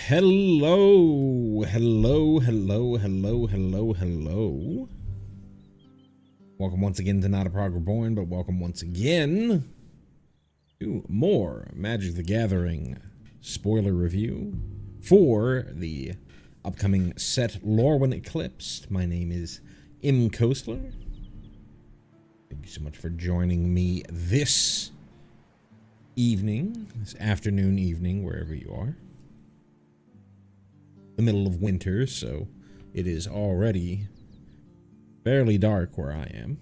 Hello, hello, hello, hello, hello, hello. Welcome once again to Not a Prog Reborn, but welcome once again to more Magic the Gathering spoiler review for the upcoming set Lorwyn Eclipsed. My name is M. Kostler. Thank you so much for joining me this evening, this afternoon, evening, wherever you are. The middle of winter, so it is already fairly dark where I am.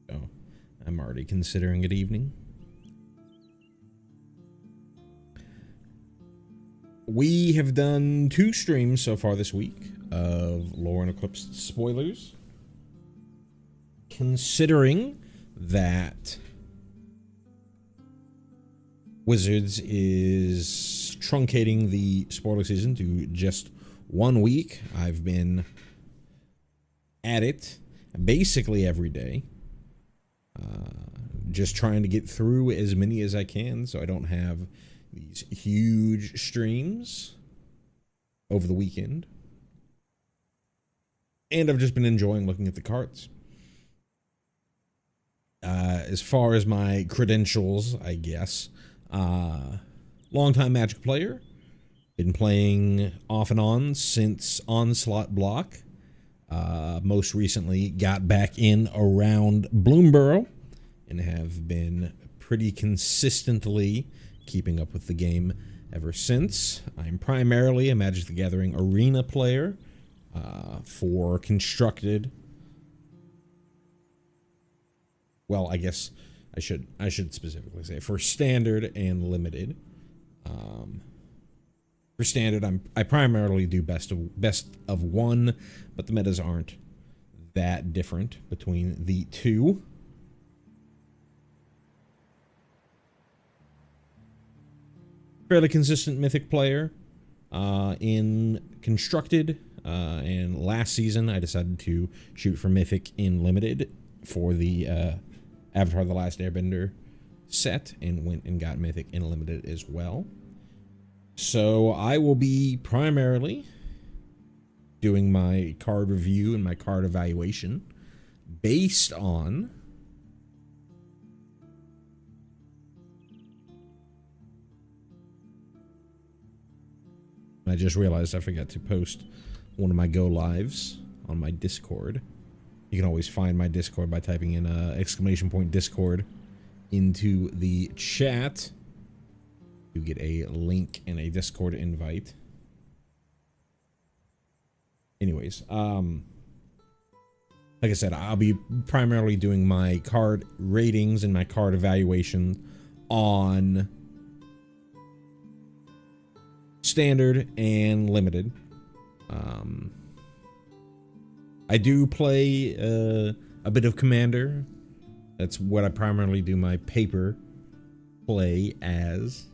So I'm already considering it evening. We have done 2 streams so far this week of Lorwyn Eclipsed spoilers. Considering that Wizards is truncating the spoiler season to just 1 week, I've been at it basically every day, just trying to get through as many as I can so I don't have these huge streams over the weekend. And I've just been enjoying looking at the cards. As far as my credentials, I guess, longtime Magic player, been playing off and on since Onslaught Block. Most recently got back in around Bloomborough and have been pretty consistently keeping up with the game ever since. I'm primarily a Magic the Gathering Arena player for Constructed. Well, I guess I should specifically say for Standard and Limited. For Standard, I primarily do best of 1, but the metas aren't that different between the two. Fairly consistent Mythic player in Constructed, and last season I decided to shoot for Mythic in Limited for the Avatar: The Last Airbender set, and went and got Mythic in Limited as well. So I will be primarily doing my card review and my card evaluation based on I just realized I forgot to post one of my go lives on my Discord. You can always find my Discord by typing in !Discord into the chat. You get a link and a Discord invite. Anyways, like I said, I'll be primarily doing my card ratings and my card evaluation on Standard and Limited. I do play a bit of Commander. That's what I primarily do my paper play as.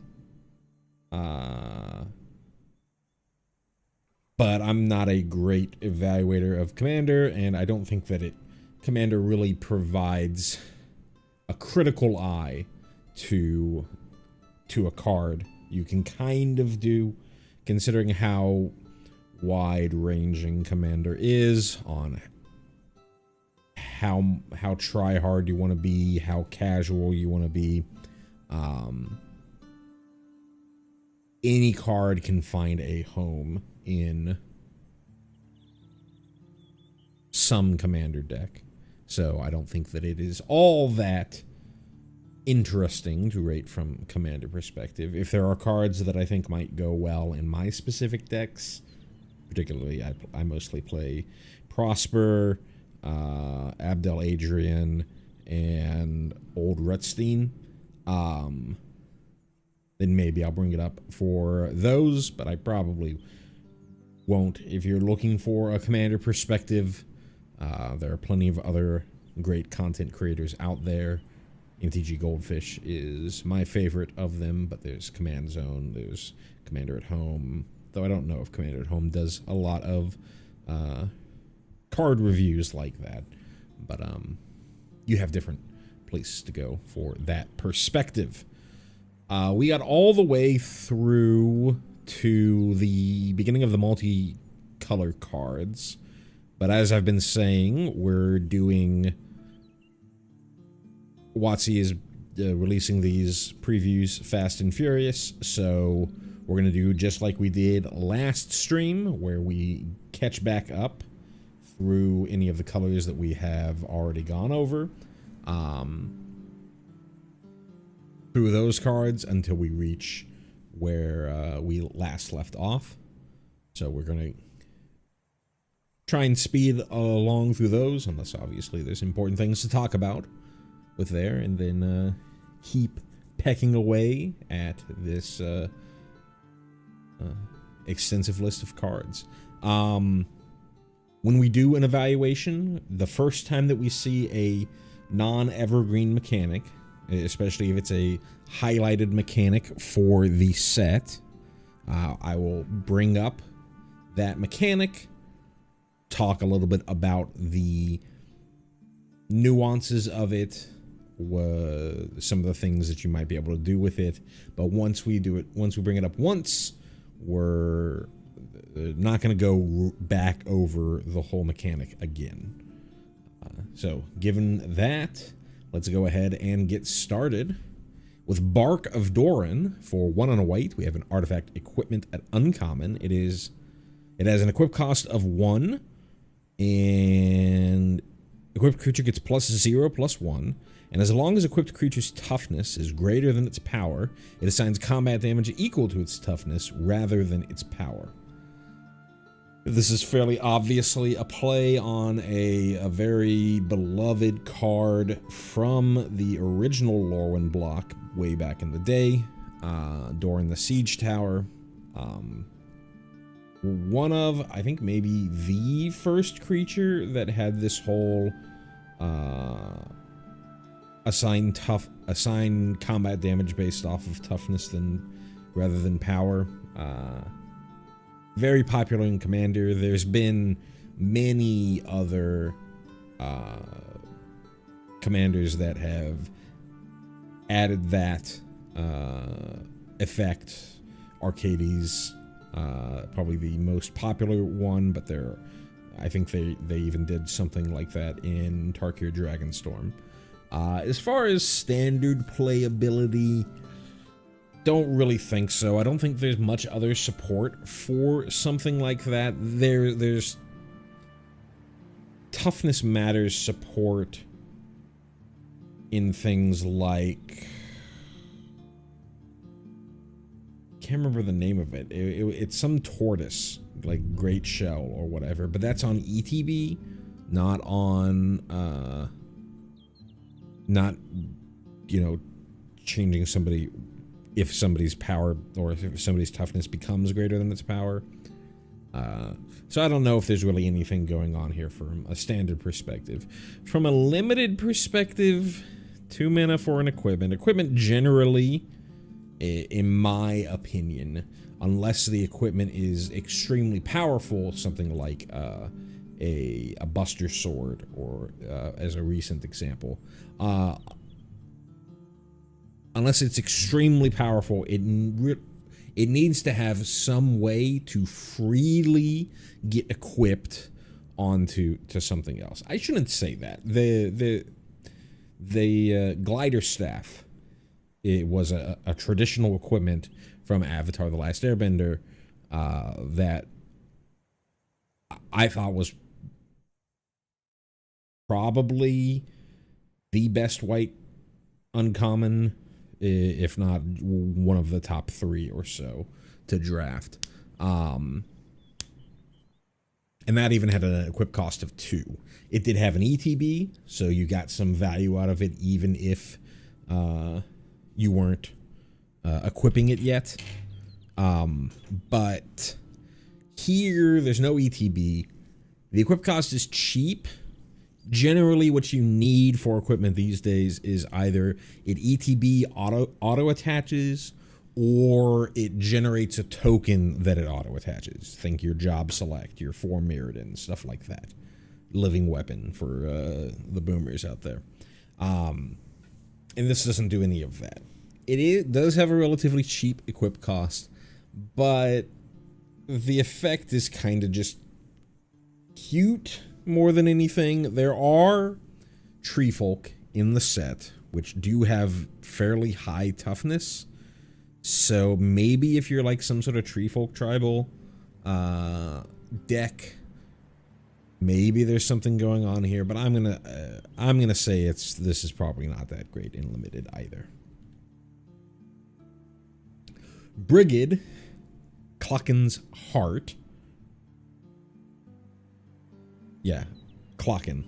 But I'm not a great evaluator of Commander, and I don't think that Commander really provides a critical eye to a card. You can kind of do, considering how wide-ranging Commander is on how try-hard you want to be, how casual you want to be. Any card can find a home in some Commander deck. So I don't think that it is all that interesting to rate from Commander perspective. If there are cards that I think might go well in my specific decks, particularly I mostly play Prosper, Abdel Adrian, and Old Rutstein, then maybe I'll bring it up for those, but I probably won't. If you're looking for a Commander perspective, there are plenty of other great content creators out there. MTG Goldfish is my favorite of them, but there's Command Zone, there's Commander at Home, though I don't know if Commander at Home does a lot of card reviews like that, but you have different places to go for that perspective. We got all the way through to the beginning of the multicolor cards. But as I've been saying, we're doing... WotC is releasing these previews fast and furious, so we're going to do just like we did last stream, where we catch back up through any of the colors that we have already gone over, through those cards until we reach where we last left off. So we're going to try and speed along through those, unless obviously there's important things to talk about with there, and then keep pecking away at this extensive list of cards. When we do an evaluation, the first time that we see a non-evergreen mechanic, especially if it's a highlighted mechanic for the set, I will bring up that mechanic, talk a little bit about the nuances of it, some of the things that you might be able to do with it. But once we bring it up once, we're not going to go back over the whole mechanic again. So given that, let's go ahead and get started with Bark of Doran. For 1 and a white, we have an artifact equipment at uncommon. It has an equip cost of 1, and equipped creature gets +0/+1, and as long as equipped creature's toughness is greater than its power, it assigns combat damage equal to its toughness rather than its power. This is fairly obviously a play on a very beloved card from the original Lorwyn block way back in the day, during the Siege Tower. One of, I think maybe the first creature that had this whole assign combat damage based off of toughness rather than power. Very popular in Commander. There's been many other commanders that have added that effect. Arcades, probably the most popular one, but I think they even did something like that in Tarkir Dragonstorm. As far as standard playability, don't really think so. I don't think there's much other support for something like that. There's toughness matters support in things like, can't remember the name of it. It's some tortoise, like Great Shell or whatever, but that's on ETB, not on not, changing somebody if somebody's power or if somebody's toughness becomes greater than its power. So I don't know if there's really anything going on here from a standard perspective. From a limited perspective, 2 mana for an equipment. Equipment generally, in my opinion, unless the equipment is extremely powerful, something like a Buster Sword, or as a recent example, unless it's extremely powerful, it needs to have some way to freely get equipped onto something else. I shouldn't say that. The glider staff, it was a traditional equipment from Avatar: The Last Airbender that I thought was probably the best white uncommon, if not one of the top 3 or so to draft. And that even had an equip cost of 2. It did have an ETB, so you got some value out of it even if you weren't equipping it yet. But here, there's no ETB. The equip cost is cheap. Generally, what you need for equipment these days is either it ETB auto attaches, or it generates a token that it auto attaches. Think your Job Select, your 4 Mirrodin, stuff like that. Living Weapon for the boomers out there. And this doesn't do any of that. It does have a relatively cheap equip cost, but the effect is kind of just cute more than anything. There are tree folk in the set which do have fairly high toughness, so maybe if you're like some sort of tree folk tribal deck, maybe there's something going on here, but I'm gonna say this is probably not that great in limited either. Brigid, Clucken's Heart. Yeah, Clocken.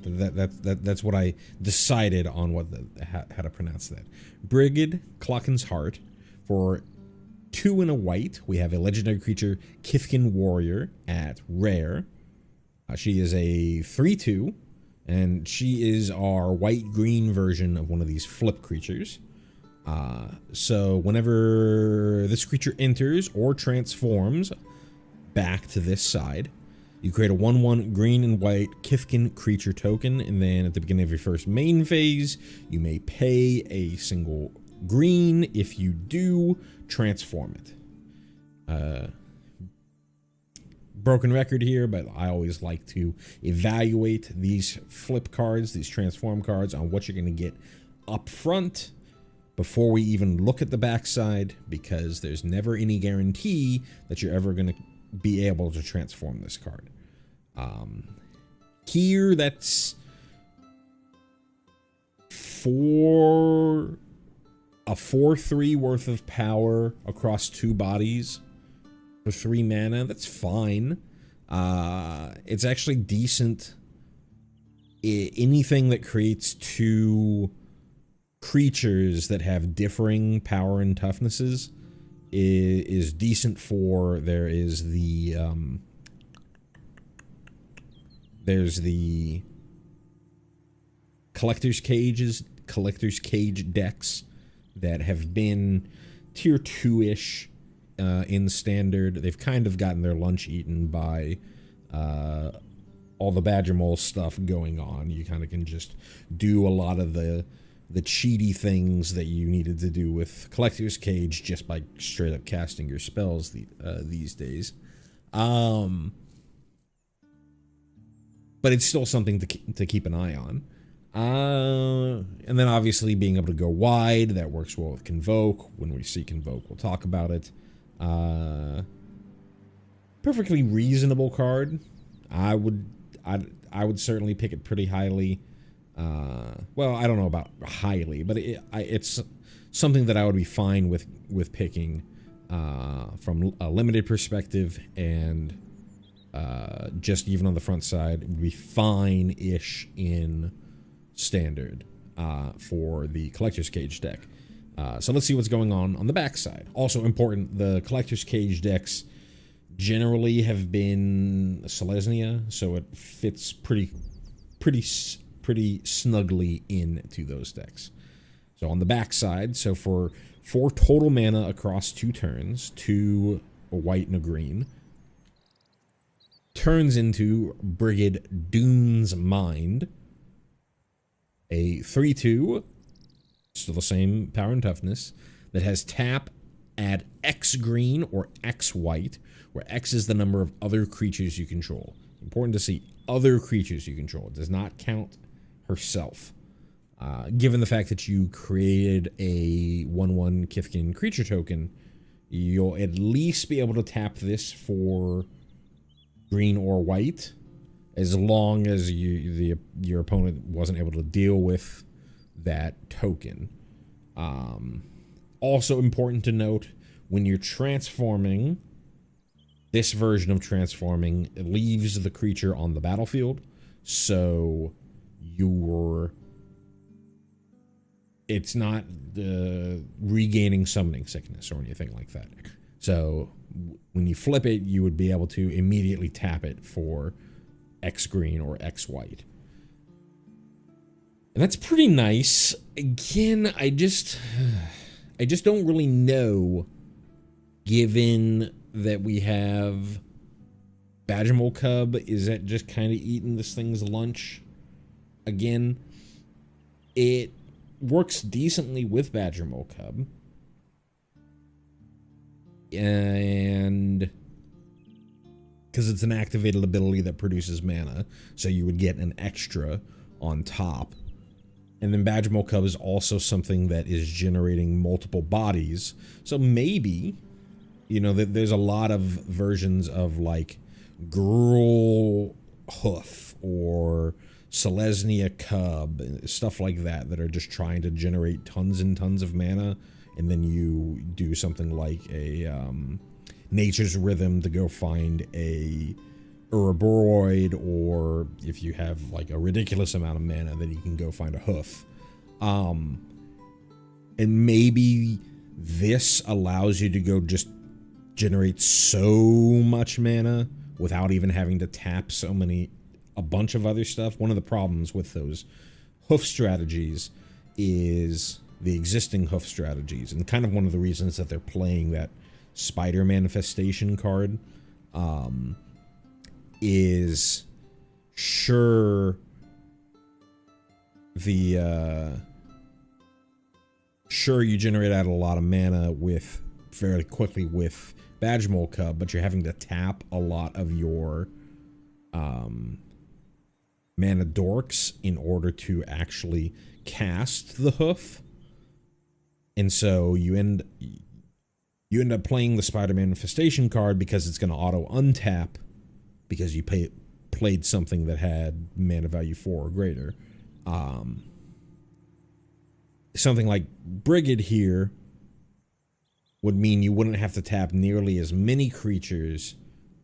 That's what I decided on how to pronounce that. Brigid, Clocken's Heart. For 2 and a white, we have a legendary creature, Kithkin Warrior, at rare. She is a 3/2, and she is our white-green version of one of these flip creatures. So whenever this creature enters or transforms back to this side, you create a 1/1 green and white Kithkin creature token, and then at the beginning of your first main phase, you may pay a single green. If you do, transform it. Broken record here, but I always like to evaluate these flip cards, these transform cards, on what you're going to get up front before we even look at the backside, because there's never any guarantee that you're ever going to be able to transform this card. Here, that's a 4/3 worth of power across 2 bodies for 3 mana. That's fine. It's actually decent. Anything that creates 2 creatures that have differing power and toughnesses is decent for. There's the Collector's Cage decks that have been tier 2-ish in standard. They've kind of gotten their lunch eaten by all the Badger Mole stuff going on. You kind of can just do a lot of the cheaty things that you needed to do with Collector's Cage just by straight up casting your spells these days. But it's still something to keep an eye on. And then obviously being able to go wide, that works well with Convoke. When we see Convoke, we'll talk about it. Perfectly reasonable card. I would certainly pick it pretty highly. Well, I don't know about highly, but it's something that I would be fine with picking from a limited perspective, and just even on the front side, would be fine-ish in standard for the Collector's Cage deck. So let's see what's going on the back side. Also important, the Collector's Cage decks generally have been Selesnya, so it fits pretty snugly into those decks. So on the back side, so for 4 total mana across 2 turns, 2 a white and a green, turns into Brigid Dune's Mind, a 3/2, still the same power and toughness, that has tap, add X green or X white, where X is the number of other creatures you control. Important to see other creatures you control. It does not count herself. Given the fact that you created a 1/1 Kithkin creature token, you'll at least be able to tap this for green or white, as long as your opponent wasn't able to deal with that token. Also important to note, when you're transforming, this version of transforming, it leaves the creature on the battlefield, so it's not regaining summoning sickness or anything like that. So when you flip it, you would be able to immediately tap it for X green or X white. And that's pretty nice. Again, I just don't really know, given that we have Badger Mole Cub. Is that just kind of eating this thing's lunch? Again, it works decently with Badger Mole Cub. and because it's an activated ability that produces mana, so you would get an extra on top. And then Badgermole Cub is also something that is generating multiple bodies, so maybe, you know, there's a lot of versions of like Gruul Hoof or Selesnya Cub, stuff like that, that are just trying to generate tons and tons of mana, and then you do something like a Nature's Rhythm to go find a Ouroboros, or if you have like a ridiculous amount of mana, then you can go find a Hoof. And maybe this allows you to go just generate so much mana without even having to tap a bunch of other stuff. One of the problems with those Hoof strategies is the existing Hoof strategies, and kind of one of the reasons that they're playing that Spider Manifestation card is sure you generate out a lot of mana fairly quickly with Badgermole Cub, but you're having to tap a lot of your mana dorks in order to actually cast the Hoof. And so you end up playing the Spider Manifestation card because it's going to auto untap because you played something that had mana value 4 or greater. Something like Brigid here would mean you wouldn't have to tap nearly as many creatures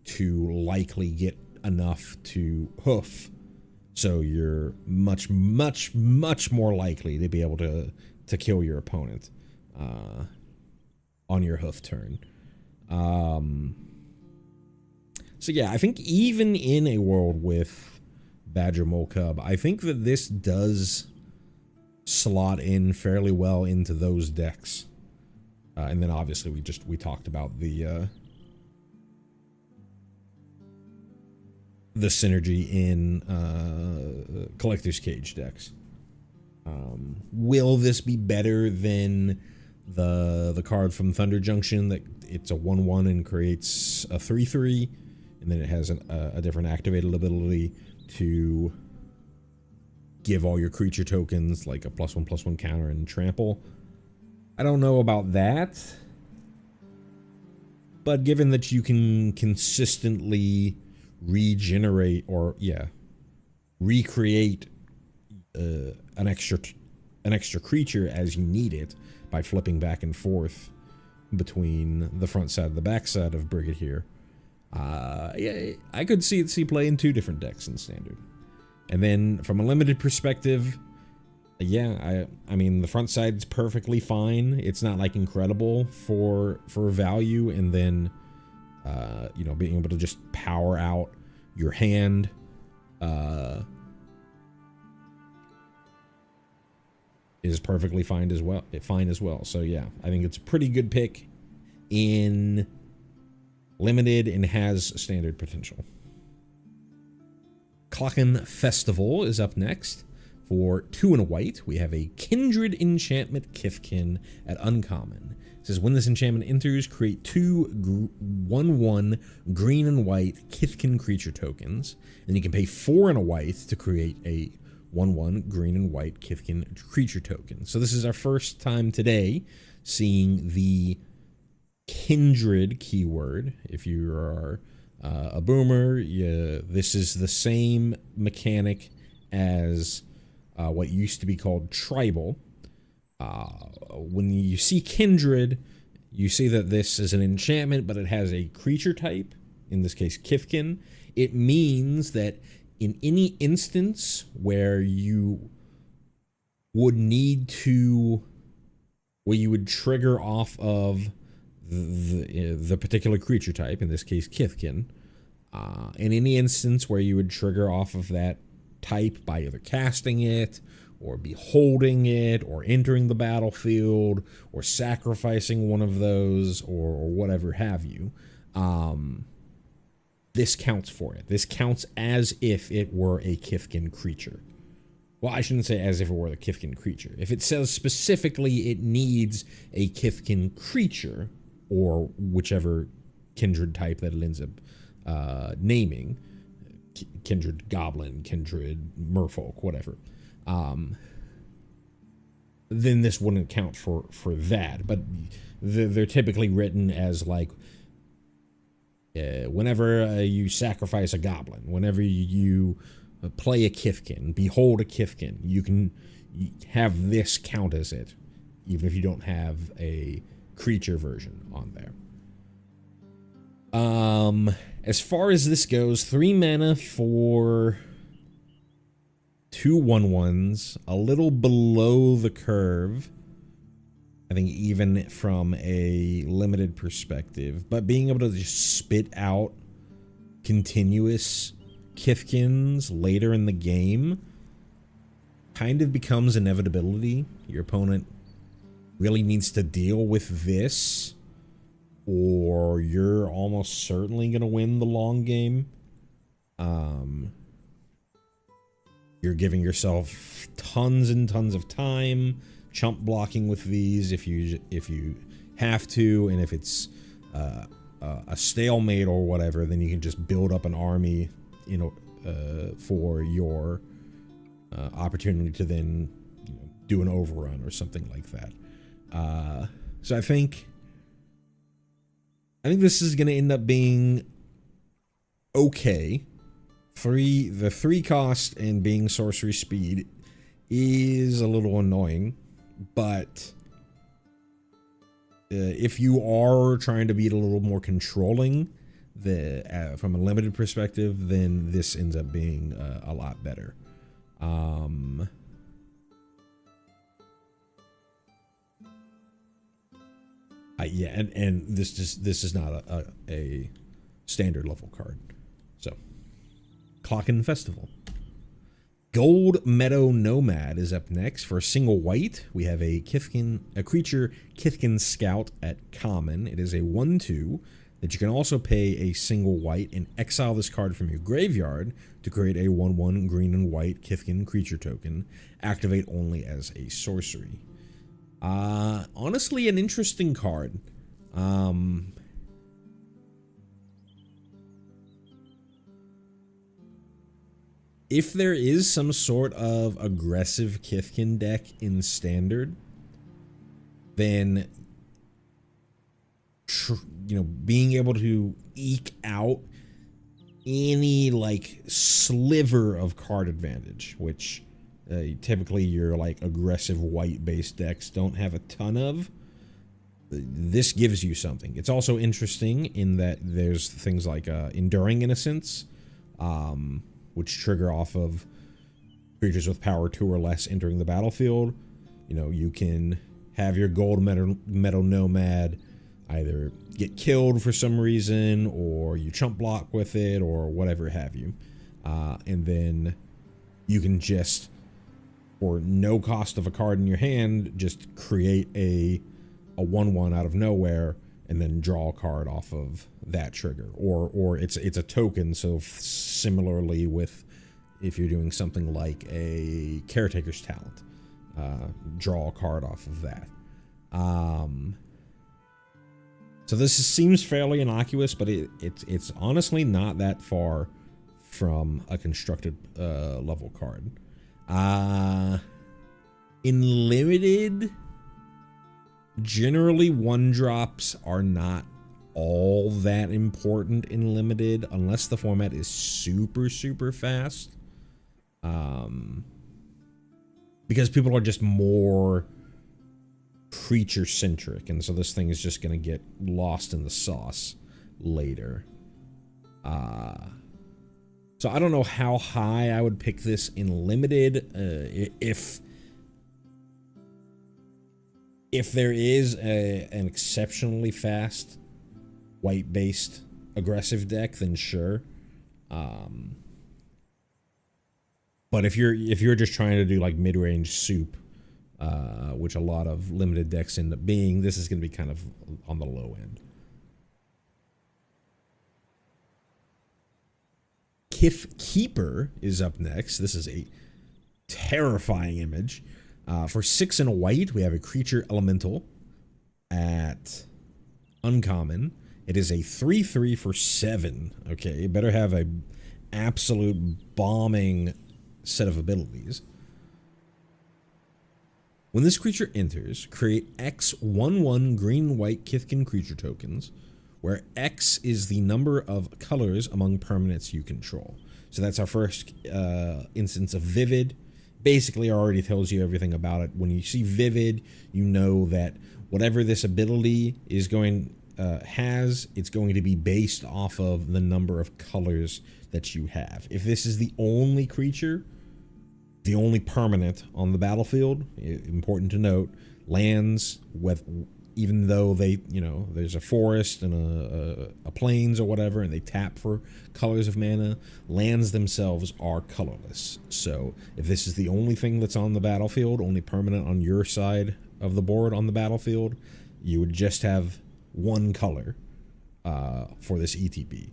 to likely get enough to Hoof. So you're much, much, much more likely to be able to kill your opponent on your Hoof turn. So yeah, I think even in a world with Badgermole Cub, I think that this does slot in fairly well into those decks. And then obviously we talked about the synergy in Collector's Cage decks. Will this be better than the card from Thunder Junction that it's a 1/1 and creates a 3/3, and then it has a different activated ability to give all your creature tokens like a +1/+1 counter and trample? I don't know about that, but given that you can consistently regenerate or recreate an extra creature as you need it by flipping back and forth between the front side and the back side of Brigid here, yeah, I could see play in 2 different decks in Standard. And then from a limited perspective, yeah, I mean the front side's perfectly fine. It's not like incredible for value, and then you know, being able to just power out your hand is perfectly fine as well. So yeah, I think it's a pretty good pick in limited and has Standard potential. Clocken Festival is up next. For 2 and a white, we have a Kindred Enchantment Kithkin at uncommon. It says when this enchantment enters, create 2 1/1 green and white Kithkin creature tokens. And you can pay 4 and a white to create a 1/1 green and white Kithkin creature token. So this is our first time today seeing the Kindred keyword. If you are a boomer, this is the same mechanic as what used to be called Tribal. When you see Kindred, you see that this is an enchantment, but it has a creature type, in this case Kithkin. It means that in any instance where you would trigger off of the particular creature type, in this case Kithkin, in any instance where you would trigger off of that type by either casting it or beholding it or entering the battlefield or sacrificing one of those or whatever have you, this counts for it. This counts as if it were a Kithkin creature. Well, I shouldn't say as if it were a Kithkin creature. If it says specifically it needs a Kithkin creature, or whichever kindred type that it ends up naming. Kindred goblin, kindred merfolk, whatever. Then this wouldn't count for that. But they're typically written as like whenever you sacrifice a goblin, whenever you play a Kithkin, behold a Kithkin, you can have this count as it, even if you don't have a creature version on there. As far as this goes, 3 mana for 2 1/1s, a little below the curve, I think, even from a limited perspective, but being able to just spit out continuous Kithkins later in the game kind of becomes inevitability. Your opponent really needs to deal with this, or you're almost certainly going to win the long game. You're giving yourself tons and tons of time chump blocking with these if you have to, and if it's a stalemate or whatever, then you can just build up an army, you know, for your opportunity to then, you know, do an overrun or something like that. So I think this is going to end up being okay. The 3 cost and being sorcery speed is a little annoying, but if you are trying to be a little more controlling from a limited perspective, then this ends up being a lot better. Yeah, and this is not a standard level card. So, Clocken Festival. Gold Meadow Nomad is up next. For a single white, we have a creature Kithkin Scout at common. It is a 1/2 that you can also pay a single white and exile this card from your graveyard to create a 1/1 green and white Kithkin creature token. Activate only as a sorcery. Honestly, an interesting card. If there is some sort of aggressive Kithkin deck in Standard, then, you know, being able to eke out any, like, sliver of card advantage, which typically your, like, aggressive white-based decks don't have a ton of, this gives you something. It's also interesting in that there's things like Enduring Innocence, which trigger off of creatures with power 2 or less entering the battlefield. You know, you can have your Gold Meadow Nomad either get killed for some reason, or you chump block with it, or whatever have you. And then you can just, for no cost of a card in your hand, just create a 1/1 out of nowhere, and then draw a card off of that trigger. Or it's a token, so similarly with if you're doing something like a Caretaker's Talent, draw a card off of that. So this seems fairly innocuous, but it's honestly not that far from a constructed level card. In limited, generally 1-drops are not all that important in limited unless the format is super, super fast. Because people are just more creature centric, and so this thing is just going to get lost in the sauce later. So I don't know how high I would pick this in limited. If there is an exceptionally fast white-based aggressive deck, then sure. But if you're just trying to do like mid-range soup, which a lot of limited decks end up being, this is going to be kind of on the low end. Kith Keeper is up next. This is a terrifying image. For 6 and a white, we have a creature elemental at uncommon. It is a 3/3 for 7. Okay, it better have a absolute bombing set of abilities. When this creature enters, create X 1/1 green-white Kithkin creature tokens, where X is the number of colors among permanents you control. So that's our first instance of Vivid. Basically already tells you everything about it. When you see Vivid, you know that whatever this ability is going it's going to be based off of the number of colors that you have. If this is the only creature, the only permanent on the battlefield, important to note, lands with, even though they, you know, there's a forest and a plains or whatever, and they tap for colors of mana, lands themselves are colorless. So if this is the only thing that's on the battlefield, only permanent on your side of the board on the battlefield, you would just have one color for this ETB.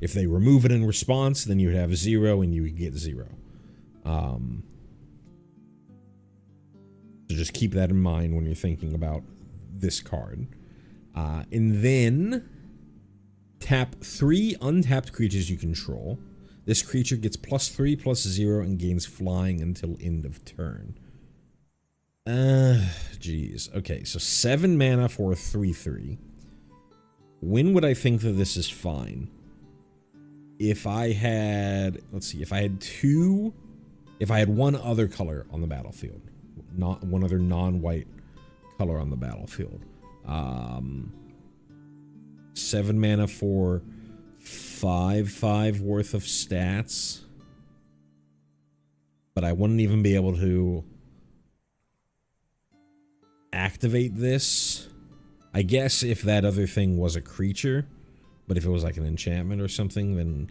If they remove it in response, then you would have 0 and you would get 0. So just keep that in mind when you're thinking about this card. And then tap 3 untapped creatures you control. This creature gets +3/+0 and gains flying until end of turn. Geez. Okay, so 7 mana for a 3/3. When would I think that this is fine? If I had, let's see, if I had one other color on the battlefield, not one other non-white color on the battlefield. 7 mana for 5/5 worth of stats. But I wouldn't even be able to activate this. I guess if that other thing was a creature, but if it was like an enchantment or something, then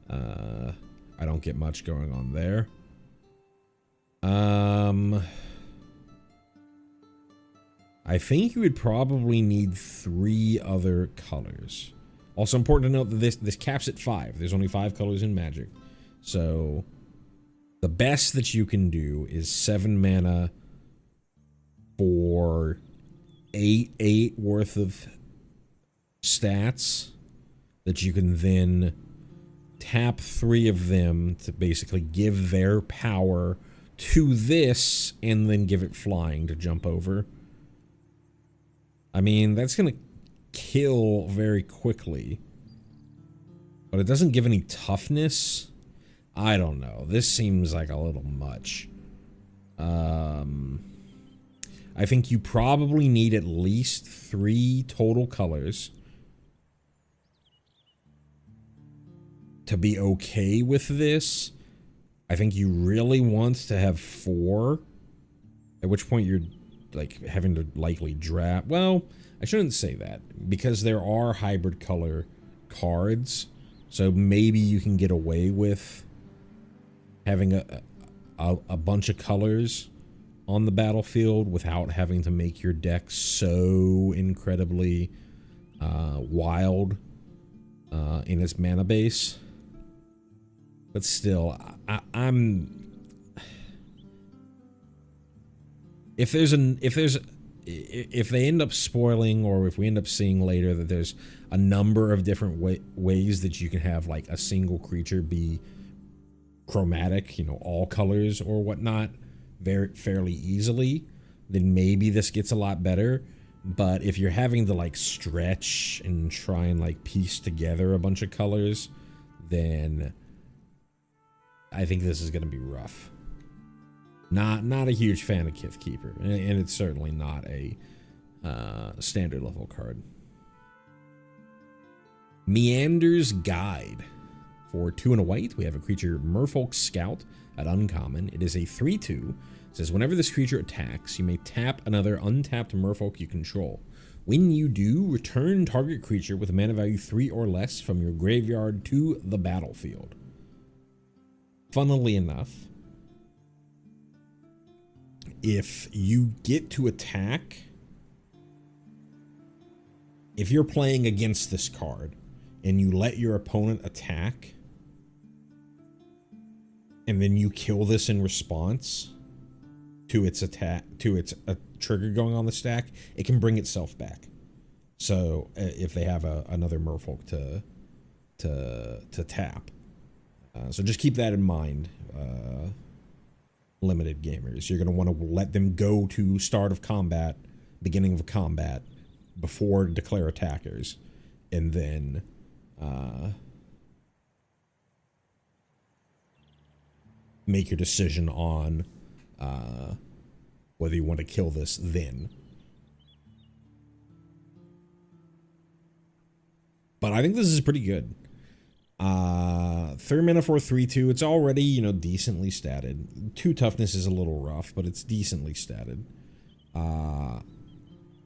I don't get much going on there. I think you would probably need 3 other colors. Also important to note that this caps at 5. There's only 5 colors in Magic. So the best that you can do is 7 mana for 8/8 worth of stats that you can then tap 3 of them to basically give their power to this and then give it flying to jump over. I mean, that's going to kill very quickly, but it doesn't give any toughness. I don't know. This seems like a little much. I think you probably need at least 3 total colors to be okay with this. I think you really want to have 4, at which point you're like having to likely draft. Well, I shouldn't say that, because there are hybrid color cards, so maybe you can get away with having a bunch of colors on the battlefield without having to make your deck so incredibly wild in its mana base. But still, if they end up spoiling, or if we end up seeing later that there's a number of different ways that you can have like a single creature be chromatic, you know, all colors or whatnot, fairly easily, then maybe this gets a lot better. But if you're having to like stretch and try and like piece together a bunch of colors, then I think this is going to be rough. Not a huge fan of Kith Keeper, and it's certainly not a standard level card. Meander's Guide. For 2 and a white, we have a creature, Merfolk Scout, at uncommon. It is a 3/2. It says, whenever this creature attacks, you may tap another untapped Merfolk you control. When you do, return target creature with a mana value 3 or less from your graveyard to the battlefield. Funnily enough, if you get to attack, if you're playing against this card and you let your opponent attack, and then you kill this in response to its attack, to its trigger going on the stack, it can bring itself back. So if they have another merfolk to tap. So just keep that in mind, limited gamers. You're going to want to let them go to start of combat, beginning of combat, before declare attackers, and then make your decision on whether you want to kill this then. But I think this is pretty good. 3 mana for 3/2. It's already, you know, decently statted. 2 toughness is a little rough, but it's decently statted.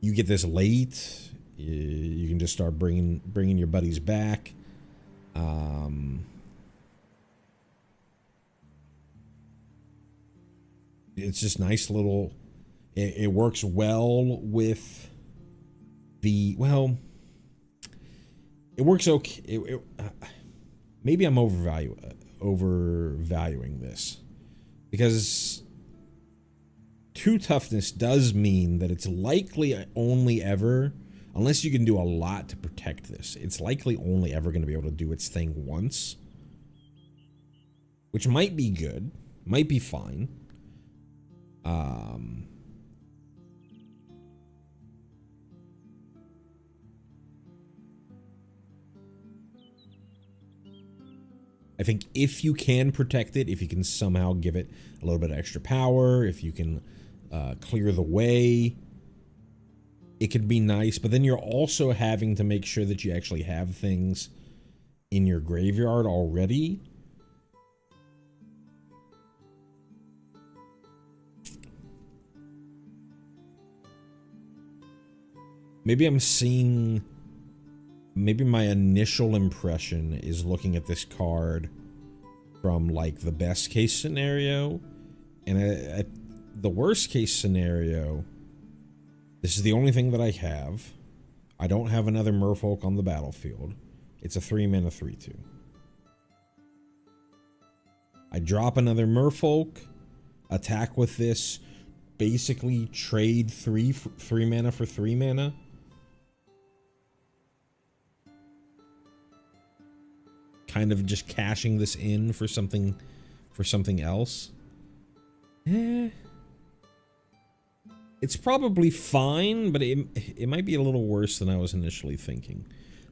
You get this late. You can just start bringing your buddies back. It's just nice little. It works well with the It works okay. Maybe I'm overvaluing this, because 2 toughness does mean that it's likely only ever, unless you can do a lot to protect this, it's likely only ever going to be able to do its thing once, which might be good, might be fine. I think if you can protect it, if you can somehow give it a little bit of extra power, if you can clear the way, it could be nice. But then you're also having to make sure that you actually have things in your graveyard already. Maybe I'm seeing... Maybe my initial impression is looking at this card from, like, the best case scenario. And at the worst case scenario, this is the only thing that I have. I don't have another merfolk on the battlefield. It's a 3 mana 3/2. I drop another merfolk, attack with this, basically trade 3 mana for 3 mana. Kind of just cashing this in for something else. It's probably fine, but it might be a little worse than I was initially thinking.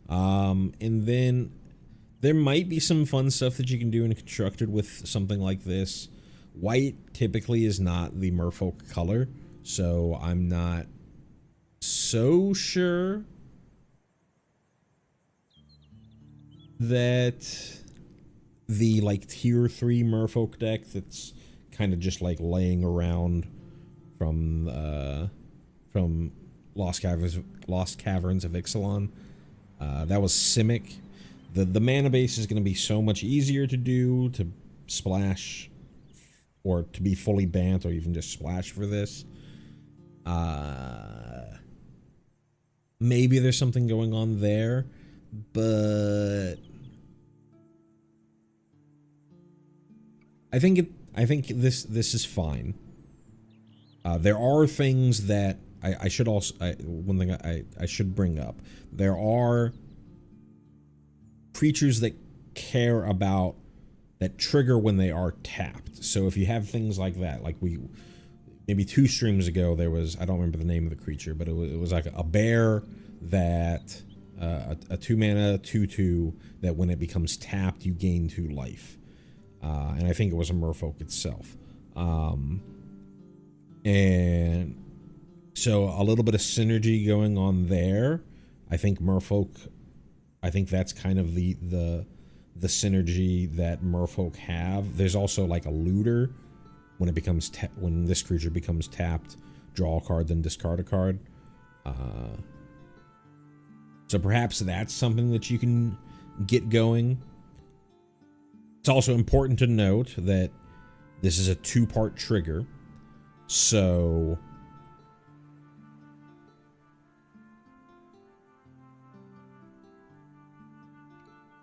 And then there might be some fun stuff that you can do in Constructed with something like this. White typically is not the merfolk color, so I'm not so sure that the, like, tier 3 merfolk deck that's kind of just like laying around from Lost Caverns of Ixalan, that was Simic. The mana base is going to be so much easier to do, to splash or to be fully banned or even just splash for this. Maybe there's something going on there, but I think this is fine. There are things that I should also one thing I should bring up. There are creatures that care about that trigger when they are tapped. So if you have things like that, like maybe 2 streams ago, there was, I don't remember the name of the creature, but it was like a bear that a 2 mana 2/2 that when it becomes tapped you gain 2 life. And I think it was a merfolk itself. And so a little bit of synergy going on there. I think merfolk, I think that's kind of the synergy that merfolk have. There's also like a looter. When it becomes when this creature becomes tapped, draw a card, then discard a card. So perhaps that's something that you can get going. It's also important to note that this is a 2-part trigger, so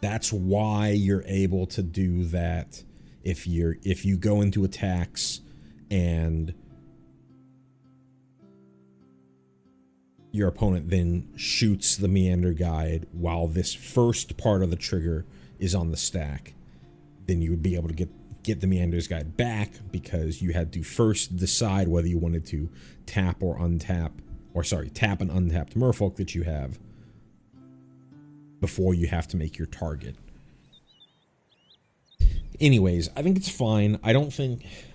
that's why you're able to do that if you go into attacks and your opponent then shoots the Meander Guide while this first part of the trigger is on the stack, then you would be able to get the Meander's Guide back, because you had to first decide whether you wanted to tap or untap, or sorry, tap an untapped Merfolk that you have before you have to make your target. Anyways, I think it's fine. I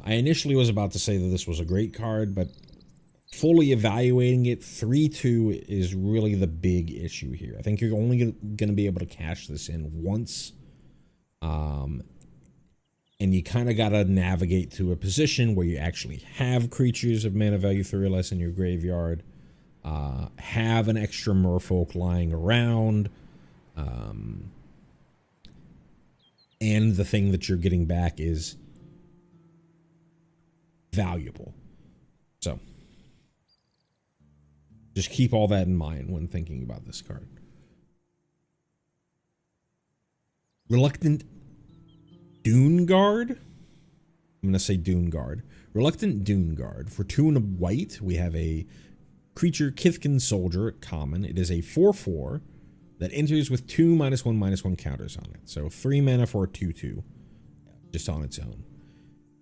initially was about to say that this was a great card, but fully evaluating it, 3/2 is really the big issue here. I think you're only going to be able to cash this in once. And you kind of got to navigate to a position where you actually have creatures of mana value 3 or less in your graveyard, have an extra Merfolk lying around, and the thing that you're getting back is valuable. So just keep all that in mind when thinking about this card. Reluctant Dune Guard. I'm going to say Dune Guard. Reluctant Dune Guard. For 2 and a white, we have a creature, Kithkin Soldier, common. It is a 4/4 that enters with 2 -1/-1 counters on it. So 3 mana for a 2/2, just on its own.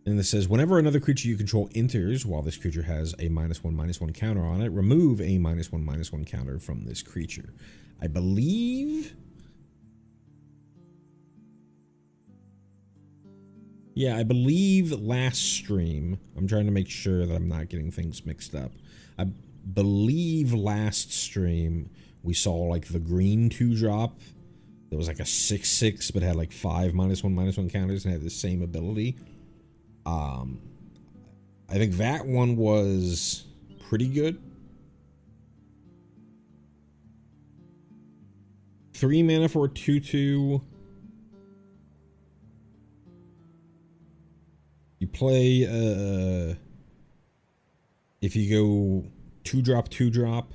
And this says, whenever another creature you control enters, while this creature has a -1/-1 counter on it, remove a -1/-1 counter from this creature. I believe... Yeah, I believe last stream, I'm trying to make sure that I'm not getting things mixed up. I believe last stream we saw like the green 2-drop. There was like a 6/6, but had like 5 -1/-1 counters and had the same ability. I think that one was pretty good. 3 mana for a 2/2. You play, if you go 2-drop, 2-drop,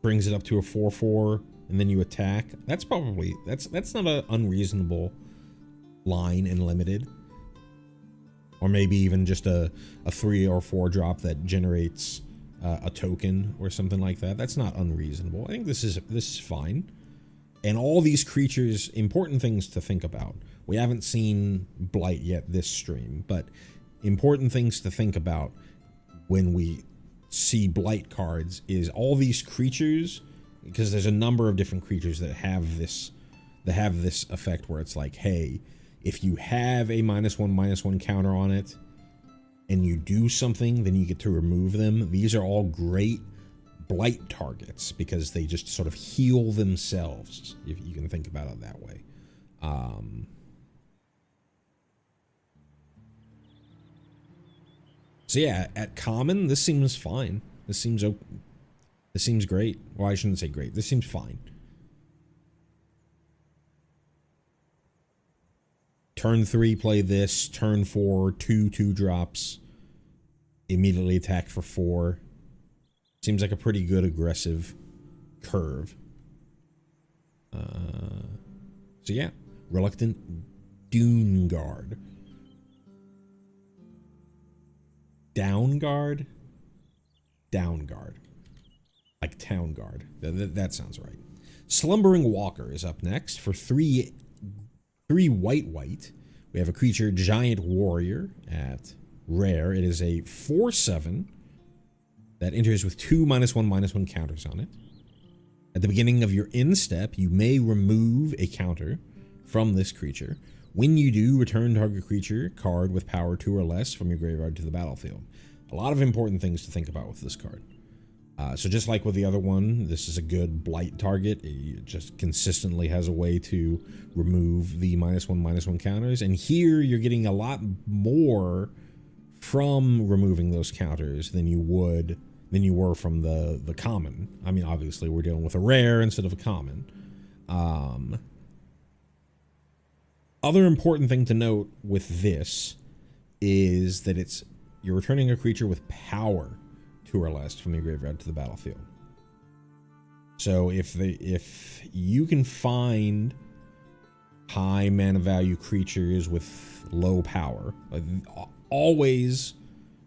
brings it up to a 4/4, and then you attack. That's probably, that's not an unreasonable line in limited. Or maybe even just a 3 or 4 drop that generates a token or something like that. That's not unreasonable. I think this is fine. And all these creatures, important things to think about. We haven't seen Blight yet this stream, but important things to think about when we see Blight cards is all these creatures, because there's a number of different creatures that have this effect where it's like, hey, if you have a -1/-1 counter on it and you do something, then you get to remove them. These are all great Blight targets because they just sort of heal themselves, if you can think about it that way. So yeah, at common, this seems fine. This seems great. Well, I shouldn't say great. This seems fine. Turn 3, play this. Turn 4, 2 drops. Immediately attack for 4. Seems like a pretty good aggressive curve. So yeah, Reluctant Dune Guard. Down Guard? Down Guard. Like Town Guard. That sounds right. Slumbering Walker is up next. For 3 white. We have a creature, Giant Warrior, at rare. It is a 4/7 that enters with 2 -1/-1 counters on it. At the beginning of your end step, you may remove a counter from this creature. When you do, return target creature card with power 2 or less from your graveyard to the battlefield. A lot of important things to think about with this card. So just like with the other one, this is a good Blight target. It just consistently has a way to remove the -1/-1 counters. And here you're getting a lot more from removing those counters than you were from the common. I mean, obviously we're dealing with a rare instead of a common. Other important thing to note with this is that you're returning a creature with power 2 or less from your graveyard to the battlefield. So if you can find high mana value creatures with low power, always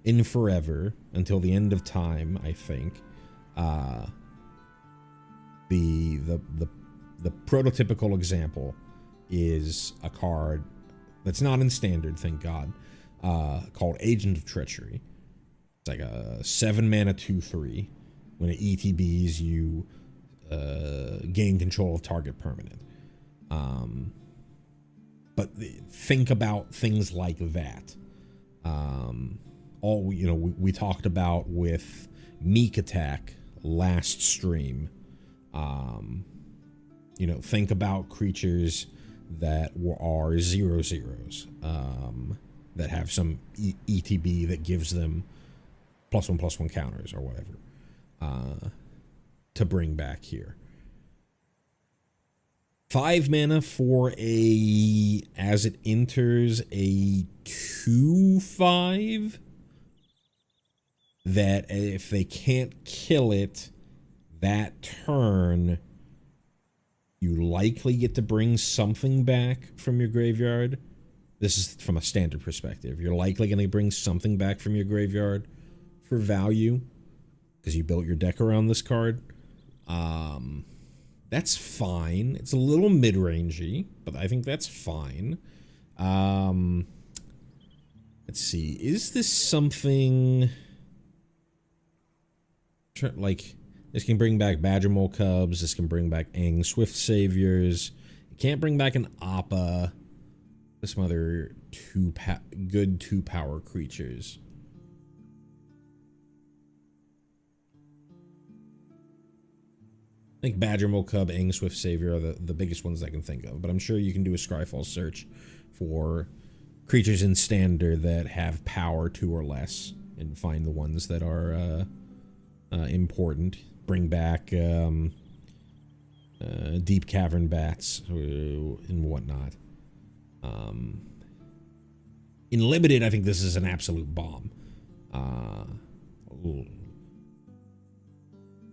in forever until the end of time, I think. The prototypical example is a card that's not in standard, thank God, called Agent of Treachery. It's like a 7-mana 2/3. When it ETBs, you gain control of target permanent. But think about things like that. We talked about with Meek Attack last stream. Think about creatures that are 0/0s, that have some ETB that gives them +1/+1 counters or whatever, to bring back here. 5 mana for as it enters, a 2/5 that if they can't kill it that turn, you likely get to bring something back from your graveyard. This is from a standard perspective. You're likely going to bring something back from your graveyard for value because you built your deck around this card. That's fine. It's a little mid-rangey, but I think that's fine. Let's see. Is this something like this can bring back Badgermole Cubs? This can bring back Aang Swift Saviors. It can't bring back an Appa. There's some other good 2-power creatures. I think Badgermole Cub, Aang Swift Savior are the biggest ones I can think of, but I'm sure you can do a Scryfall search for creatures in Standard that have power 2 or less and find the ones that are important. Bring back Deep Cavern Bats and whatnot. In Limited, I think this is an absolute bomb.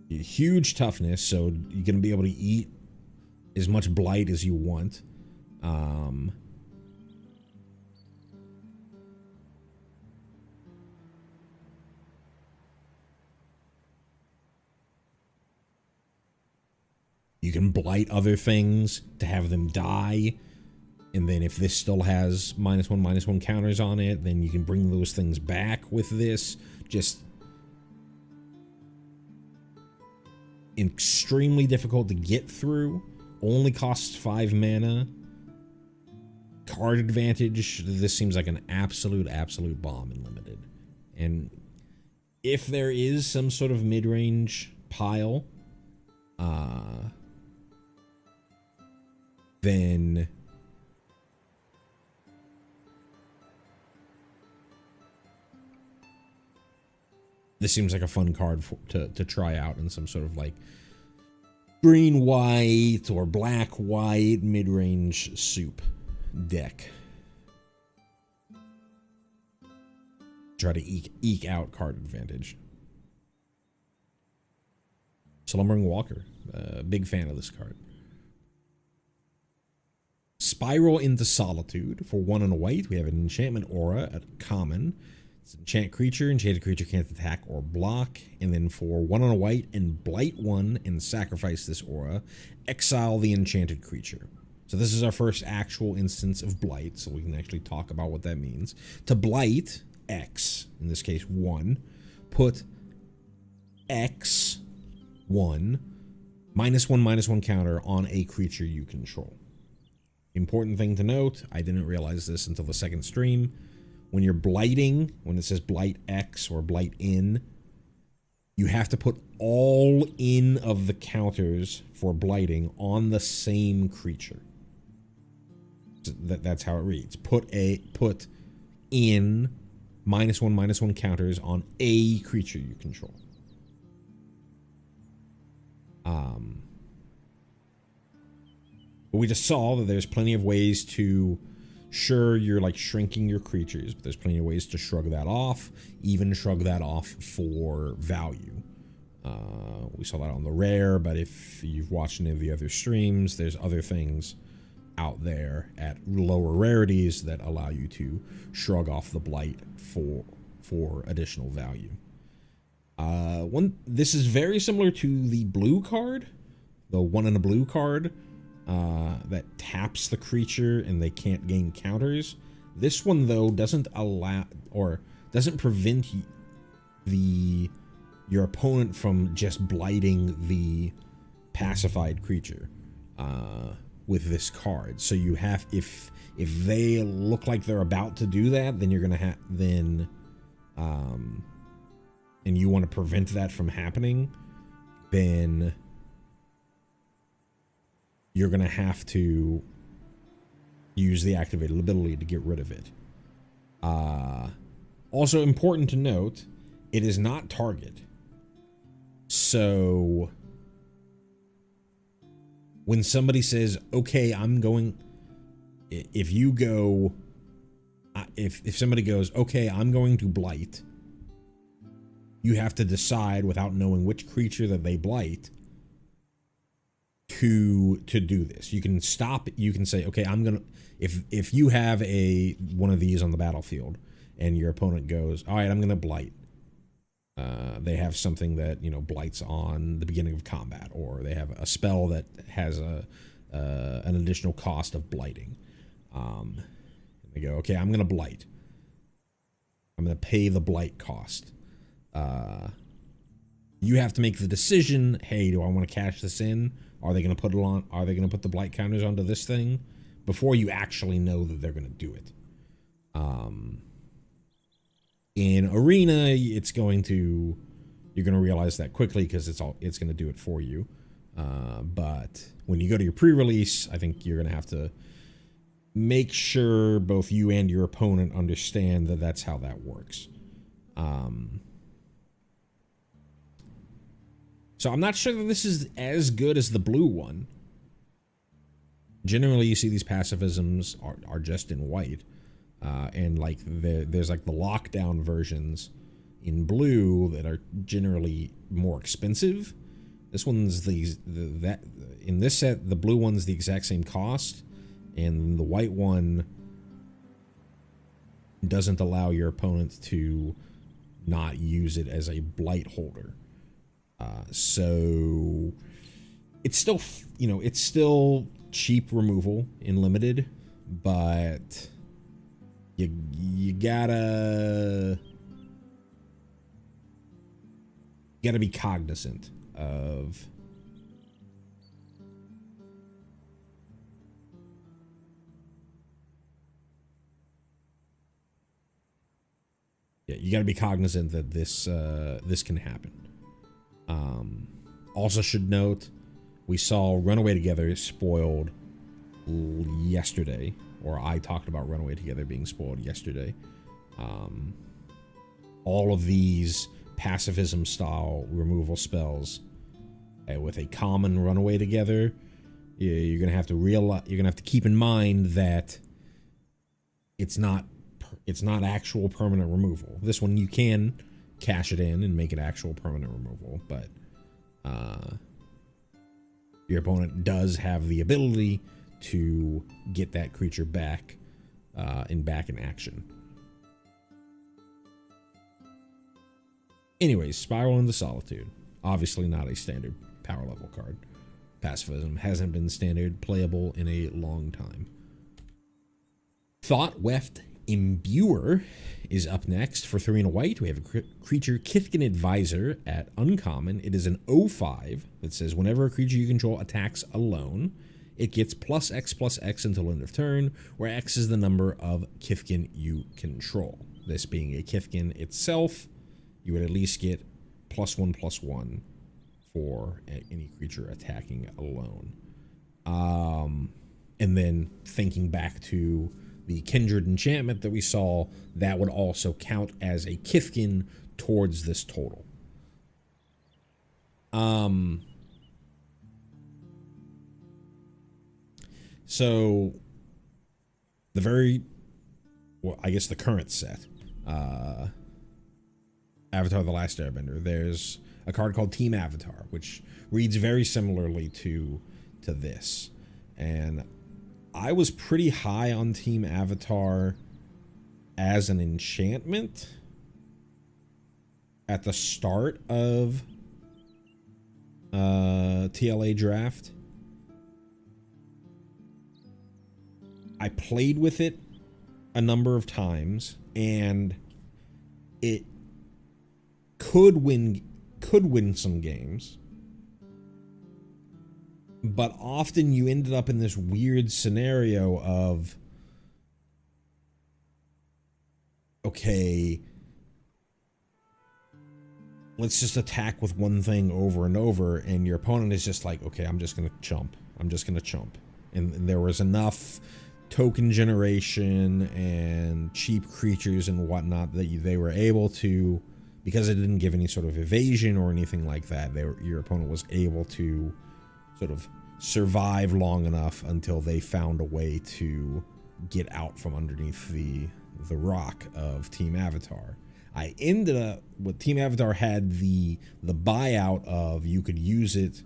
Huge toughness, so you're going to be able to eat as much blight as you want. You can blight other things to have them die, and then if this still has -1/-1 counters on it, then you can bring those things back with this. Just extremely difficult to get through. Only costs 5 mana. Card advantage. This seems like an absolute bomb in Limited. And if there is some sort of mid-range pile, then this seems like a fun card to try out in some sort of like green-white or black-white mid-range soup deck. Try to eke out card advantage. Slumbering Walker. Big fan of this card. Spiral into Solitude. For 1 and a white, we have an enchantment aura at common. It's an enchant creature. Enchanted creature can't attack or block. And then for 1 and a white and blight 1 and sacrifice this aura, exile the enchanted creature. So this is our first actual instance of blight, so we can actually talk about what that means. To blight X, in this case 1, put X 1 -1/-1 counter on a creature you control. Important thing to note, I didn't realize this until the second stream. When you're blighting, when it says blight X or blight in, you have to put all in of the counters for blighting on the same creature. So that's how it reads. Put in -1/-1 counters on a creature you control. But we just saw that there's plenty of ways to, sure, you're like shrinking your creatures, but there's plenty of ways to shrug that off, even shrug that off for value. We saw that on the rare, but if you've watched any of the other streams, there's other things out there at lower rarities that allow you to shrug off the blight for for additional value. This is very similar to the blue card, the 1 in a blue card that taps the creature and they can't gain counters. This one though doesn't allow or doesn't prevent your opponent from just blighting the pacified creature with this card. So you have, if they look like they're about to do that, then you're gonna have and you want to prevent that from happening, then you're gonna have to use the activated ability to get rid of it. Also important to note, it is not target. So when somebody says, okay, I'm going, if somebody goes, okay, I'm going to blight, you have to decide without knowing which creature that they blight to do this. You can stop, you can say, okay, I'm gonna, if you have one of these on the battlefield and your opponent goes, all right, I'm gonna blight. They have something that, you know, blights on the beginning of combat, or they have a spell that has an additional cost of blighting. They go, okay, I'm going to blight. I'm going to pay the blight cost. You have to make the decision, hey, do I want to cash this in? Are they going to put it on? Are they going to put the blight counters onto this thing? Before you actually know that they're going to do it. In Arena, you're going to realize that quickly because it's going to do it for you. But when you go to your pre-release, I think you're going to have to make sure both you and your opponent understand that that's how that works. So I'm not sure that this is as good as the blue one. Generally, you see these pacifisms are just in white. And like there's like the lockdown versions in blue that are generally more expensive. This one's in this set, the blue one's the exact same cost, and the white one doesn't allow your opponent to not use it as a blight holder. So it's still, you know, it's still cheap removal in limited, but you gotta be cognizant of you gotta be cognizant that this can happen. Also should note, we saw Runaway Together spoiled yesterday, or I talked about Runaway Together being spoiled yesterday. All of these pacifism style removal spells with a common Runaway Together, you're gonna have to realize, you're gonna have to keep in mind that it's not actual permanent removal. This one you can cash it in and make it actual permanent removal, but your opponent does have the ability to get that creature back in action. Anyways, Spiral into Solitude. Obviously not a standard power level card. Pacifism hasn't been standard playable in a long time. Thought Weft Imbuer is up next. For 3 and a white, we have a creature, Kithkin Advisor, at uncommon. It is an 0/5 that says whenever a creature you control attacks alone, it gets +X/+X until end of turn, where X is the number of Kithkin you control. This being a Kithkin itself, you would at least get +1/+1 for any creature attacking alone. And then thinking back to the Kindred enchantment that we saw, that would also count as a Kithkin towards this total. So I guess the current set, Avatar: The Last Airbender, there's a card called Team Avatar, which reads very similarly to this. And I was pretty high on Team Avatar as an enchantment at the start of TLA draft. I played with it a number of times, and it could win some games, but often you ended up in this weird scenario of, okay, let's just attack with one thing over and over, and your opponent is just like, okay, I'm just gonna chump. And there was enough token generation and cheap creatures and whatnot that they were able to, because it didn't give any sort of evasion or anything like that, your opponent was able to sort of survive long enough until they found a way to get out from underneath the rock of Team Avatar. I ended up with Team Avatar had the buyout of you could use it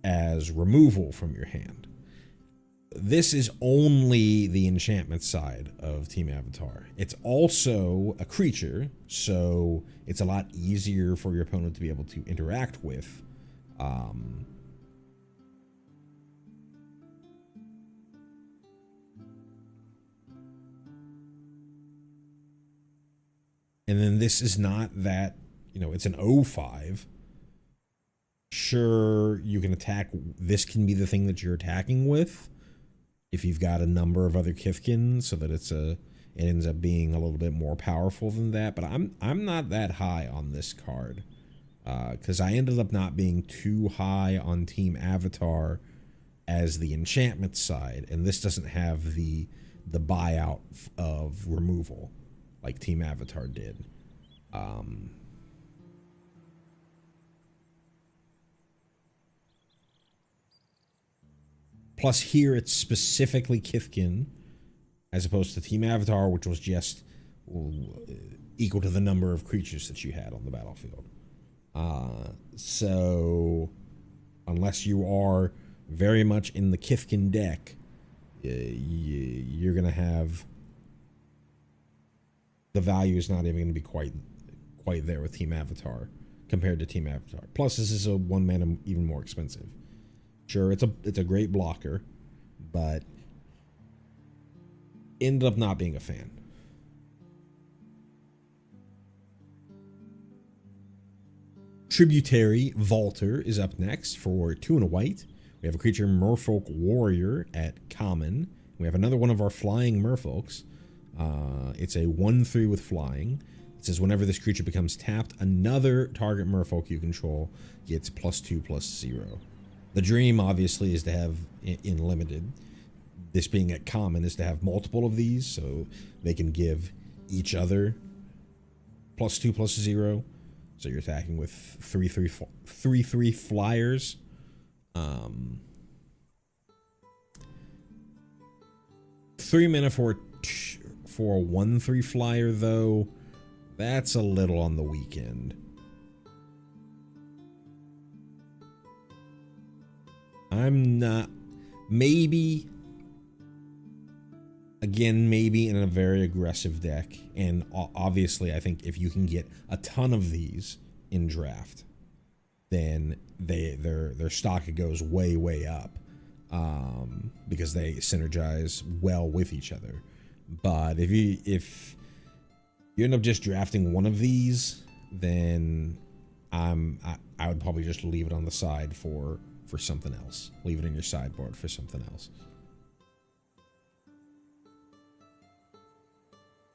as removal from your hand. This is only the enchantment side of Team Avatar. It's also a creature, so it's a lot easier for your opponent to be able to interact with. And then this is not that, it's an 0/5. Sure, you can attack. This can be the thing that you're attacking with if you've got a number of other Kithkin, so that it ends up being a little bit more powerful than that. But I'm not that high on this card, because I ended up not being too high on Team Avatar as the enchantment side, and this doesn't have the buyout of removal like Team Avatar did. Plus here it's specifically Kithkin, as opposed to Team Avatar, which was just equal to the number of creatures that you had on the battlefield. So unless you are very much in the Kithkin deck, you're going to have, the value is not even going to be quite there with Team Avatar compared to Team Avatar. Plus this is a 1 mana even more expensive. Sure, it's a great blocker, but ended up not being a fan. Tributary Vaulter is up next for 2 and a white. We have a creature Merfolk Warrior at common. We have another one of our flying Merfolks. It's a 1/3 with flying. It says whenever this creature becomes tapped, another target Merfolk you control gets +2/+0. The dream, obviously, is to have, in limited, this being at common, is to have multiple of these, so they can give each other +2/+0. So you're attacking with 3/3 flyers. 3 mana for a 1/3 flyer, though, that's a little on the weak end. I'm not, maybe in a very aggressive deck, and obviously I think if you can get a ton of these in draft, then their stock goes way up, because they synergize well with each other. But if you end up just drafting one of these, then I would probably just leave it on the side for something else. Leave it in your sideboard for something else.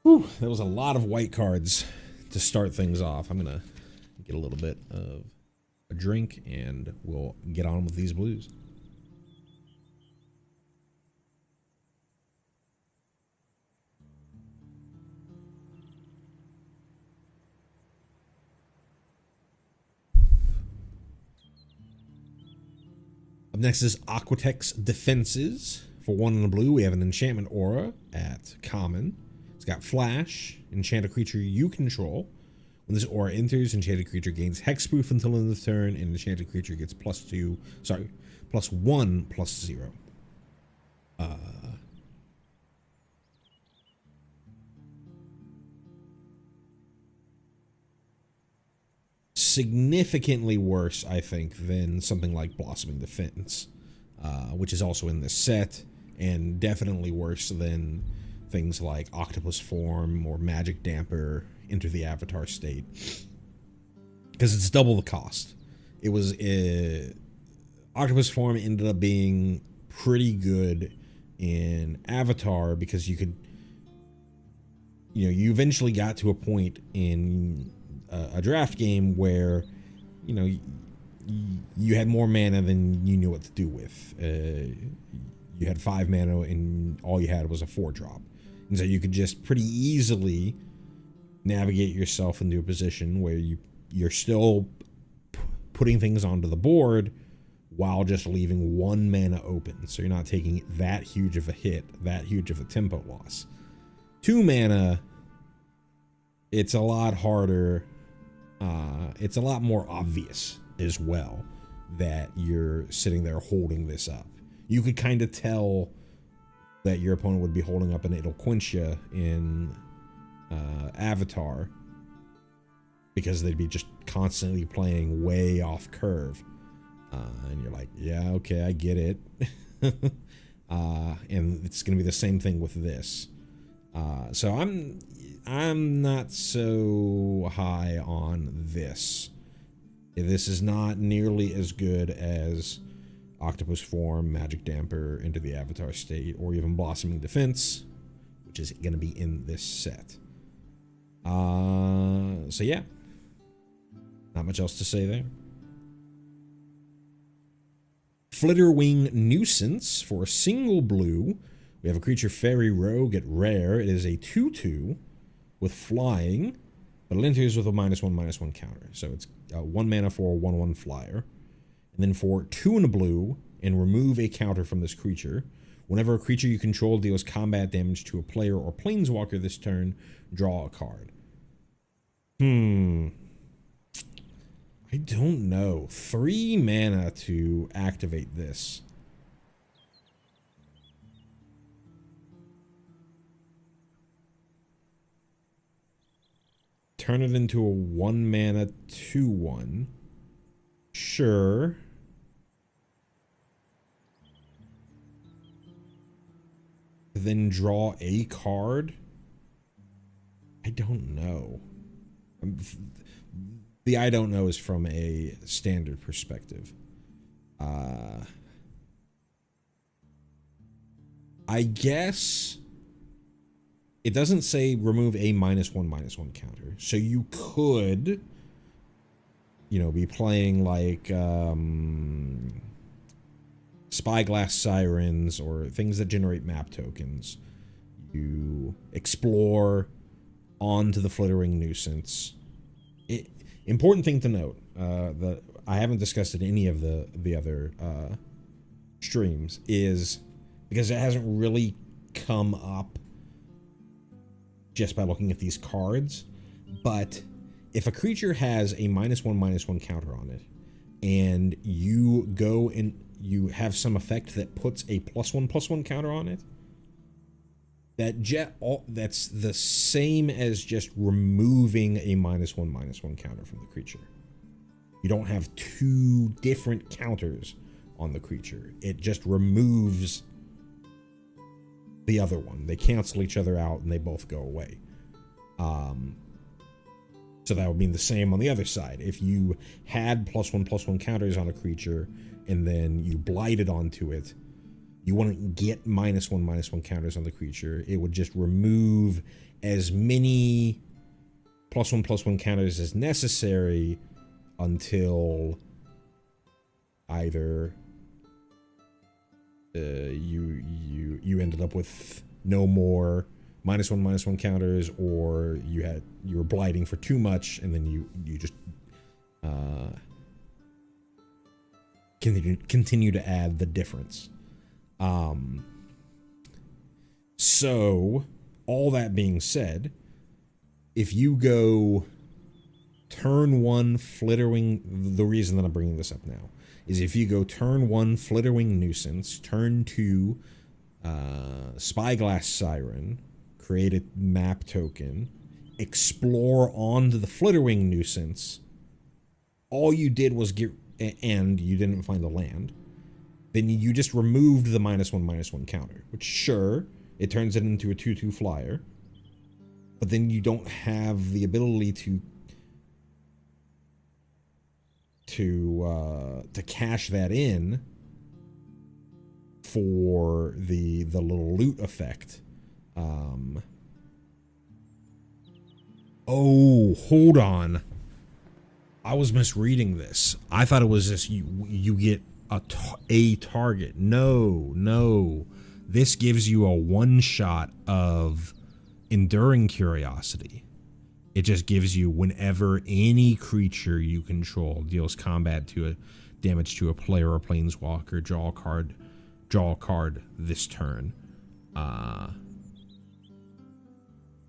Whew, that was a lot of white cards to start things off. I'm gonna get a little bit of a drink and we'll get on with these blues. Up next is Aquatex Defenses. For 1 and a blue, we have an enchantment aura at common. It's got flash. Enchant a creature you control. When this aura enters, enchanted creature gains hexproof until end of the turn, and enchanted creature gets +1/+0. significantly worse, I think, than something like Blossoming Defense, which is also in this set, and definitely worse than things like Octopus Form or Magic Damper Enter the Avatar State, because it's double the cost. It was Octopus Form ended up being pretty good in Avatar because you could, you eventually got to a point in a draft game where, you had more mana than you knew what to do with. You had 5 mana and all you had was a 4-drop. And so you could just pretty easily navigate yourself into a position where you're still putting things onto the board while just leaving 1 mana open. So you're not taking that huge of a hit, that huge of a tempo loss. 2 mana, it's a lot harder. It's a lot more obvious as well that you're sitting there holding this up. You could kind of tell that your opponent would be holding up an It'll Quench Ya in Avatar because they'd be just constantly playing way off curve. And you're like, yeah, okay, I get it. And it's going to be the same thing with this. So I'm not so high on this. This is not nearly as good as Octopus Form, Magic Damper, Into the Avatar State, or even Blossoming Defense, which is going to be in this set. So yeah, not much else to say there. Flitterwing Nuisance for a single blue. We have a creature Fairy Rogue at rare. It is a 2/2 with flying, but it enters with a -1/-1 counter. So it's 1 mana for a 1/1 flyer. And then for 2 and a blue, and remove a counter from this creature. Whenever a creature you control deals combat damage to a player or planeswalker this turn, draw a card. I don't know. 3 mana to activate this. Turn it into a 1 mana 2/1. Sure. Then draw a card? I don't know. The I don't know is from a standard perspective. I guess it doesn't say remove a -1/-1 counter. So you could, be playing like Spyglass Sirens or things that generate map tokens. You explore onto the Flitterwing Nuisance. Important thing to note, I haven't discussed it in any of the other streams, is because it hasn't really come up just by looking at these cards, but if a creature has a -1/-1 counter on it, and you go and you have some effect that puts a +1/+1 counter on it, that's the same as just removing a -1/-1 counter from the creature. You don't have 2 different counters on the creature. It just removes the other one. They cancel each other out and they both go away. So that would mean the same on the other side. If you had +1/+1 counters on a creature and then you blighted onto it, you wouldn't get -1/-1 counters on the creature. It would just remove as many +1/+1 counters as necessary until either you ended up with no more -1/-1 counters, or you were blighting for too much, and then you just continue to add the difference. So all that being said, if you go turn 1 Flitterwing, the reason that I'm bringing this up now is if you go turn 1 Flitterwing Nuisance, turn 2 Spyglass Siren, create a map token, explore onto the Flitterwing Nuisance, all you did was and you didn't find the land, then you just removed the -1/-1 counter, which sure, it turns it into a 2/2 flyer, but then you don't have the ability to cash that in for the little loot effect. Oh, hold on. I was misreading this. I thought it was just you get a target. No. This gives you a one shot of Enduring Curiosity. It just gives you whenever any creature you control deals combat damage to a player or planeswalker, draw a card this turn. And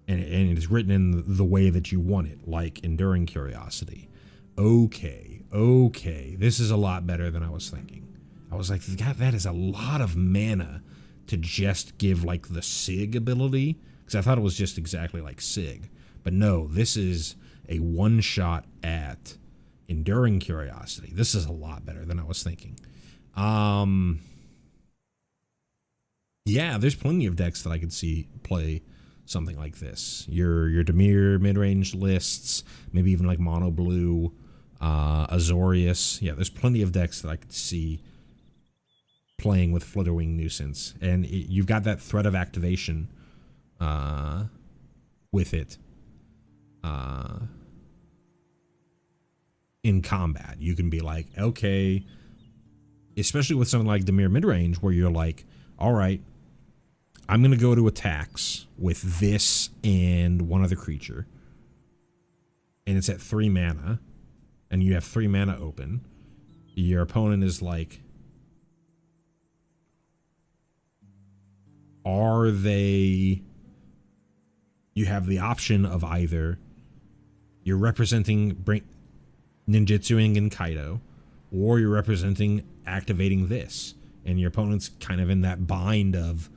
it is written in the way that you want it, like Enduring Curiosity. Okay. This is a lot better than I was thinking. I was like, God, that is a lot of mana to just give like the Sig ability, because I thought it was just exactly like Sig. But no, this is a one shot at Enduring Curiosity. This is a lot better than I was thinking. Yeah, there's plenty of decks that I could see play something like this. Your Dimir mid-range lists, maybe even like mono blue, Azorius. Yeah, there's plenty of decks that I could see playing with Flitterwing Nuisance, and you've got that threat of activation with it in combat. You can be like, okay, especially with something like Dimir midrange, where you're like, all right, I'm going to go to attacks with this and one other creature, and it's at 3 mana, and you have 3 mana open. Your opponent is like, you have the option of either you're representing ninjutsuing and Kaido, or you're representing activating this, and your opponent's kind of in that bind of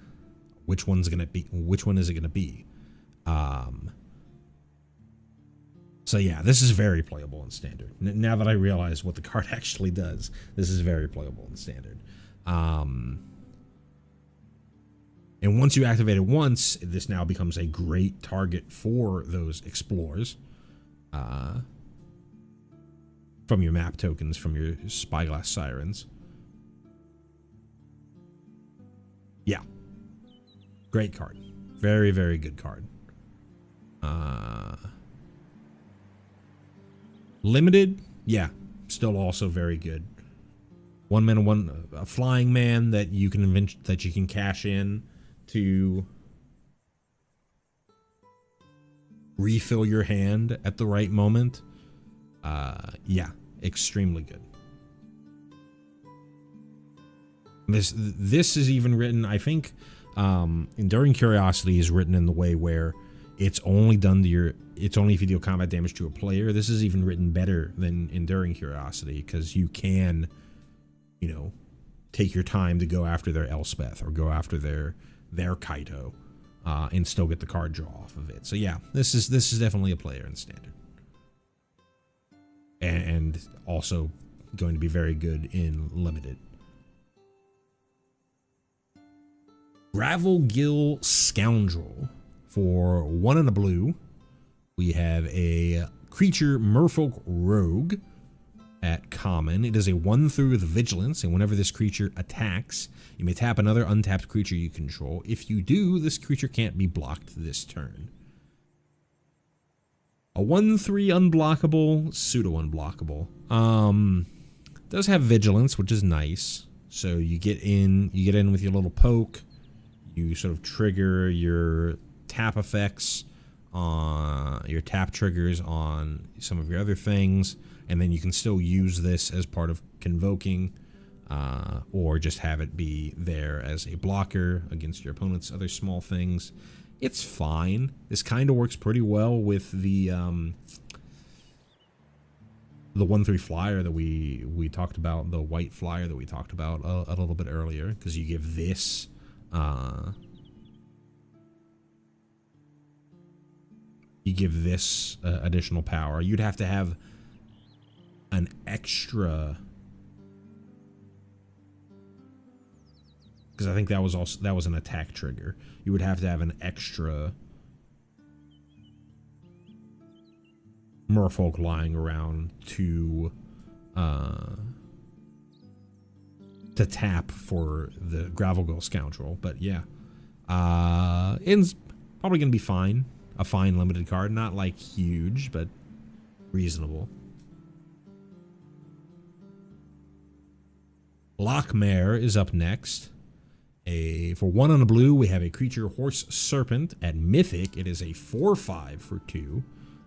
which one is it going to be. So yeah, this is very playable in Standard. Now that I realize what the card actually does, this is very playable in Standard. And once you activate it once, this now becomes a great target for those explorers from your map tokens, from your Spyglass Sirens. Yeah. Great card. Very, very good card. Limited, yeah, still also very good. 1 mana, a flying man that you can cash in to refill your hand at the right moment. Yeah, extremely good. This is even written, I think, Enduring Curiosity is written in the way where it's only if you deal combat damage to a player. This is even written better than Enduring Curiosity, because you can, take your time to go after their Elspeth or go after their Kaito, and still get the card draw off of it. So yeah, this is definitely a player in Standard, and also going to be very good in Limited. Gravelgill Scoundrel. For 1 and a blue, we have a creature Merfolk Rogue at common. It is a 1/3 with vigilance, and whenever this creature attacks, you may tap another untapped creature you control. If you do, this creature can't be blocked this turn. A 1/3 unblockable, pseudo unblockable. Does have vigilance, which is nice. So you get in with your little poke. You sort of trigger your tap effects on your tap triggers on some of your other things, and then you can still use this as part of convoking, or just have it be there as a blocker against your opponent's other small things. It's fine. This kind of works pretty well with the 1/3 flyer that we talked about, the white flyer that we talked about a little bit earlier, because you give this additional power. You'd have to have an extra, because I think that was an attack trigger. You would have to have an extra merfolk lying around to tap for the Gravelgill Scoundrel. But yeah, it's probably gonna be fine. A fine limited card, not like huge, but reasonable. Lockmare is up next. For 1 on a blue, we have a creature Horse Serpent. At Mythic, it is a 4/5 for 2.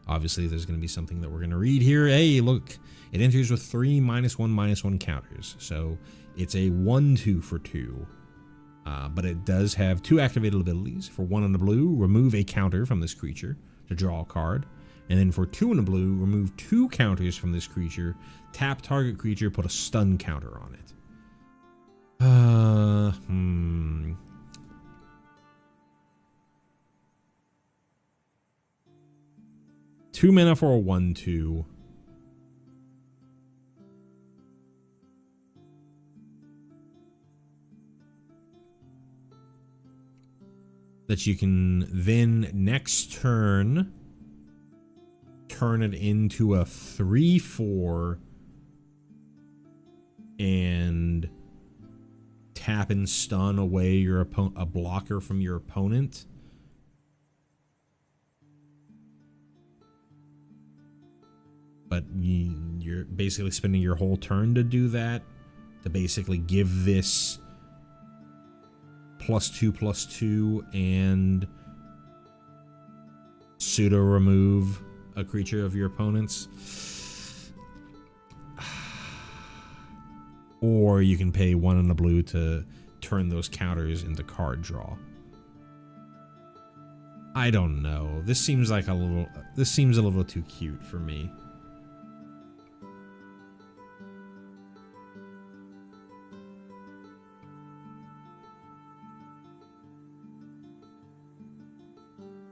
Obviously, there's going to be something that we're going to read here. Hey, look, it enters with 3 -1/-1 counters. So it's a 1/2 for 2. But it does have 2 activated abilities. For 1 on a blue, remove a counter from this creature to draw a card. And then for 2 on a blue, remove 2 counters from this creature. Tap target creature, put a stun counter on it. 2 mana for a 1/2. That you can then next turn turn it into a 3/4 and tap and stun away a blocker from your opponent. But you're basically spending your whole turn to do that, to basically give this +2/+2 and pseudo remove a creature of your opponent's. Or you can pay 1 in the blue to turn those counters into card draw. I don't know. This seems a little too cute for me.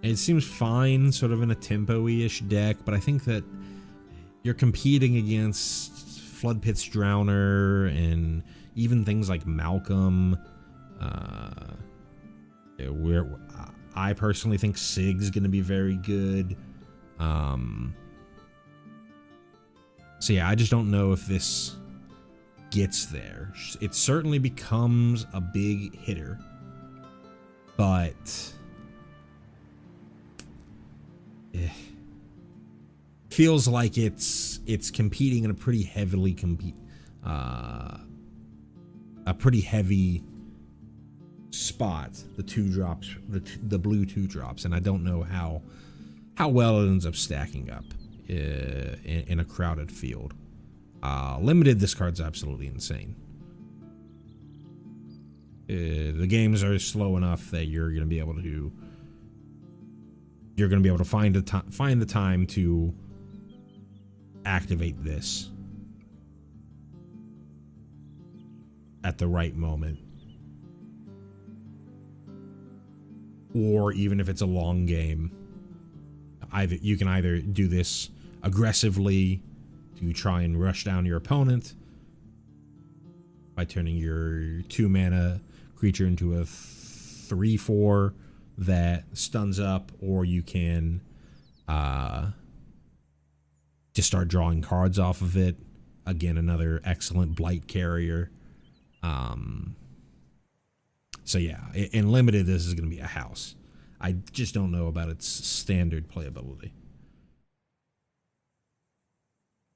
It seems fine, sort of in a tempo-ish deck, but I think that you're competing against Flood Pit's Drowner and even things like Malcolm. I personally think Sig's going to be very good. So yeah, I just don't know if this gets there. It certainly becomes a big hitter, but feels like it's competing in a pretty heavily a pretty heavy spot. The 2 drops, the blue 2 drops, and I don't know how well it ends up stacking up in a crowded field. Limited, this card's absolutely insane. The games are slow enough that you're going to be able to find the time to activate this at the right moment. Or even if it's a long game, you can either do this aggressively to try and rush down your opponent by turning your 2 mana creature into a 3/4 that stuns up, or you can just start drawing cards off of it. Again, another excellent blight carrier. So yeah, in limited, this is going to be a house. I just don't know about its standard playability.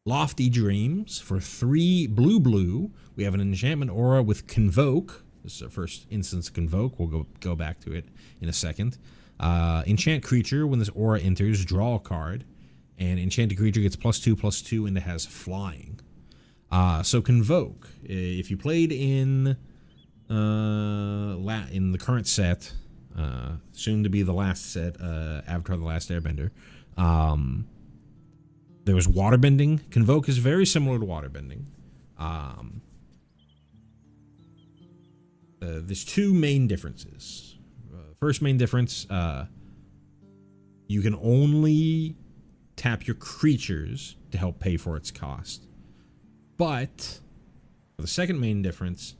Lofty Dreams for 3 blue. We have an enchantment aura with Convoke. This is our first instance of Convoke. We'll go back to it in a second. Enchant creature. When this aura enters, draw a card. And enchanted creature gets +2/+2 and it has flying. So Convoke. If you played in the current set, soon to be the last set, Avatar: The Last Airbender, there was waterbending. Convoke is very similar to waterbending. There's 2 main differences. First main difference, you can only tap your creatures to help pay for its cost. But for the second main difference,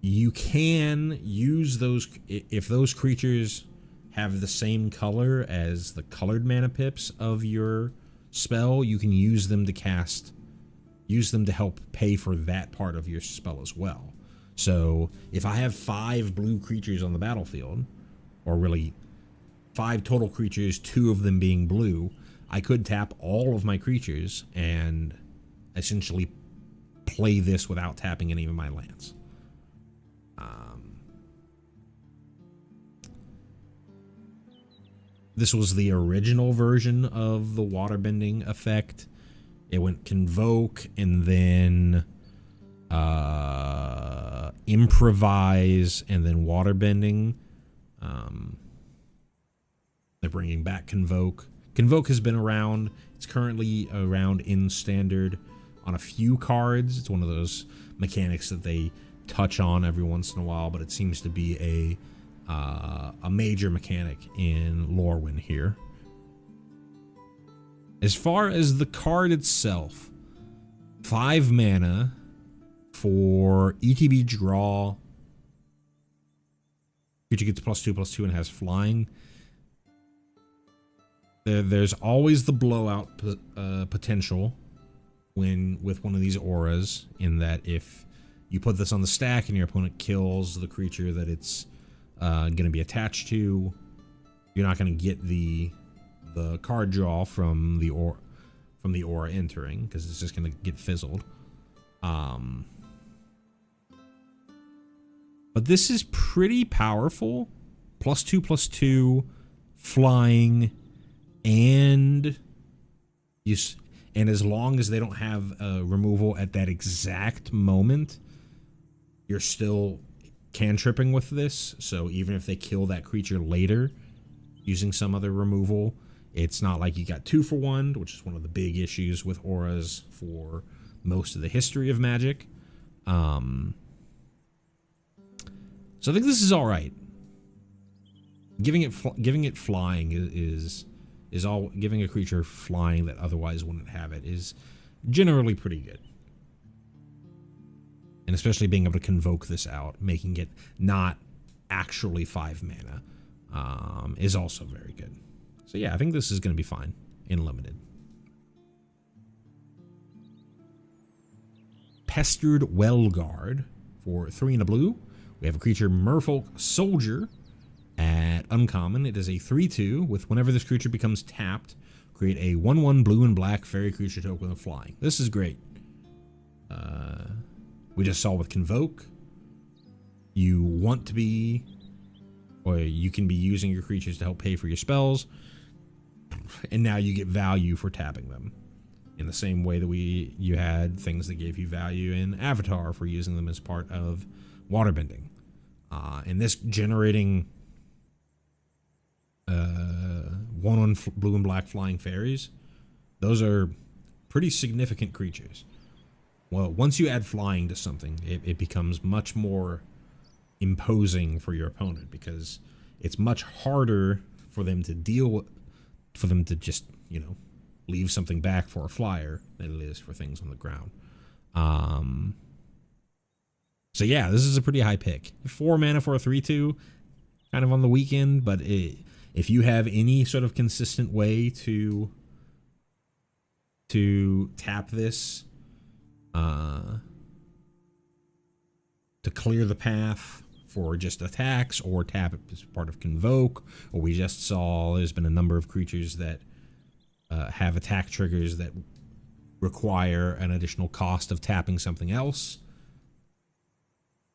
you can use those if those creatures have the same color as the colored mana pips of your spell. You can use them to help pay for that part of your spell as well. So if I have 5 blue creatures on the battlefield, or really 5 total creatures, 2 of them being blue, I could tap all of my creatures and essentially play this without tapping any of my lands. This was the original version of the waterbending effect. It went Convoke and then Improvise and then waterbending. They're bringing back Convoke. Convoke has been around. It's currently around in Standard on a few cards. It's one of those mechanics that they touch on every once in a while, but it seems to be a major mechanic in Lorwyn here. As far as the card itself, 5 mana for ETB draw. Creature gets +2/+2 and has flying. There's always the blowout potential with one of these auras, in that if you put this on the stack and your opponent kills the creature that it's going to be attached to, you're not going to get the card draw from the aura entering, because it's just going to get fizzled. But this is pretty powerful. +2/+2 flying, and as long as they don't have removal at that exact moment, you're still cantripping with this. So even if they kill that creature later using some other removal, it's not like you got 2 for 1, which is one of the big issues with auras for most of the history of Magic. So I think this is all right. Giving it flying is all. Giving a creature flying that otherwise wouldn't have it is generally pretty good. And especially being able to convoke this out, making it not actually 5 mana, is also very good. So yeah, I think this is going to be fine in limited. Pestered Wellguard for 3 and a blue. We have a creature, Merfolk Soldier, at uncommon. It is a 3/2 with whenever this creature becomes tapped, create a 1/1 blue and black fairy creature token with flying. This is great. We just saw with Convoke, you want to be, or you can be using your creatures to help pay for your spells, and now you get value for tapping them. In the same way that you had things that gave you value in Avatar for using them as part of waterbending. And this generating 1/1 blue and black flying fairies, those are pretty significant creatures. Well, once you add flying to something, it becomes much more imposing for your opponent, because it's much harder for them to just, leave something back for a flyer than it is for things on the ground. So yeah, this is a pretty high pick. 4 mana for a 3/2, kind of on the weekend, but if you have any sort of consistent way to tap this, to clear the path for just attacks, or tap it as part of Convoke, or we just saw there's been a number of creatures that have attack triggers that require an additional cost of tapping something else,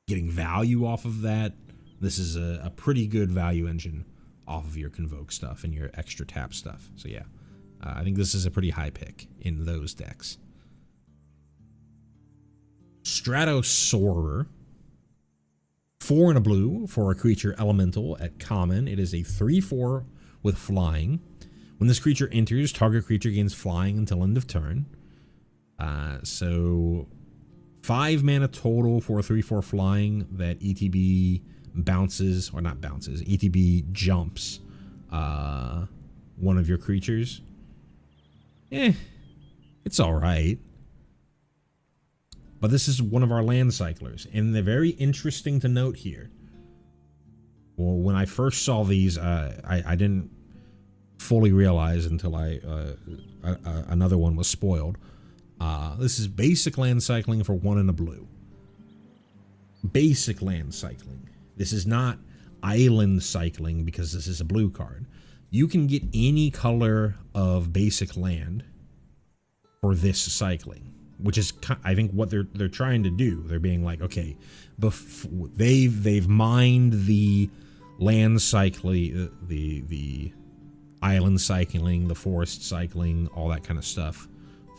getting value off of that. This is a pretty good value engine off of your Convoke stuff and your extra tap stuff. So yeah, I think this is a pretty high pick in those decks. Stratosorer, 4 and a blue for a creature elemental at common. It is a 3/4 with flying. When this creature enters, target creature gains flying until end of turn. So 5 mana total for a 3/4 flying that ETB bounces, or not bounces, ETB jumps one of your creatures. It's all right. But this is one of our land cyclers, and they're very interesting to note here. Well, when I first saw these, I didn't fully realize until another one was spoiled. This is basic land cycling for 1 and a blue. Basic land cycling. This is not island cycling because this is a blue card. You can get any color of basic land for this cycling, which is, I think, what they're trying to do. They're being like, okay, they've mined the land cycling, the island cycling, the forest cycling, all that kind of stuff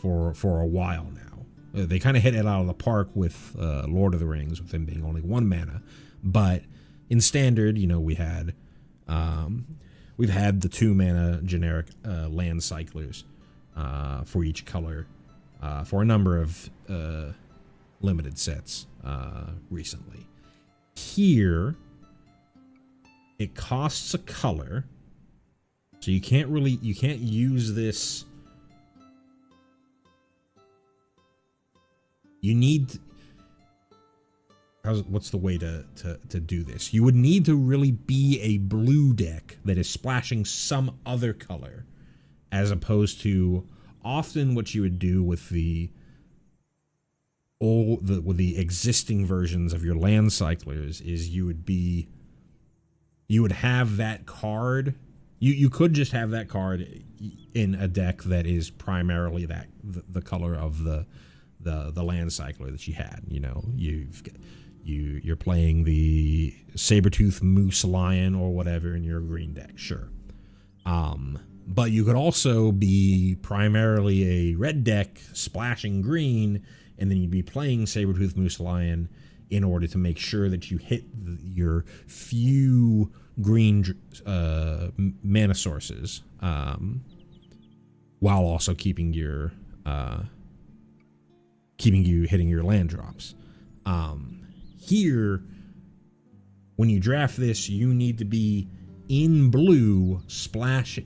for a while now. They kind of hit it out of the park with Lord of the Rings, with them being only 1 mana, but in standard, you know, we've had the 2 mana generic land cyclers for each color for a number of limited sets recently. Here, it costs a color, so you can't use this. You need, what's the way to do this? You would need to really be a blue deck that is splashing some other color, as opposed to often what you would do with the existing versions of your land cyclers is you would have that card. You could just have that card in a deck that is primarily the color of the land cycler that you had. You know, you're playing the Sabertooth Moose Lion or whatever in your green deck, sure. But you could also be primarily a red deck splashing green, and then you'd be playing Sabertooth Moose Lion in order to make sure that you hit your few green mana sources, while also keeping you hitting your land drops. Here, when you draft this, you need to be in blue splash.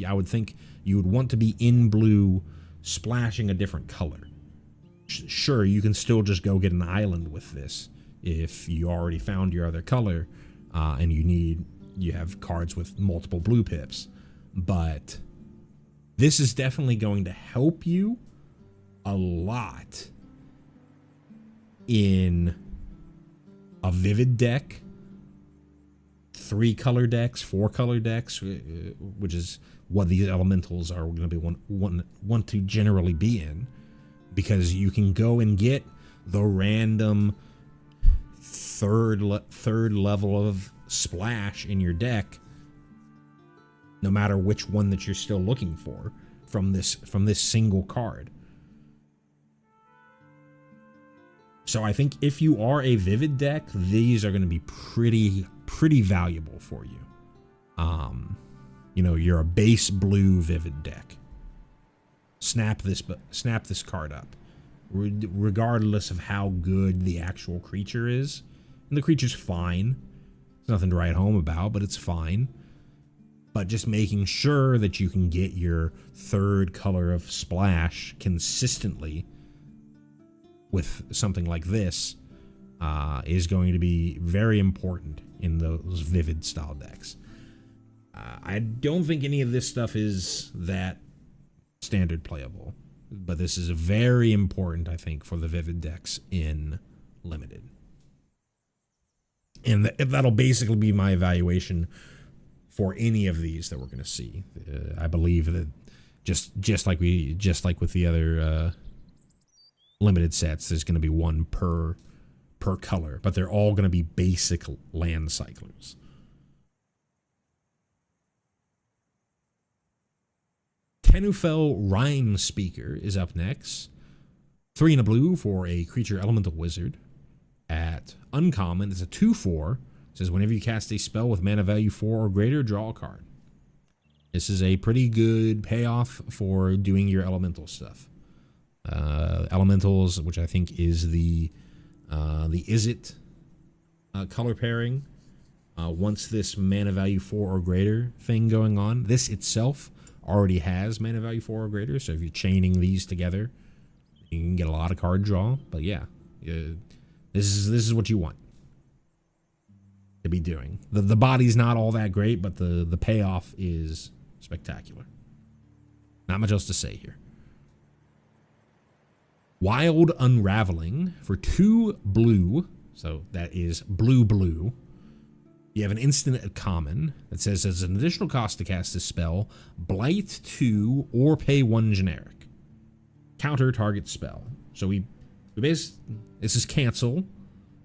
I would think you would want to be in blue splashing a different color. Sure, you can still just go get an island with this if you already found your other color, and you have cards with multiple blue pips, but this is definitely going to help you a lot in a vivid deck, 3 color decks, 4 color decks, which is what these elementals are going to be want to generally be in, because you can go and get the random third level of splash in your deck, no matter which one that you're still looking for from this single card. So I think if you are a vivid deck, these are going to be pretty valuable for you. You know, you're a base blue vivid deck. Snap this card up, regardless of how good the actual creature is. And the creature's fine. There's nothing to write home about, but it's fine. But just making sure that you can get your 3rd color of splash consistently with something like this is going to be very important in those vivid style decks. I don't think any of this stuff is that standard playable, but this is very important, I think, for the vivid decks in limited. And that'll basically be my evaluation for any of these that we're going to see. I believe that just like with the other limited sets, there's going to be 1 per color, but they're all going to be basic land cyclers. Tenufel Rhyme Speaker is up next. 3 and a blue for a creature elemental wizard. At uncommon, it's a 2/4. It says whenever you cast a spell with mana value 4 or greater, draw a card. This is a pretty good payoff for doing your elemental stuff. Elementals, which I think is the Izzet color pairing. Once this mana value 4 or greater thing going on, this itself already has mana value 4 or greater. So if you're chaining these together, You can get a lot of card draw, but yeah, this is what you want to be doing. The body's not all that great, but the payoff is spectacular. Not much else to say here. Wild Unraveling for 2 blue, so that is blue. You have an instant at common that says as an additional cost to cast this spell, blight 2 or pay 1 generic. Counter target spell. So we this is cancel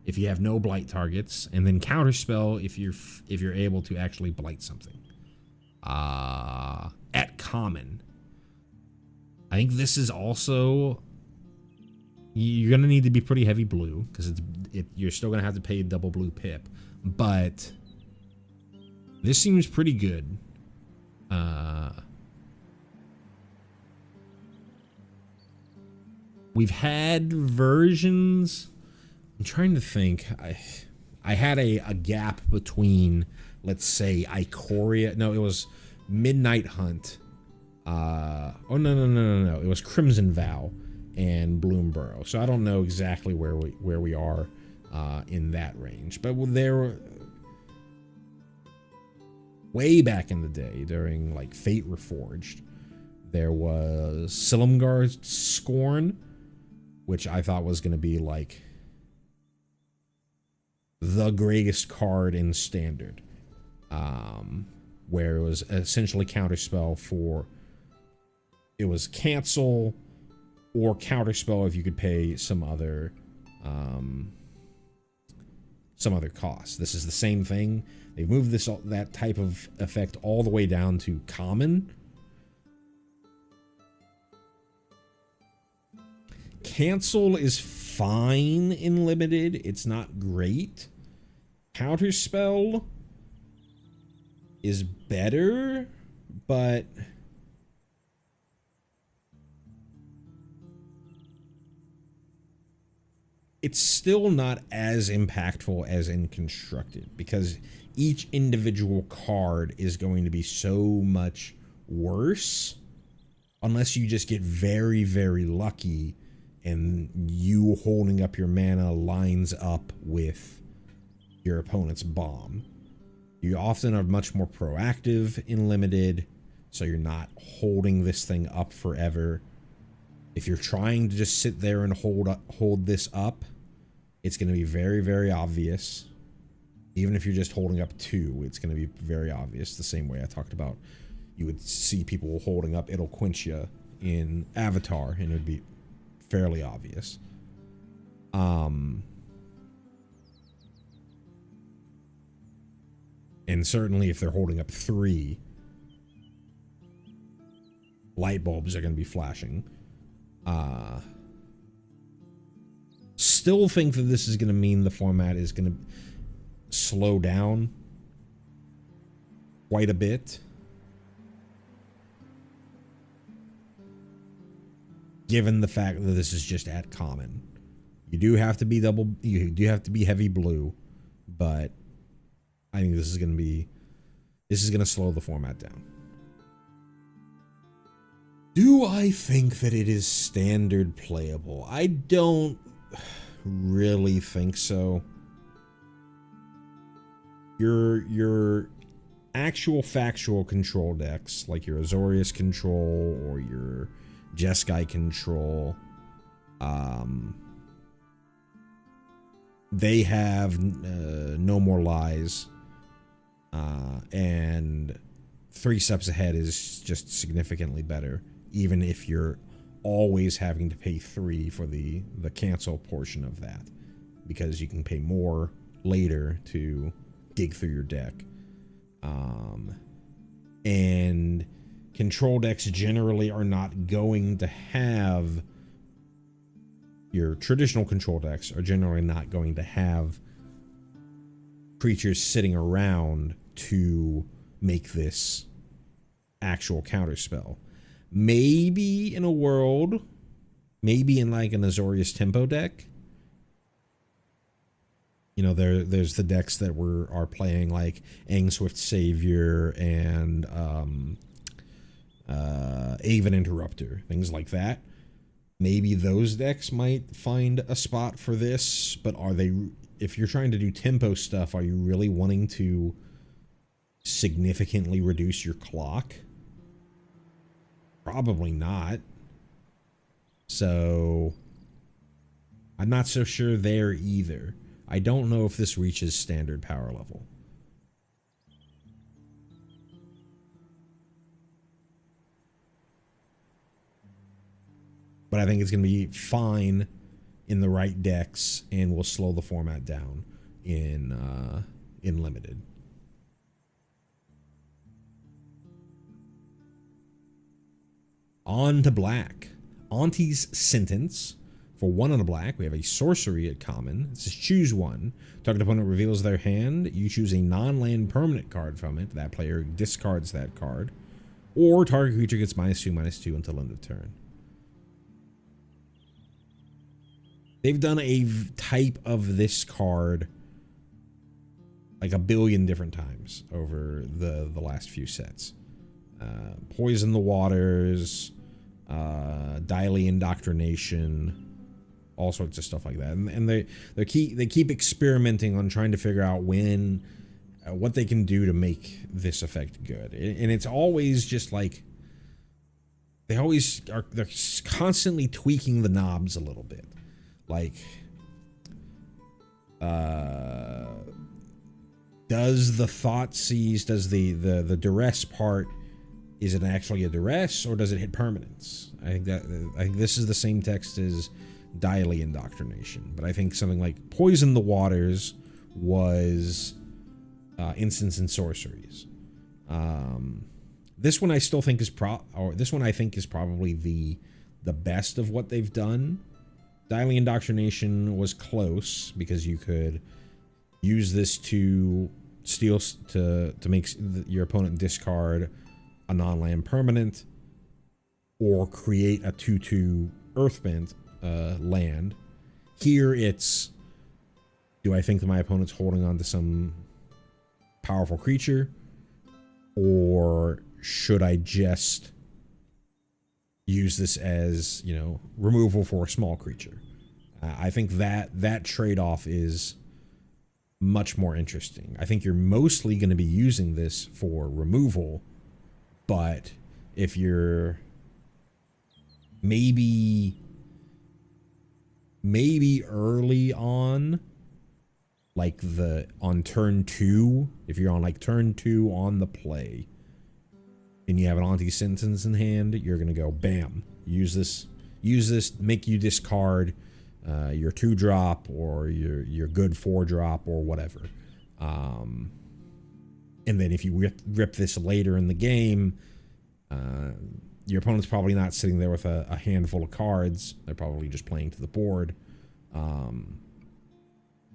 if you have no blight targets, and then counter spell if you're able to actually blight something. At common. I think this is also, you're gonna need to be pretty heavy blue because you're still gonna have to pay double blue pip, but this seems pretty good. We've had versions. I'm trying to think. I had a gap between, let's say, Ikoria. No, it was Midnight Hunt. Oh no. It was Crimson Vow and Bloomburrow. So I don't know exactly where we are in that range, but there, way back in the day during like Fate Reforged, there was Silumgar's Scorn, which I thought was going to be like the greatest card in Standard, where it was essentially counterspell for, it was cancel or counterspell if you could pay some other cost. This is the same thing. They've moved that type of effect all the way down to common. Cancel is fine in limited. It's not great. Counterspell is better, but it's still not as impactful as in Constructed, because each individual card is going to be so much worse unless you just get very, very lucky and you holding up your mana lines up with your opponent's bomb. You often are much more proactive in limited, so you're not holding this thing up forever. If you're trying to just sit there and hold this up, it's going to be very, very obvious. Even if you're just holding up 2, it's going to be very obvious. The same way I talked about, you would see people holding up It'll Quench Ya in Avatar, and it would be fairly obvious. And certainly if they're holding up 3, light bulbs are going to be flashing. Still think that this is going to mean the format is going to slow down quite a bit, given the fact that this is just at common. You do have to be heavy blue, but I think this is going to slow the format down. Do I think that it is standard playable? I don't really think so. Your actual factual control decks, like your Azorius control or your Jeskai control, they have No More Lies, and 3 steps ahead is just significantly better, even if you're always having to pay 3 for the cancel portion of that, because you can pay more later to dig through your deck. And control decks generally are not going to have, your traditional control decks are generally not going to have creatures sitting around to make this actual counterspell. Maybe in a world, maybe in like an Azorius Tempo deck, you know, there's the decks that are playing like Angswift Savior and Aven Interrupter, things like that. Maybe those decks might find a spot for this, but are they, if you're trying to do tempo stuff, are you really wanting to significantly reduce your clock? Probably not. So I'm not so sure there either. I don't know if this reaches standard power level. But I think it's going to be fine in the right decks, and will slow the format down in limited. On to black. Auntie's Sentence. For 1 on a black, we have a sorcery at common. It says choose one. Target opponent reveals their hand. You choose a non-land permanent card from it. That player discards that card. Or target creature gets -2/-2 until end of turn. They've done a type of this card like a billion different times over the last few sets. Poison the Waters, Daily Indoctrination, all sorts of stuff like that. And they keep experimenting on trying to figure out when what they can do to make this effect good. And it's always just like they're constantly tweaking the knobs a little bit. Like, does the Thoughtseize, does the duress part, is it actually a duress, or does it hit permanence? I think this is the same text as Daily Indoctrination, but I think something like Poison the Waters was instants and sorceries. This one I still think is probably the best of what they've done. Daily Indoctrination was close because you could use this to steal to make your opponent discard a non-land permanent, or create a 2/2 Earthbent land. Here it's, do I think that my opponent's holding on to some powerful creature, or should I just use this as, you know, removal for a small creature? I think that trade-off is much more interesting. I think you're mostly going to be using this for removal, but if you're maybe early on, like on turn 2, if you're on like turn 2 on the play, and you have an Auntie's Sentence in hand, you're gonna go bam, use this, make you discard your 2-drop or your good 4-drop or whatever. And then if you rip this later in the game, your opponent's probably not sitting there with a handful of cards. They're probably just playing to the board.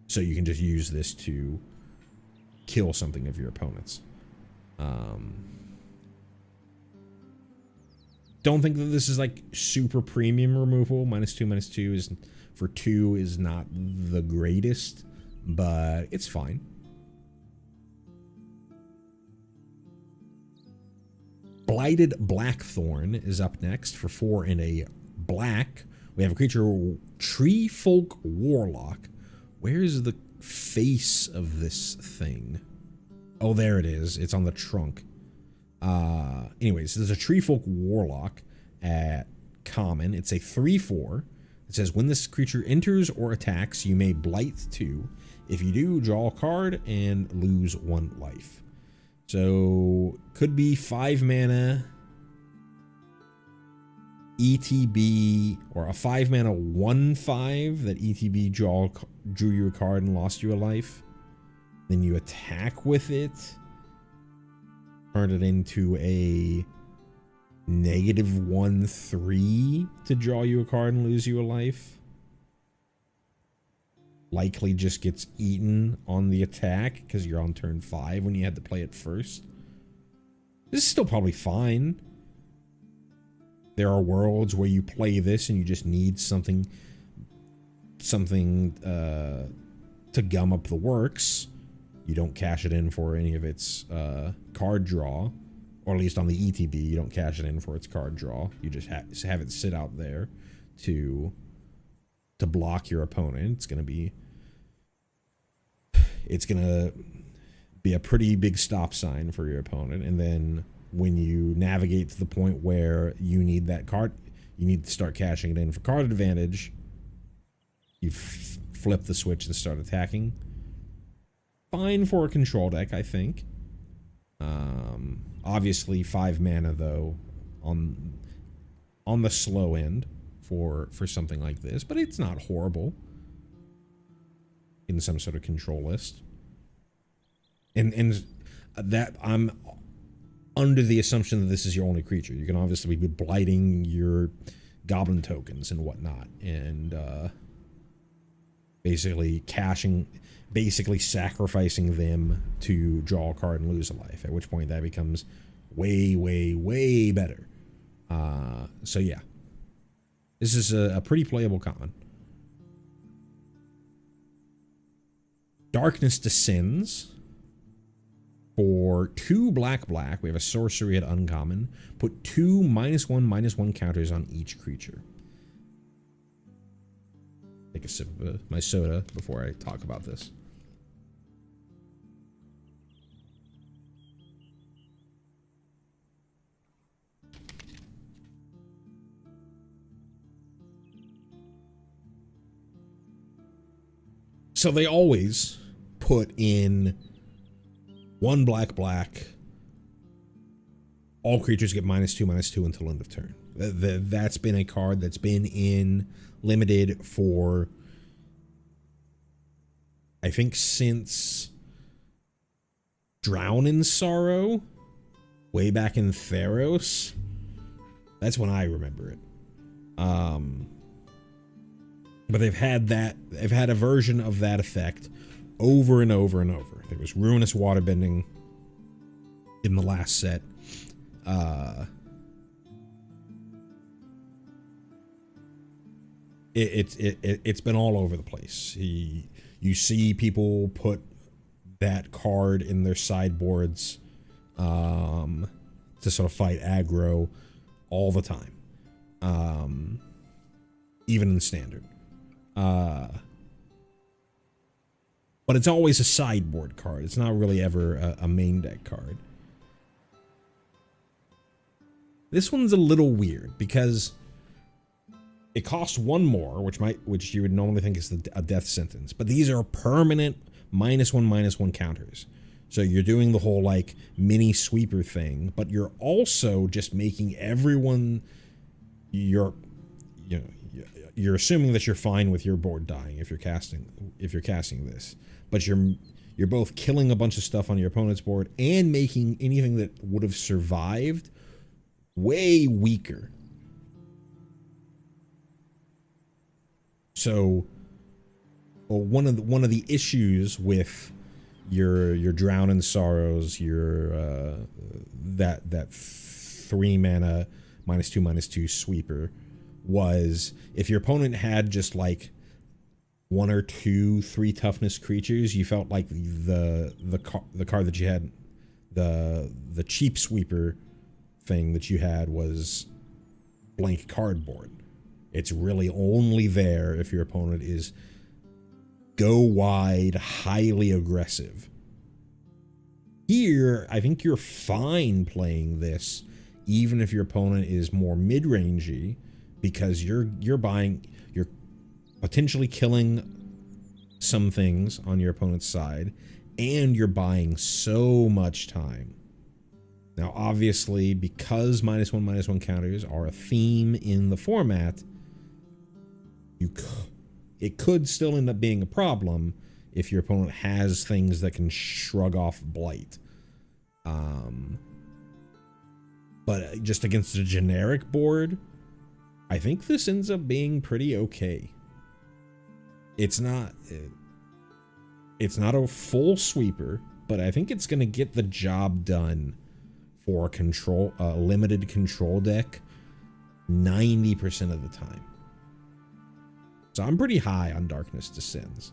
So you can just use this to kill something of your opponent's. Don't think that this is like super premium removal. -2/-2 is for 2 is not the greatest, but it's fine. Blighted Blackthorn is up next for 4 and a black. We have a creature, Tree Folk Warlock. Where's the face of this thing? Oh, there it is. It's on the trunk. Anyways, there's a Tree Folk Warlock at common. It's a 3/4. It says when this creature enters or attacks, you may blight 2. If you do, draw a card and lose 1 life. So could be 5 mana ETB, or a 5 mana 1/5 that ETB drew you a card and lost you a life. Then you attack with it, turn it into a -1/3 to draw you a card and lose you a life. Likely just gets eaten on the attack because you're on turn 5 when you had to play it first. This is still probably fine. There are worlds where you play this and you just need something to gum up the works. You don't cash it in for any of its card draw, or at least on the ETB, you don't cash it in for its card draw. You just have it sit out there to block your opponent. It's gonna be a pretty big stop sign for your opponent. And then when you navigate to the point where you need that card, you need to start cashing it in for card advantage, you flip the switch and start attacking. Fine for a control deck, I think. Obviously 5 mana though on the slow end for something like this, but it's not horrible in some sort of control list. And that I'm under the assumption that this is your only creature. You can obviously be blighting your goblin tokens and whatnot, and basically sacrificing them to draw a card and lose a life, at which point that becomes way, way, way better. So yeah, this is a pretty playable common. Darkness Descends. For 2 black, we have a sorcery at uncommon. Put 2 -1/-1 counters on each creature. Take a sip of my soda before I talk about this. So they always put in 1 black. All creatures get -2/-2 until end of turn. That's been a card that's been in limited for, I think, since Drown in Sorrow, way back in Theros. That's when I remember it. But they've had a version of that effect over and over and over. There was Ruinous Waterbending in the last set. It's been all over the place. You see people put that card in their sideboards to sort of fight aggro all the time, even in standard. But it's always a sideboard card. It's not really ever a main deck card. This one's a little weird because it costs 1 more, which you would normally think is a death sentence. But these are permanent -1/-1 counters. So you're doing the whole like mini sweeper thing, but you're also just making everyone you're assuming that you're fine with your board dying if you're casting this. But you're both killing a bunch of stuff on your opponent's board and making anything that would have survived way weaker. So, one of the issues with your Drown in Sorrows, your that 3 mana -2/-2 sweeper, was if your opponent had just like 1 or 2 3 toughness creatures, you felt like the card that you had, the cheap sweeper thing that you had, was blank cardboard. It's really only there if your opponent is go wide, highly aggressive. Here, I think you're fine playing this, even if your opponent is more mid-rangey, because you're potentially killing some things on your opponent's side, and you're buying so much time. Now, obviously, because -1/-1 counters are a theme in the format, it could still end up being a problem if your opponent has things that can shrug off blight. But just against a generic board, I think this ends up being pretty okay. It's not a full sweeper, but I think it's going to get the job done for a limited control deck 90% of the time. So I'm pretty high on Darkness Descends.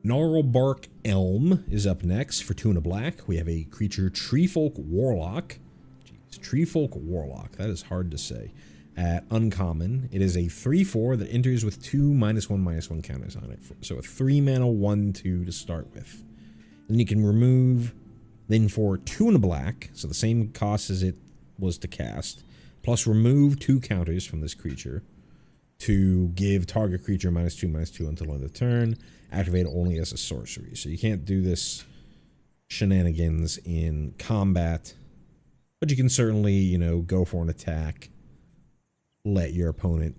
Gnarlbark Elm is up next for 2 and a black. We have a creature, Treefolk Warlock. Jeez, Treefolk Warlock. That is hard to say. At uncommon, it is a 3/4 that enters with 2 -1/-1 counters on it. So a 3 mana 1/2 to start with. Then you can remove, then for 2 and a black, so the same cost as it was to cast, plus remove 2 counters from this creature to give target creature -2/-2 until end of turn. Activate only as a sorcery. So you can't do this shenanigans in combat, but you can certainly, you know, go for an attack. Let your opponent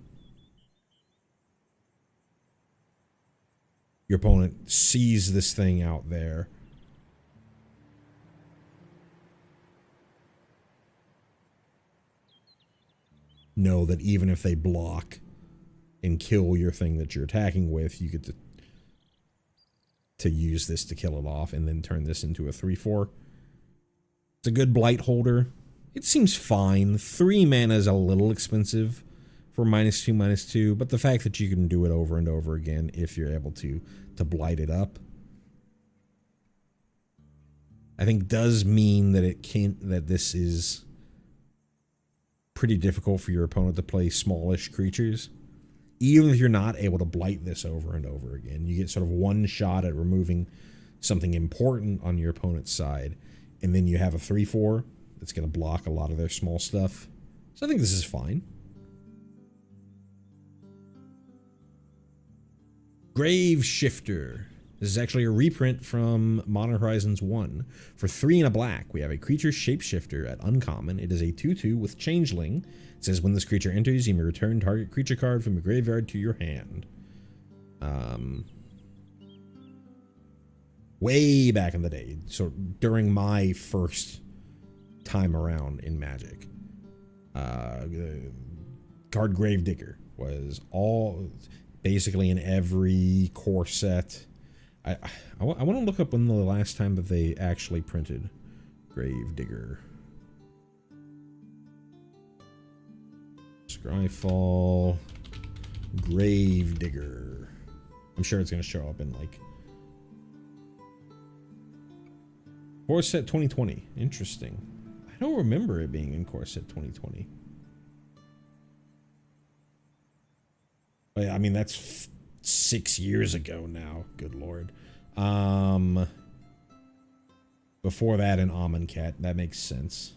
sees this thing out there. Know that even if they block and kill your thing that you're attacking with, you get to use this to kill it off and then turn this into a 3/4. It's a good blight holder. It seems fine. 3 mana is a little expensive for -2/-2, but the fact that you can do it over and over again if you're able to blight it up, I think does mean that that this is pretty difficult for your opponent to play smallish creatures. Even if you're not able to blight this over and over again, you get sort of one shot at removing something important on your opponent's side, and then you have a 3/4 that's going to block a lot of their small stuff. So I think this is fine. Grave Shifter. This is actually a reprint from Modern Horizons 1. For 3 and a black, we have a creature Shapeshifter at uncommon. It is a 2/2 with Changeling. It says when this creature enters, you may return target creature card from your graveyard to your hand. Way back in the day, so during my first time around in Magic, card Gravedigger was all basically in every core set. I want to look up when the last time that they actually printed Gravedigger. Scryfall Gravedigger. I'm sure it's going to show up in like Core Set 2020. Interesting. I don't remember it being in Core Set 2020. But yeah, I mean, that's 6 years ago now. Good Lord. Before that, in Amonkhet. That makes sense.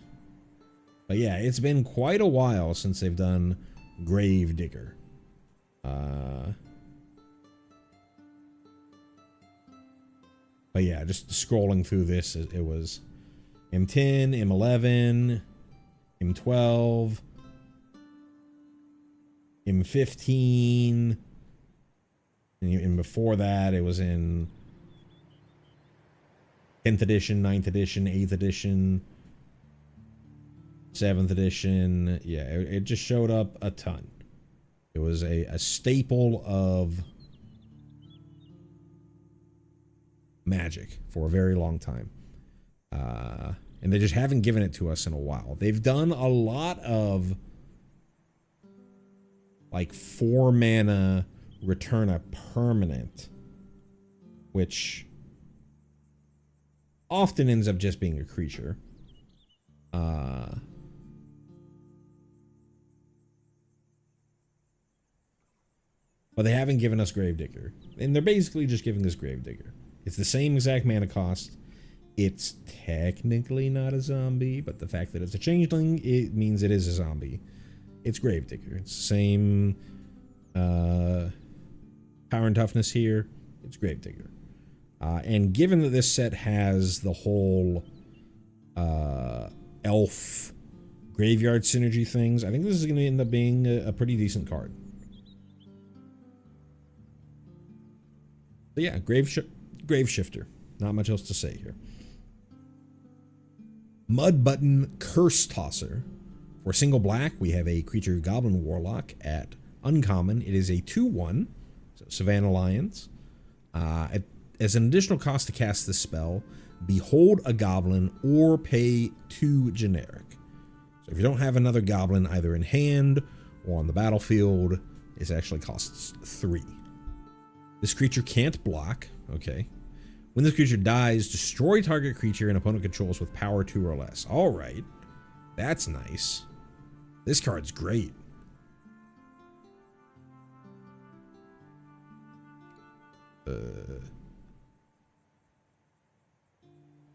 But yeah, it's been quite a while since they've done Gravedigger. But yeah, just scrolling through this, it was M10, M11, M12, M15, and before that it was in 10th edition, 9th edition, 8th edition, 7th edition. Yeah, it just showed up a ton. It was a staple of Magic for a very long time. And they just haven't given it to us in a while. They've done a lot of like 4 mana return a permanent, which often ends up just being a creature. But they haven't given us Gravedigger. And they're basically just giving us Gravedigger. It's the same exact mana cost. It's technically not a zombie, but the fact that it's a changeling, it means it is a zombie. It's Gravedigger. It's the same power and toughness here. It's Gravedigger. And given that this set has the whole elf graveyard synergy things, I think this is going to end up being a pretty decent card. But yeah, Grave Shifter. Not much else to say here. Mud Button Curse Tosser. For single black, we have a creature Goblin Warlock at uncommon. It is a 2/1, so Savannah Lions. As an additional cost to cast this spell, behold a goblin or pay 2 generic. So if you don't have another goblin either in hand or on the battlefield, it actually costs 3. This creature can't block. Okay. When this creature dies, destroy target creature an opponent controls with power 2 or less. All right. That's nice. This card's great.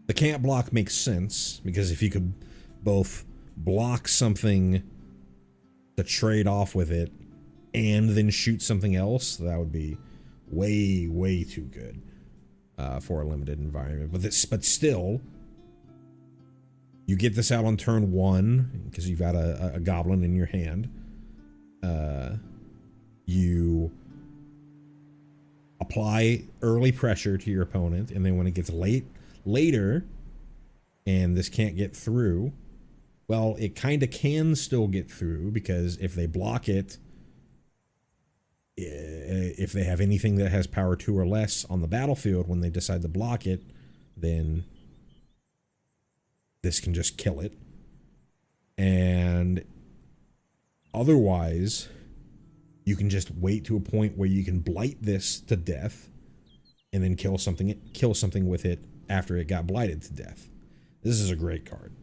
The can't block makes sense, because if you could both block something to trade off with it and then shoot something else, that would be way, way too good for a limited environment. But still, you get this out on turn 1 because you've got a goblin in your hand. You apply early pressure to your opponent, and then when it gets later, and this can't get through, well, it kind of can still get through, because if they block it, if they have anything that has power 2 or less on the battlefield when they decide to block it, then this can just kill it. And otherwise, you can just wait to a point where you can blight this to death and then kill something with it after it got blighted to death. This is a great card.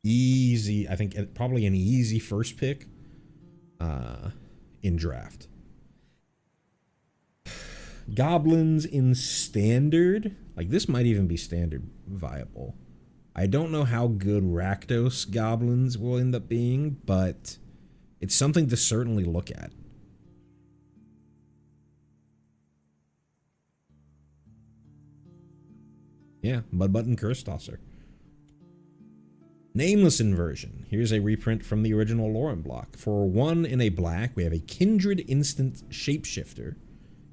Easy, I think probably an easy first pick in draft. Goblins in standard, like this might even be standard viable. I don't know how good Rakdos goblins will end up being, but it's something to certainly look at. Yeah, Mud Button Curse Tosser. Nameless Inversion. Here's a reprint from the original Lorwyn block. For 1 in a black, we have a Kindred Instant Shapeshifter.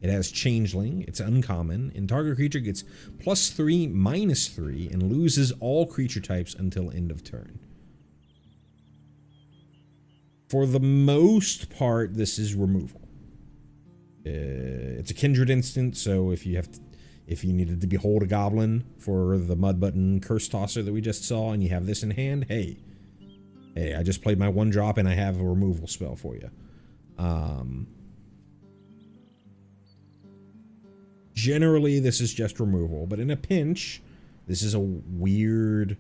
It has Changeling. It's uncommon. And target creature gets +3/-3 and loses all creature types until end of turn. For the most part, this is removal. It's a Kindred Instant, so if you needed to behold a goblin for the Mud Button Curse Tosser that we just saw, and you have this in hand, hey, I just played my 1-drop and I have a removal spell for you. Generally, this is just removal, but in a pinch, this is a weird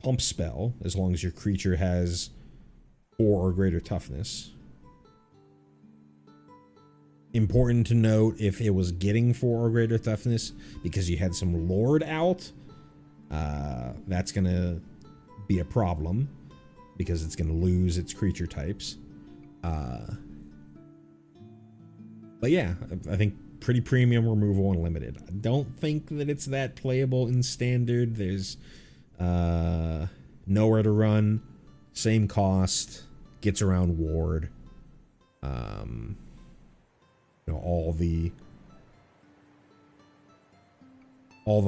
pump spell, as long as your creature has 4 or greater toughness. Important to note, if it was getting 4 or greater toughness because you had some Lord out, that's going to be a problem, because it's going to lose its creature types. But yeah, I think pretty premium removal and limited. I don't think that it's that playable in standard. There's nowhere to run, same cost, gets around ward. You know, all the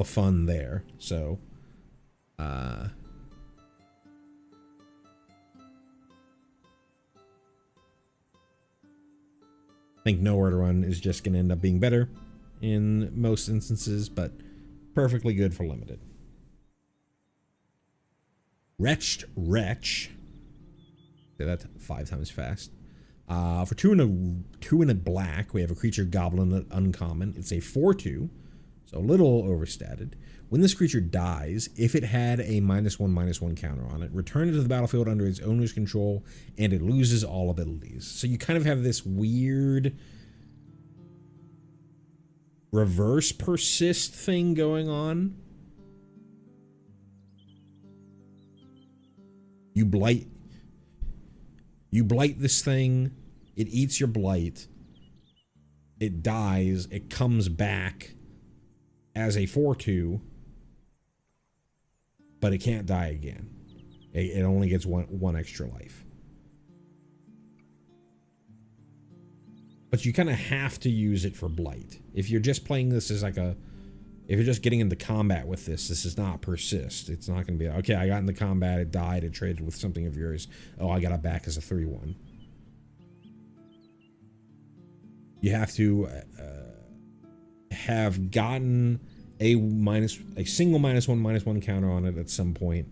fun there. So I think nowhere to run is just going to end up being better in most instances, but perfectly good for limited. Wretched Wretch. Say that 5 times fast. For 2 in a black, we have a creature goblin uncommon. It's a 4/2, so a little overstated. When this creature dies, if it had a -1/-1 counter on it, return it to the battlefield under its owner's control, and it loses all abilities. So you kind of have this weird reverse persist thing going on. You blight this thing, it eats your blight, it dies, it comes back as a 4/2, but it can't die again. It only gets one extra life. But you kind of have to use it for blight. If you're just playing this as like if you're just getting into combat with this is not persist. It's not going to be, okay, I got into combat, it died, it traded with something of yours. Oh, I got it back as a 3/1. You have to have gotten a single -1/-1 counter on it at some point,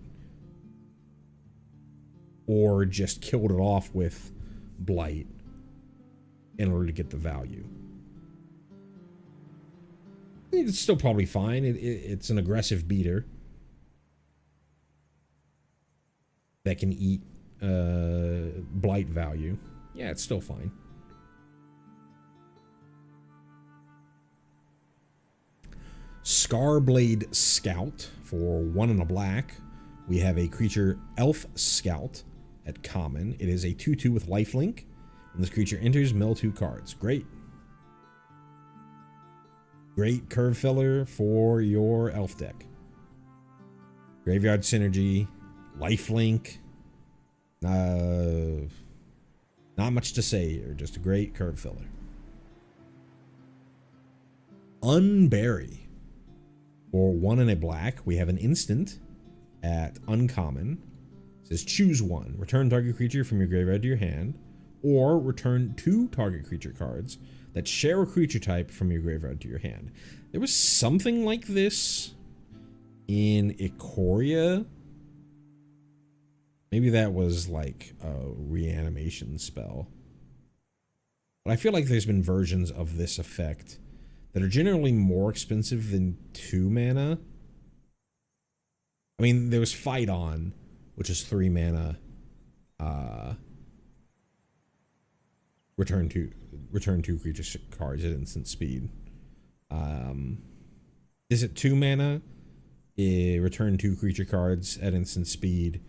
or just killed it off with blight in order to get the value. It's still probably fine. It's an aggressive beater that can eat blight value. Yeah, it's still fine. Scarblade Scout for 1 and a black. We have a creature Elf Scout at common. It is a 2/2 with lifelink. When this creature enters, mill 2 cards. Great. Great curve filler for your elf deck. Graveyard synergy, lifelink. Not much to say here, just a great curve filler. Unbury. For 1 and a black, we have an instant at uncommon. It says choose one. Return target creature from your graveyard to your hand, or return 2 target creature cards that share a creature type from your graveyard to your hand. There was something like this in Ikoria. Maybe that was like a reanimation spell. But I feel like there's been versions of this effect that are generally more expensive than 2 mana. I mean, there was Fight On, which is 3 mana. Return 2 creature cards at instant speed. Is it 2 mana? Return 2 creature cards at instant speed.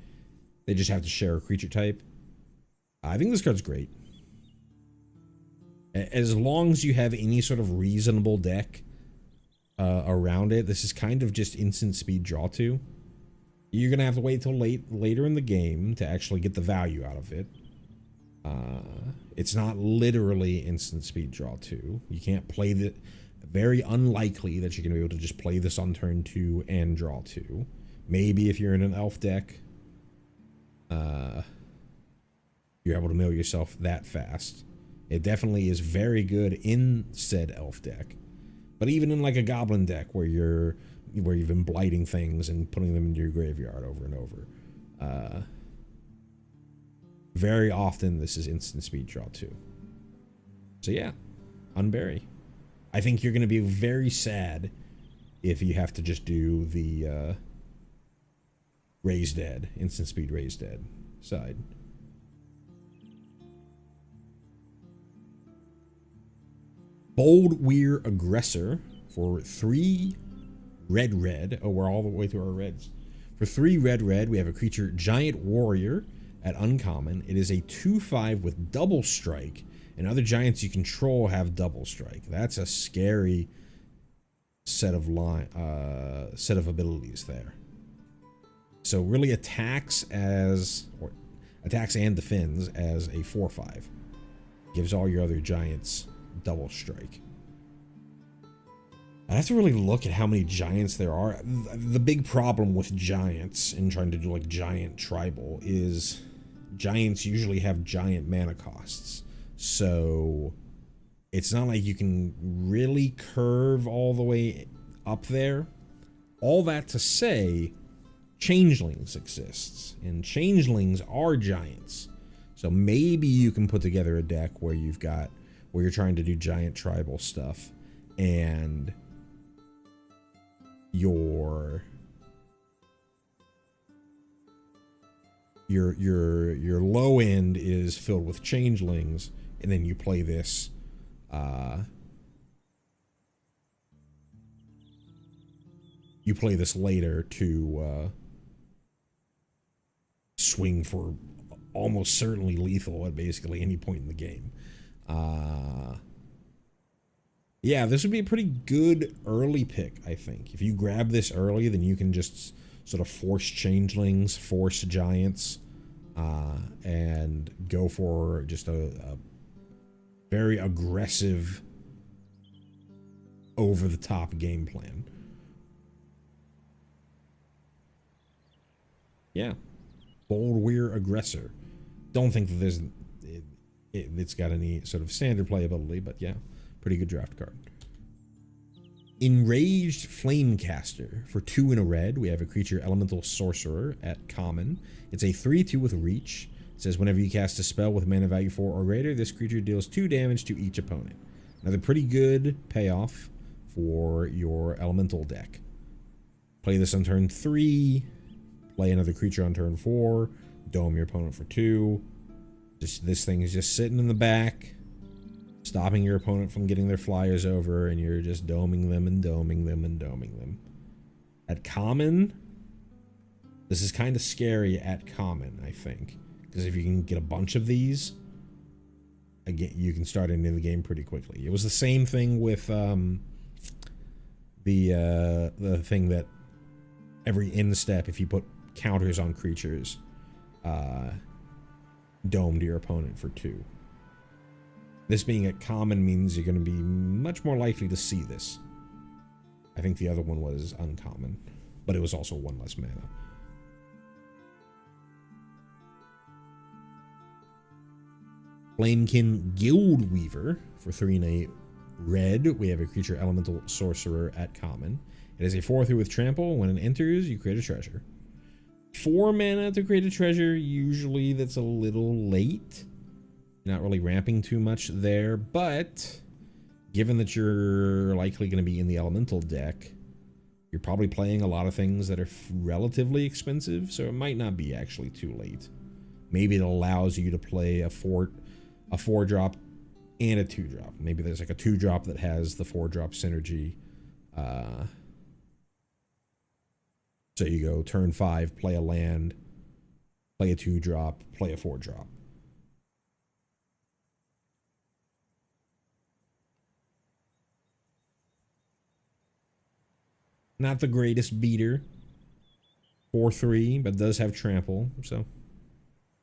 They just have to share a creature type. I think this card's great. As long as you have any sort of reasonable deck around it, this is kind of just instant speed draw 2. You're gonna have to wait till later in the game to actually get the value out of it. It's not literally instant speed draw 2. You can't play the. Very unlikely that you're gonna be able to just play this on turn 2 and draw 2. Maybe if you're in an elf deck, you're able to mill yourself that fast. It definitely is very good in said elf deck, but even in like a goblin deck where you've been blighting things and putting them into your graveyard over and over, very often this is instant speed draw 2. So yeah, unbury. I think you're going to be very sad if you have to just do the Raise Dead, instant speed Raise Dead side. Bold Weir Aggressor for 3 red. Oh, we're all the way through our reds. For 3 red, we have a creature Giant Warrior at uncommon. It is a 2/5 with double strike, and other giants you control have double strike. That's a scary set of abilities there. So really attacks and defends as a 4/5. Gives all your other giants double strike. I have to really look at how many giants there are. The big problem with giants and trying to do like giant tribal is giants usually have giant mana costs. So it's not like you can really curve all the way up there. All that to say, changelings exists, and changelings are giants. So maybe you can put together a deck where you're trying to do giant tribal stuff, and your low end is filled with changelings, and then you play this later to swing for almost certainly lethal at basically any point in the game. Yeah, this would be a pretty good early pick, I think. If you grab this early, then you can just sort of force changelings, force giants, and go for just a very aggressive, over-the-top game plan. Yeah. Bold Weir Aggressor. Don't think that it's got any sort of standard playability, but yeah, pretty good draft card. Enraged Flamecaster. For 2 and a red, we have a creature Elemental Sorcerer at common. It's a 3/2 with reach. It says whenever you cast a spell with mana value 4 or greater, this creature deals 2 damage to each opponent. Another pretty good payoff for your elemental deck. Play this on turn 3, play another creature on turn 4, dome your opponent for 2. This thing is just sitting in the back, stopping your opponent from getting their flyers over, and you're just doming them and doming them and doming them. At common, this is kind of scary at common, I think, because if you can get a bunch of these, again, you can start into the game pretty quickly. It was the same thing with the thing that every end step, if you put counters on creatures, domed your opponent for 2. This being at common means you're going to be much more likely to see this. I think the other one was uncommon, but it was also 1 less mana. Flamekin Guildweaver for 3 and a red. We have a creature elemental sorcerer at common. It is a 4/3 with trample. When it enters, you create a treasure. 4 mana to create a treasure. Usually that's a little late. Not really ramping too much there, but given that you're likely going to be in the elemental deck, you're probably playing a lot of things that are relatively expensive, so it might not be actually too late. Maybe it allows you to play a 4-drop and a 2-drop. Maybe there's like a 2-drop that has the 4-drop synergy. So you go turn 5, play a land, play a 2-drop, play a 4-drop. Not the greatest beater. 4/3, but does have trample, so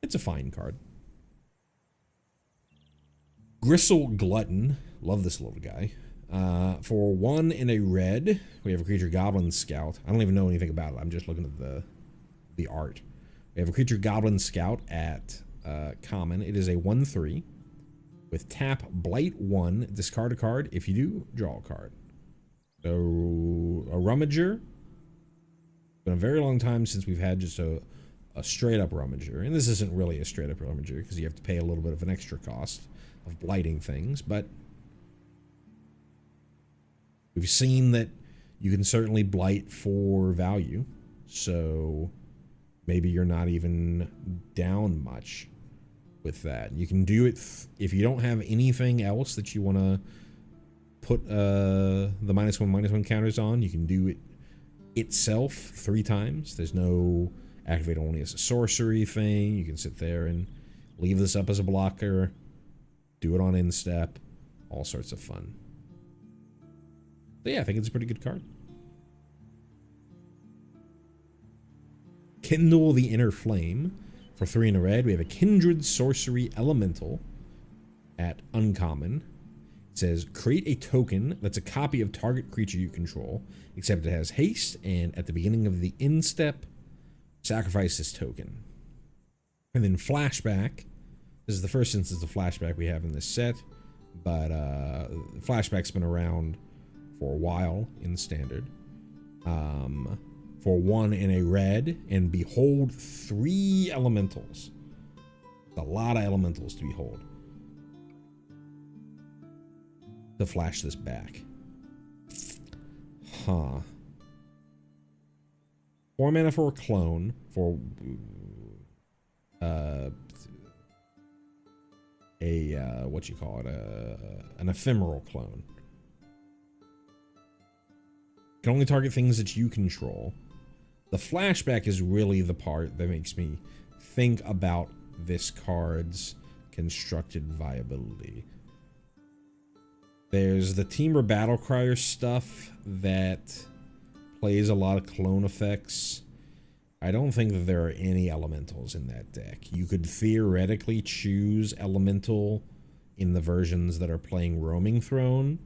it's a fine card. Gristle Glutton. Love this little guy. For 1 and a red, we have a creature Goblin Scout. I don't even know anything about it. I'm just looking at the art. We have a creature Goblin Scout at common. It is a 1/3 with tap, blight 1, discard a card. If you do, draw a card. So a Rummager. It's been a very long time since we've had just a straight up Rummager, and this isn't really a straight up Rummager because you have to pay a little bit of an extra cost of blighting things, but we've seen that you can certainly blight for value, so maybe you're not even down much with that. You can do it if you don't have anything else that you want to put the -1/-1 counters on. You can do it itself 3 times. There's no activate only as a sorcery thing. You can sit there and leave this up as a blocker, do it on instep, all sorts of fun. But yeah, I think it's a pretty good card. Kindle the Inner Flame. For 3 and a red, we have a Kindred Sorcery Elemental at uncommon. It says, create a token that's a copy of target creature you control, except it has haste, and at the beginning of the end step, sacrifice this token. And then flashback. This is the first instance of flashback we have in this set, but flashback's been around for a while in standard. For 1 and a red, and behold 3 elementals. A lot of elementals to behold. To flash this back. Huh. 4 mana for a clone, for what you call it, an ephemeral clone. Can only target things that you control. The flashback is really the part that makes me think about this card's constructed viability. There's the Temur Battlecrier stuff that plays a lot of clone effects. I don't think that there are any elementals in that deck. You could theoretically choose elemental in the versions that are playing Roaming Throne,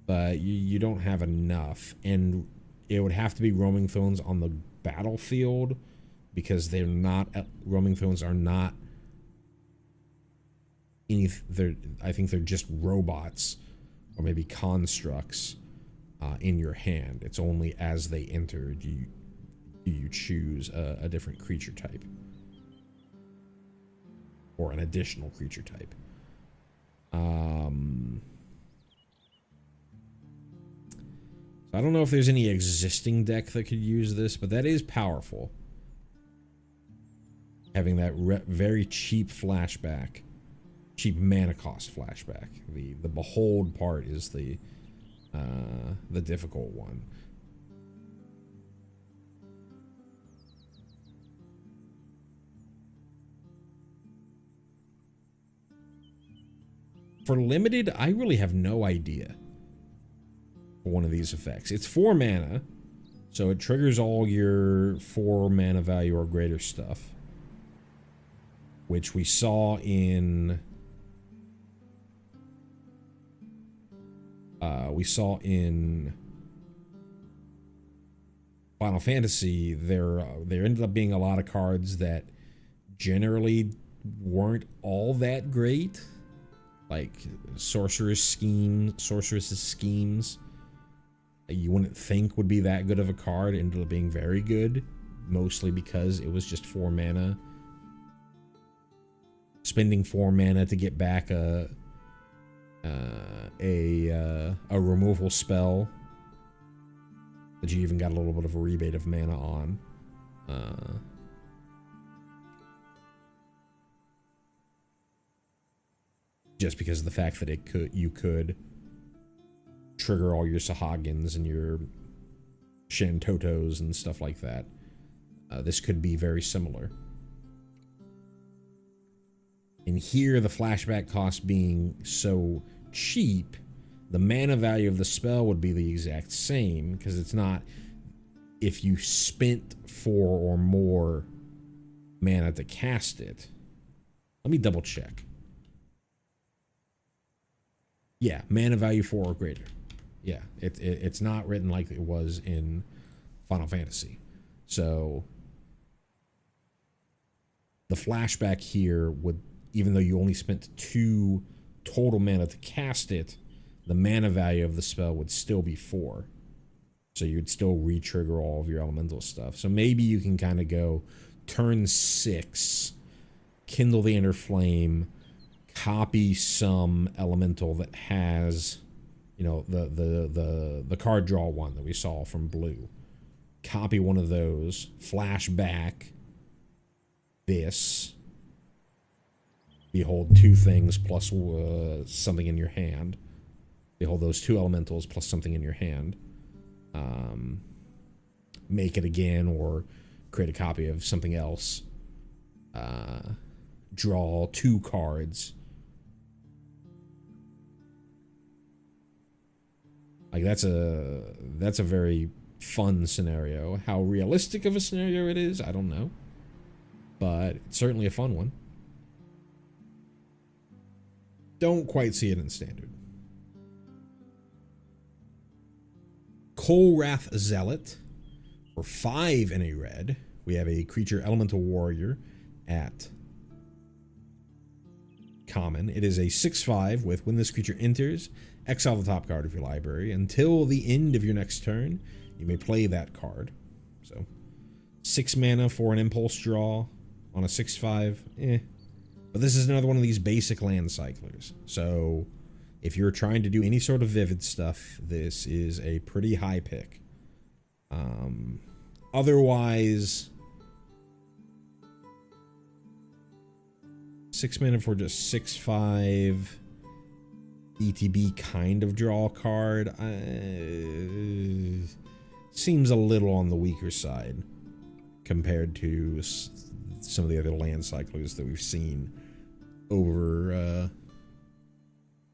but you don't have enough, and it would have to be Roaming Thrones on the battlefield because they're not, Roaming Thrones are not any, I think they're just robots or maybe constructs in your hand. It's only as they enter do you choose a different creature type or an additional creature type. I don't know if there's any existing deck that could use this, but that is powerful. Having that very cheap flashback, cheap mana cost flashback. The behold part is the difficult one. For limited, I really have no idea for one of these effects. It's 4 mana, so it triggers all your 4 mana value or greater stuff, which we saw in Final Fantasy. There ended up being a lot of cards that generally weren't all that great, like sorceress's schemes. You wouldn't think would be that good of a card, ended up being very good, mostly because it was just 4 mana. Spending 4 mana to get back a removal spell that you even got a little bit of a rebate of mana on. Just because of the fact that you could trigger all your Sahagins and your Shantotos and stuff like that. This could be very similar. And here, the flashback cost being so cheap, the mana value of the spell would be the exact same, because it's not if you spent 4 or more mana to cast it. Let me double check. Yeah, mana value 4 or greater. Yeah, it's not written like it was in Final Fantasy. So the flashback here would, even though you only spent 2 total mana to cast it, the mana value of the spell would still be 4. So you'd still re-trigger all of your elemental stuff. So maybe you can kind of go turn 6, kindle the inner flame, copy some elemental that has, you know, the card draw one that we saw from blue. Copy one of those, flash back this. Behold 2 things plus something in your hand. Behold those 2 elementals plus something in your hand. Make it again, or create a copy of something else. Draw 2 cards. Like that's a very fun scenario. How realistic of a scenario it is, I don't know. But it's certainly a fun one. Don't quite see it in standard. Kolrath Zealot. For 5 in a red, we have a creature elemental warrior at common. It is a 6/5 with, when this creature enters, exile the top card of your library. Until the end of your next turn, you may play that card. So 6 mana for an impulse draw on a 6/5. But this is another one of these basic land cyclers. So if you're trying to do any sort of vivid stuff, this is a pretty high pick. Otherwise, 6 mana for just 6/5 ETB kind of draw card seems a little on the weaker side compared to some of the other land cyclers that we've seen over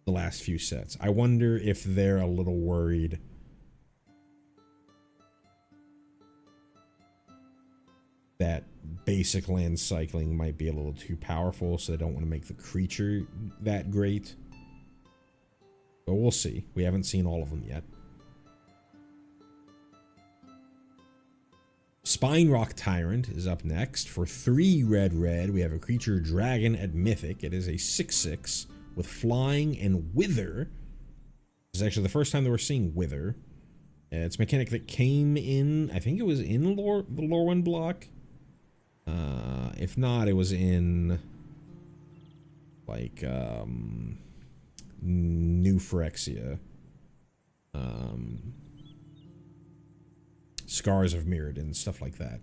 the last few sets. I wonder if they're a little worried that basic land cycling might be a little too powerful, so they don't want to make the creature that great. But we'll see. We haven't seen all of them yet. Spinerock Tyrant is up next. For 3 red, we have a creature dragon at Mythic. It is a 6/6 with flying and wither. This is actually the first time that we're seeing wither. It's a mechanic that came in, I think it was in the Lorwyn block. If not, it was in like New Phyrexia. Scars of Mirrodin, stuff like that.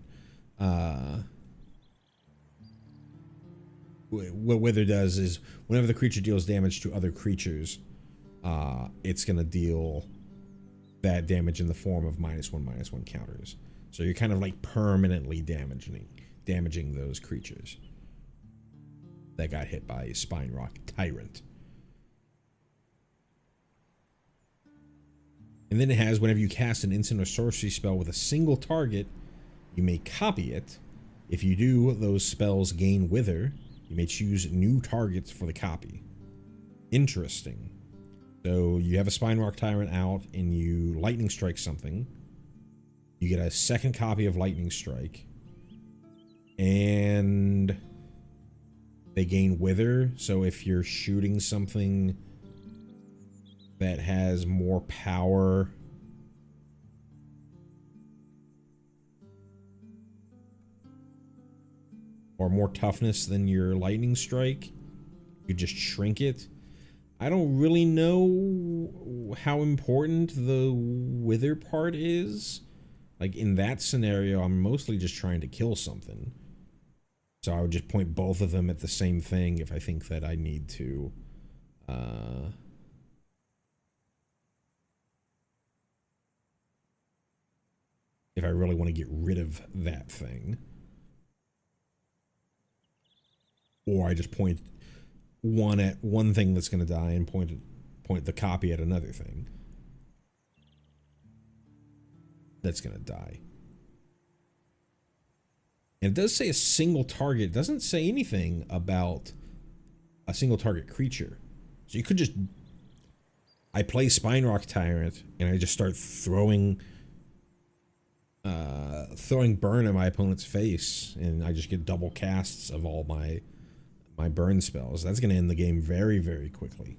What Wither does is whenever the creature deals damage to other creatures, it's going to deal that damage in the form of -1/-1 counters. So you're kind of like permanently damaging those creatures that got hit by Spine Rock Tyrant. And then it has, whenever you cast an instant or sorcery spell with a single target, you may copy it. If you do, those spells gain Wither. You may choose new targets for the copy. Interesting. So you have a Spine Rock Tyrant out and you Lightning Strike something. You get a second copy of Lightning Strike. And they gain Wither. So if you're shooting something that has more power, or more toughness than your Lightning Strike, you just shrink it. I don't really know how important the Wither part is. Like, in that scenario, I'm mostly just trying to kill something. So I would just point both of them at the same thing if I think that I need to. If I really want to get rid of that thing. Or I just point one at one thing that's going to die and point the copy at another thing that's going to die. And it does say a single target. It doesn't say anything about a single target creature. So you could just... I play Spine Rock Tyrant and I just start throwing burn at my opponent's face, and I just get double casts of all my burn spells. That's going to end the game very, very quickly.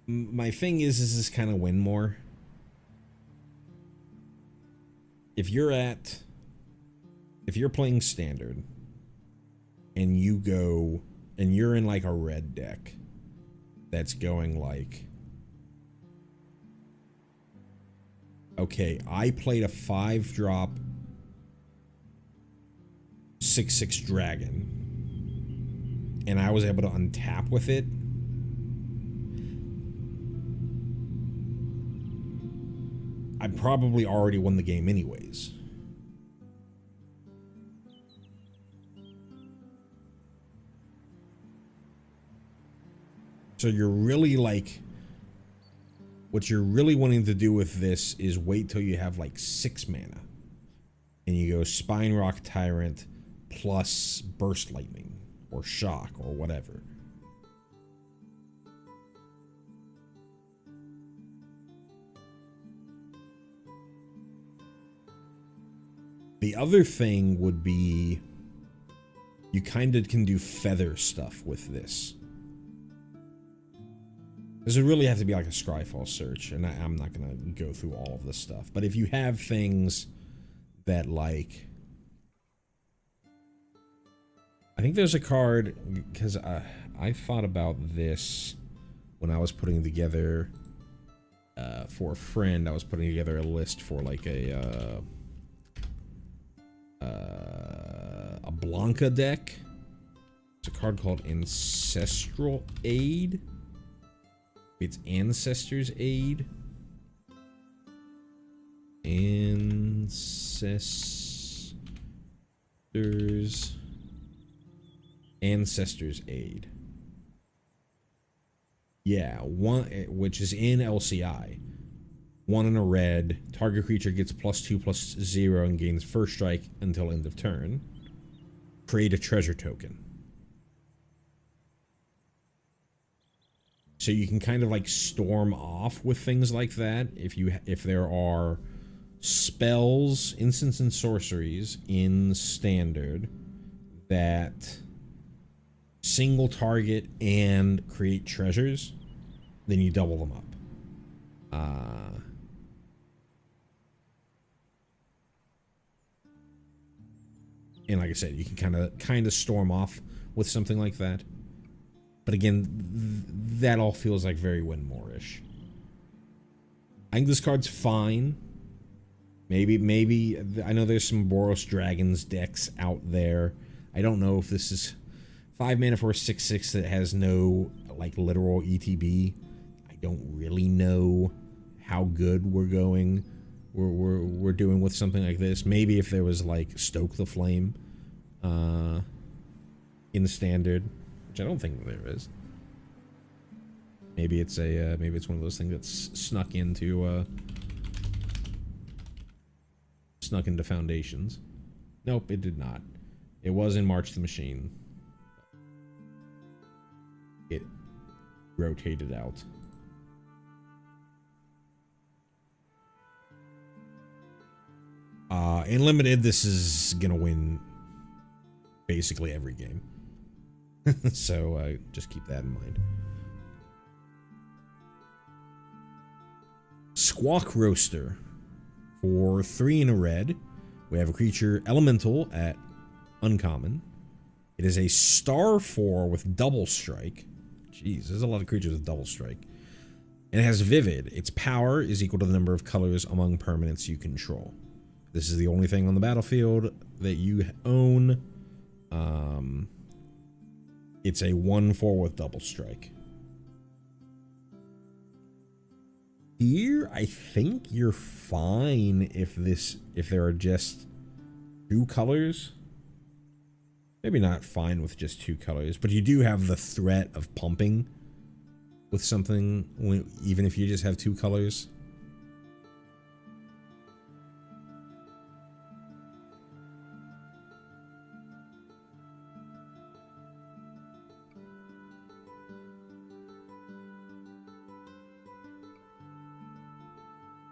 My thing is kind of win more. If you're playing standard and you're in like a red deck that's going like, okay, I played a 5-drop 6/6 dragon and I was able to untap with it. I probably already won the game anyways. So you're really like, what you're really wanting to do with this is wait till you have like 6 mana. And you go Spine Rock Tyrant plus Burst Lightning or Shock or whatever. The other thing would be you kind of can do feather stuff with this. This would really have to be like a Scryfall search, and I'm not going to go through all of this stuff. But if you have things that, like... I think there's a card, because I thought about this when I was putting together, for a friend, I was putting together a list for like a Blanca deck. It's a card called Ancestral Aid. It's Ancestors Aid. Ancestors Aid. Yeah, one, which is in LCI. 1 in a red. Target creature gets +2/+0 and gains first strike until end of turn. Create a treasure token. So you can kind of like storm off with things like that if there are spells, instants, and sorceries in standard that single target and create treasures, then you double them up. And like I said, you can kind of storm off with something like that. But again, that all feels like very Winmore-ish. I think this card's fine. Maybe I know there's some Boros Dragons decks out there. I don't know if this is 5 mana for a 6/6 that has no like literal ETB. I don't really know how good we're doing with something like this. Maybe if there was like Stoke the Flame in the standard, which I don't think there is. Maybe it's a maybe it's one of those things that's snuck into Foundations. Nope, it did not. It was in March the Machine. It rotated out. In Limited, this is gonna win basically every game. So just keep that in mind. Squawk Roaster. For 3 in a red, we have a creature Elemental at uncommon. It is a star 4 with double strike. Jeez, there's a lot of creatures with double strike. And it has Vivid. Its power is equal to the number of colors among permanents you control. This is the only thing on the battlefield that you own. It's a 1/4 with double strike. Here, I think you're fine if there are just 2 colors. Maybe not fine with just 2 colors, but you do have the threat of pumping with something, even if you just have 2 colors.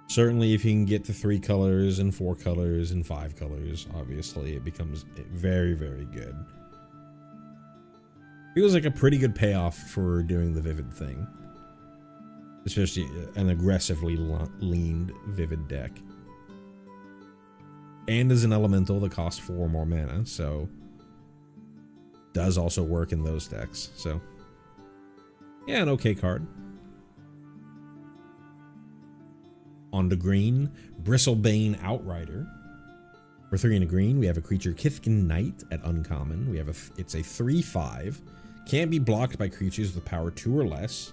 Certainly, if you can get to 3 colors and 4 colors and 5 colors, obviously, it becomes very, very good. Feels like a pretty good payoff for doing the Vivid thing. Especially an aggressively leaned Vivid deck. And as an Elemental that costs 4 more mana, so does also work in those decks. So, yeah, an okay card. On to green, Bristlebane Outrider. For 3 in a green, we have a creature Kithkin Knight at uncommon. It's a 3/5. Can't be blocked by creatures with power 2 or less.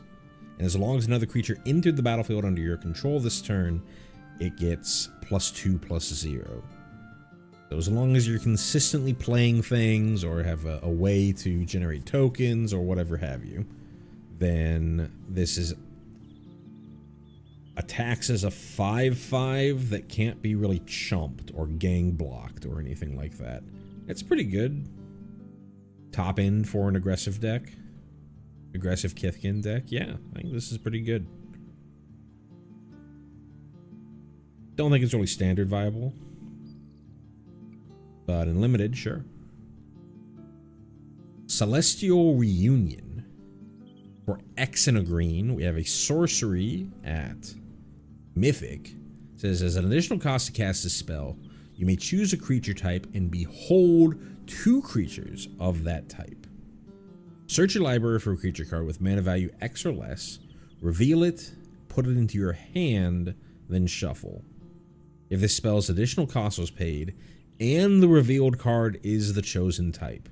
And as long as another creature entered the battlefield under your control this turn, it gets +2/+0. So as long as you're consistently playing things or have a way to generate tokens or whatever have you, then this is attacks as a 5/5 that can't be really chumped or gang blocked or anything like that. It's pretty good. Top end for an aggressive deck. Aggressive Kithkin deck. Yeah, I think this is pretty good. Don't think it's really standard viable. But in Limited, sure. Celestial Reunion. For X and a green, we have a sorcery at Mythic. It says, as an additional cost to cast this spell, you may choose a creature type and behold 2 creatures of that type. Search your library for a creature card with mana value X or less, reveal it, put it into your hand, then shuffle. If this spell's additional cost was paid, and the revealed card is the chosen type,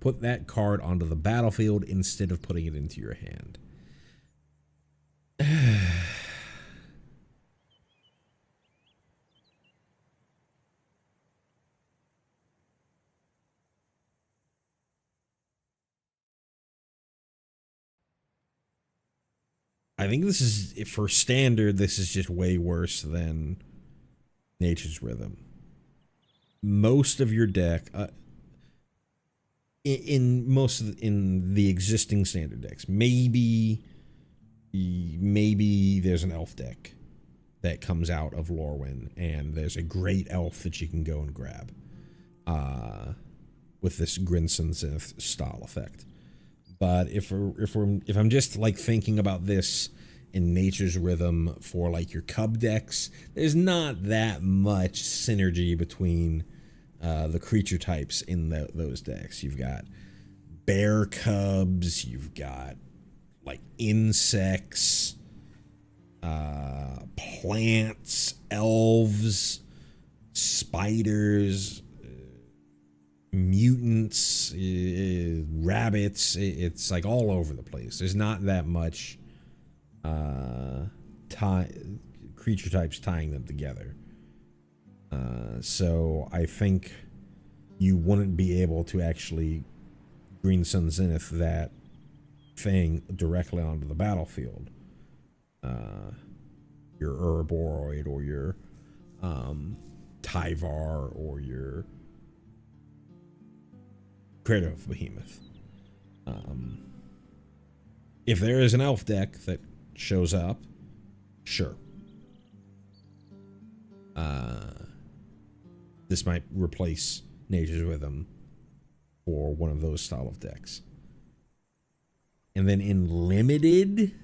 put that card onto the battlefield instead of putting it into your hand. I think this is, for standard, this is just way worse than Nature's Rhythm. Most of your deck, in the existing standard decks, maybe there's an elf deck that comes out of Lorwyn, and there's a great elf that you can go and grab with this Grinson Zenith style effect. But if I'm just like thinking about this in Nature's Rhythm for like your Cub decks, there's not that much synergy between the creature types in those decks. You've got bear cubs, you've got like insects, plants, elves, spiders, mutants, rabbits. It's like all over the place. There's not that much creature types tying them together. So I think you wouldn't be able to actually Green Sun Zenith that thing directly onto the battlefield. Your Urboroid or your Tyvar or your Kratos Behemoth. If there is an elf deck that shows up, sure. This might replace Nature's Rhythm for one of those style of decks. And then in limited,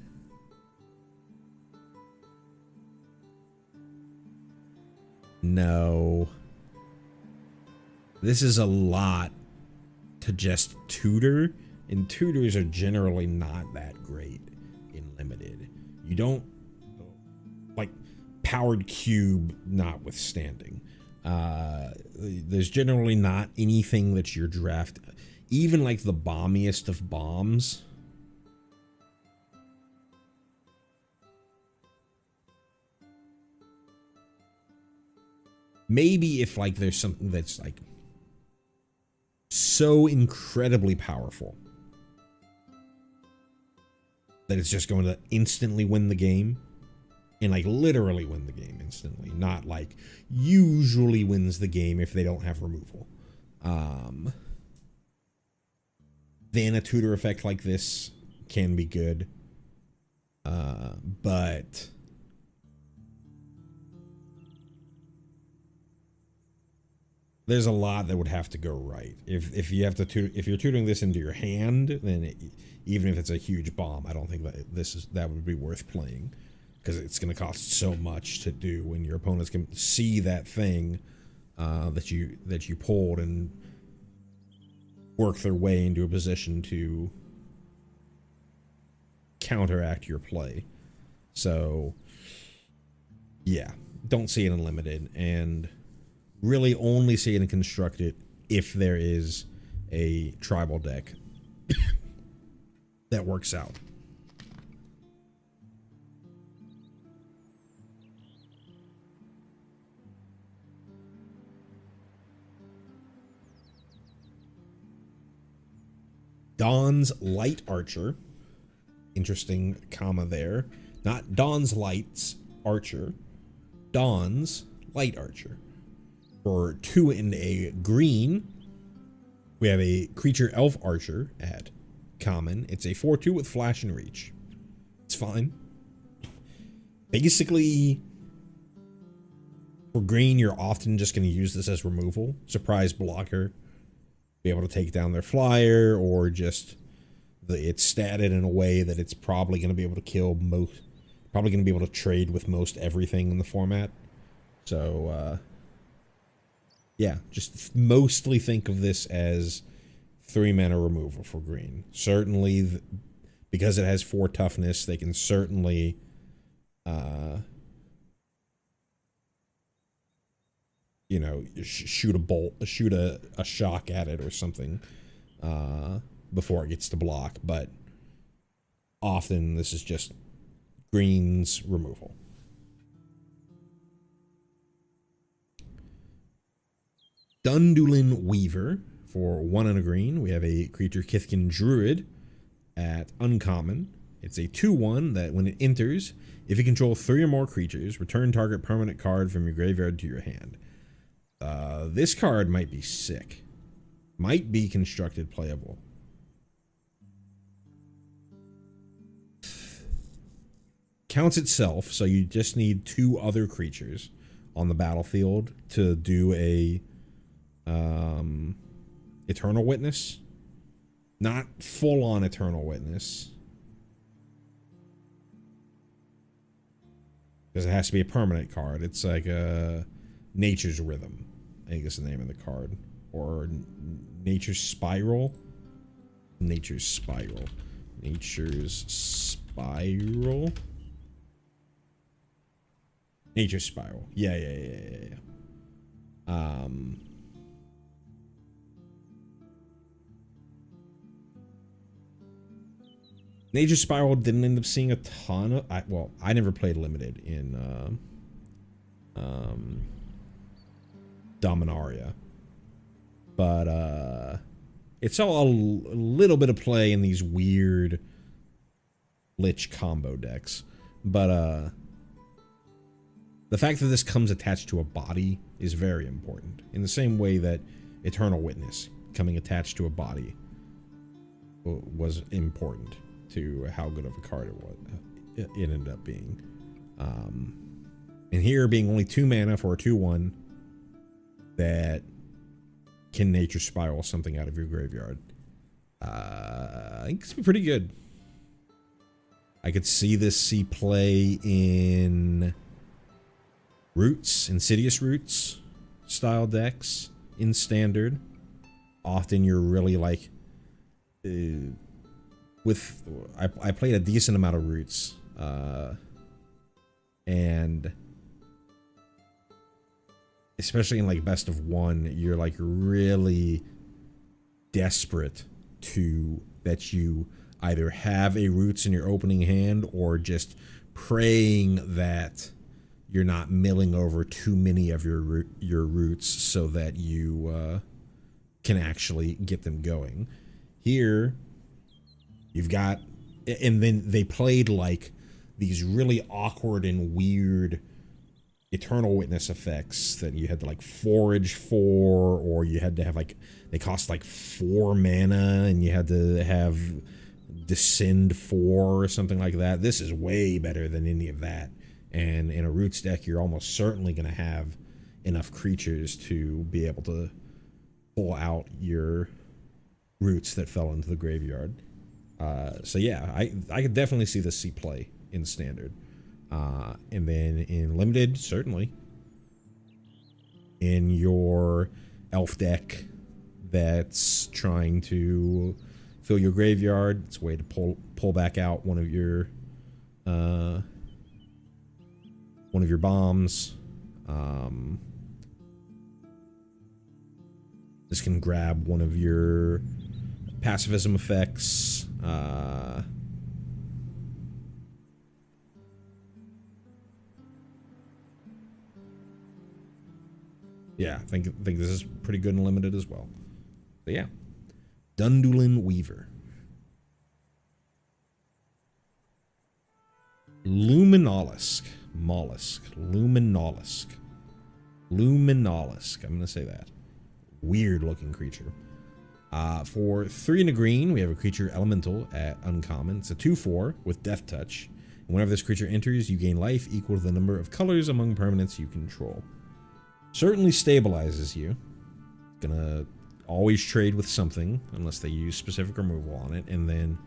no. This is a lot to just tutor, and tutors are generally not that great in limited. You don't, like, powered cube notwithstanding. There's generally not anything that you're draft, even like the bombiest of bombs. Maybe if like there's something that's like so incredibly powerful that it's just going to instantly win the game. And like literally win the game instantly, not like usually wins the game if they don't have removal. Then a tutor effect like this can be good. But there's a lot that would have to go right. If you have to if you're tutoring this into your hand, then even if it's a huge bomb, I don't think that would be worth playing. Because it's going to cost so much to do when your opponents can see that thing that you pulled and work their way into a position to counteract your play. So, yeah, don't see it in limited, and really only see it in constructed if there is a tribal deck that works out. Dawn's Light Archer. Interesting comma there. Not Dawn's Light's Archer. Dawn's Light Archer. For 2 and a green, we have a creature elf archer at common. It's a 4/2 with flash and reach. It's fine. Basically, for green, you're often just going to use this as removal. Surprise blocker. Be able to take down their flyer, or just it's statted in a way that it's probably going to be able to kill probably going to be able to trade with most everything in the format. So, yeah, just mostly think of this as 3 mana removal for green. Certainly, because it has 4 toughness, they can certainly you know, shoot a bolt, shoot a shock at it or something before it gets to block. But often this is just green's removal. Dundulin Weaver for 1 and a green. We have a creature Kithkin Druid at uncommon. It's a 2/1 that when it enters, if you control 3 or more creatures, return target permanent card from your graveyard to your hand. This card might be sick. Might be constructed playable. Counts itself, so you just need 2 other creatures on the battlefield to do a Eternal Witness. Not full-on Eternal Witness, because it has to be a permanent card. It's like a Nature's Rhythm, I think is the name of the card, or Nature's Spiral. Nature's Spiral. Nature's Spiral. Nature's Spiral. Yeah. Nature's Spiral didn't end up seeing a ton of. Well, I never played limited in Dominaria, but it saw a little bit of play in these weird Lich combo decks. But the fact that this comes attached to a body is very important. In the same way that Eternal Witness coming attached to a body was important to how good of a card it was. It ended up being. And here being only 2 mana for a 2/1 that can Nature Spiral something out of your graveyard. I think it's pretty good. I could see this see play in Roots, Insidious Roots style decks in Standard. Often you're really like I played a decent amount of Roots, and especially in like best of 1, you're like really desperate to that you either have a Roots in your opening hand or just praying that you're not milling over too many of your Roots so that you can actually get them going. Here, you've got, and then they played like these really awkward and weird Eternal Witness effects that you had to like forage for, or you had to have like, they cost like 4 mana and you had to have Descend 4 or something like that. This is way better than any of that. And in a Roots deck, you're almost certainly going to have enough creatures to be able to pull out your Roots that fell into the graveyard. So yeah, I could definitely see this see play in Standard. And then in Limited, certainly. In your Elf deck that's trying to fill your graveyard, it's a way to pull back out one of your bombs. This can grab one of your pacifism effects. Yeah, I think this is pretty good and limited as well. But yeah, Dundulin Weaver. Luminolisk. Luminolisk. I'm going to say that. Weird looking creature. For 3 and a green, we have a creature elemental at uncommon. It's a 2/4 with Death Touch. And whenever this creature enters, you gain life equal to the number of colors among permanents you control. Certainly stabilizes you. Gonna always trade with something unless they use specific removal on it, and then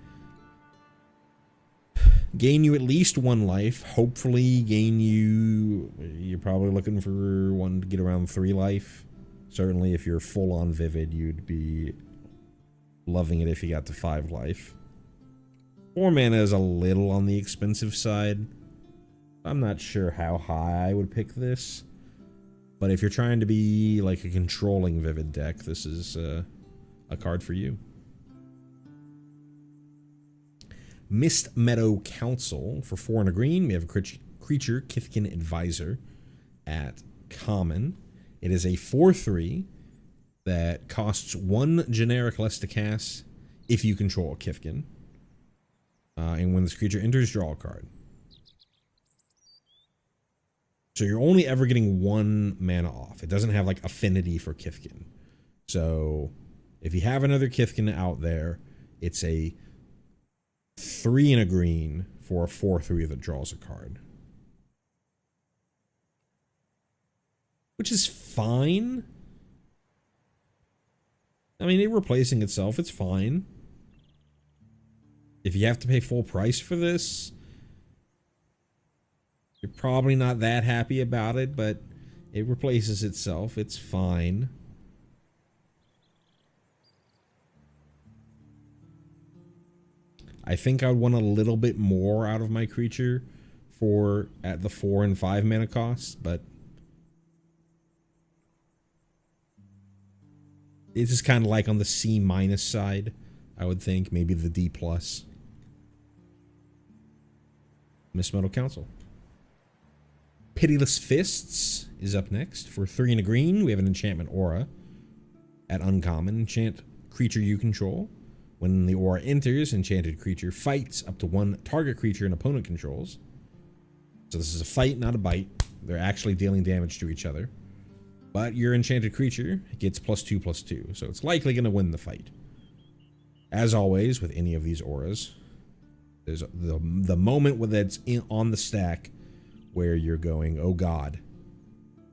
gain you at least 1 life. Hopefully gain you, you're probably looking for one to get around 3 life. Certainly if you're full on Vivid, you'd be loving it if you got to 5 life. 4 mana is a little on the expensive side. I'm not sure how high I would pick this. But if you're trying to be like a controlling Vivid deck, this is a card for you. Mist Meadow Council. For 4 and a green, we have a creature, Kithkin Advisor, at common. It is a 4/3 that costs 1 generic less to cast if you control a Kithkin. And when this creature enters, draw a card. So you're only ever getting 1 mana off. It doesn't have like affinity for Kithkin. So if you have another Kithkin out there, it's a 3 and a green for a 4/3 that draws a card. Which is fine. I mean, it replacing itself, it's fine. If you have to pay full price for this, you're probably not that happy about it, but it replaces itself. It's fine. I think I would want a little bit more out of my creature for at the 4 and 5 mana cost, but this is kind of like on the C- side, I would think, maybe the D+. Miss Metal Council. Pitiless Fists is up next. For 3 and a green, we have an enchantment aura. At uncommon, enchant creature you control. When the aura enters, enchanted creature fights up to 1 target creature an opponent controls. So this is a fight, not a bite. They're actually dealing damage to each other. But your enchanted creature gets +2/+2, so it's likely going to win the fight. As always, with any of these auras, there's the moment where that's on the stack where you're going, oh God.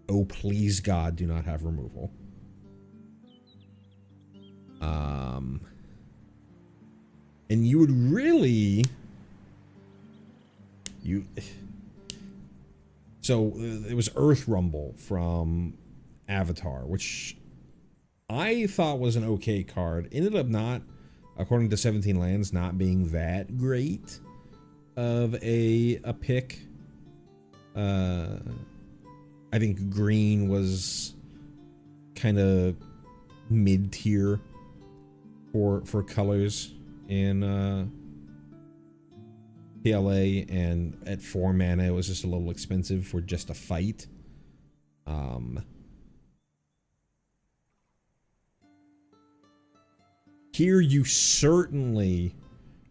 Oh, please God, do not have removal. And you would really... So, it was Earth Rumble from Avatar, which I thought was an okay card. Ended up not, according to 17 Lands, not being that great of a pick. I think green was kind of mid-tier for colors in PLA, and at 4 mana it was just a little expensive for just a fight. Here you certainly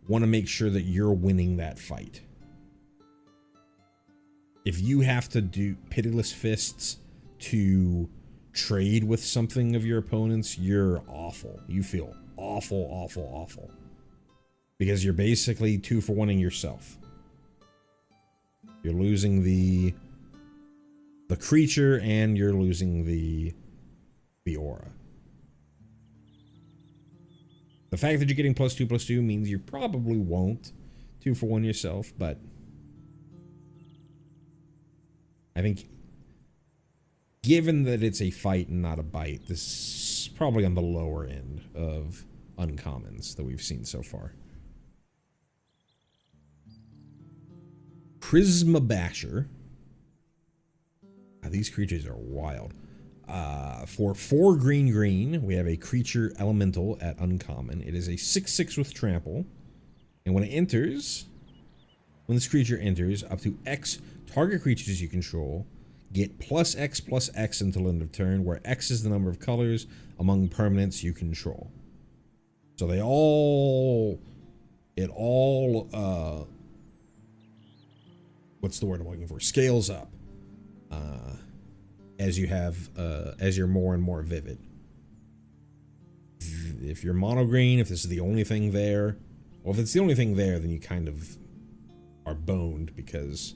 want to make sure that you're winning that fight. If you have to do Pitiless Fists to trade with something of your opponent's, you're awful. You feel awful, awful, awful. Because you're basically 2-for-1ing yourself. You're losing the creature and you're losing the aura. The fact that you're getting +2/+2 means you probably won't 2-for-1 yourself, but I think given that it's a fight and not a bite, this is probably on the lower end of uncommons that we've seen so far. Prisma Basher. These creatures are wild. For 4 green, we have a creature elemental at uncommon. It is a 6/6 with trample. And when this creature enters, up to X target creatures you control get +X/+X until end of turn, where X is the number of colors among permanents you control. So it all what's the word I'm looking for? Scales up as you're more and more vivid. If you're mono green, if this is the only thing there, well, if it's the only thing there, then you kind of are boned because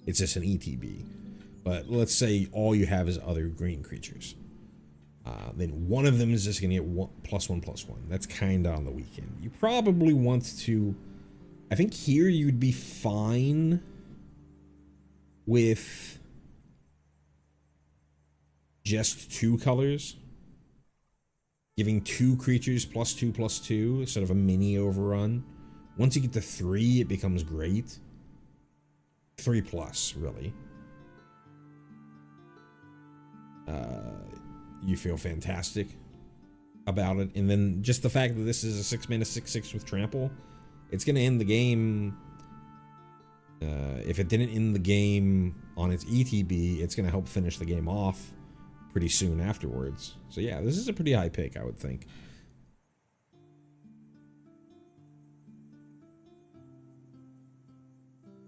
it's just an ETB. But let's say all you have is other green creatures. Then one of them is just going to get +1/+1. That's kind of on the weekend. You probably want to... I think here you'd be fine with just 2 colors. Giving 2 creatures +2/+2 instead of a mini overrun. Once you get to 3, it becomes great. 3+, really. You feel fantastic about it. And then just the fact that this is a 6 mana 6/6 with trample, it's going to end the game. If it didn't end the game on its ETB, it's going to help finish the game off pretty soon afterwards. So yeah, this is a pretty high pick, I would think.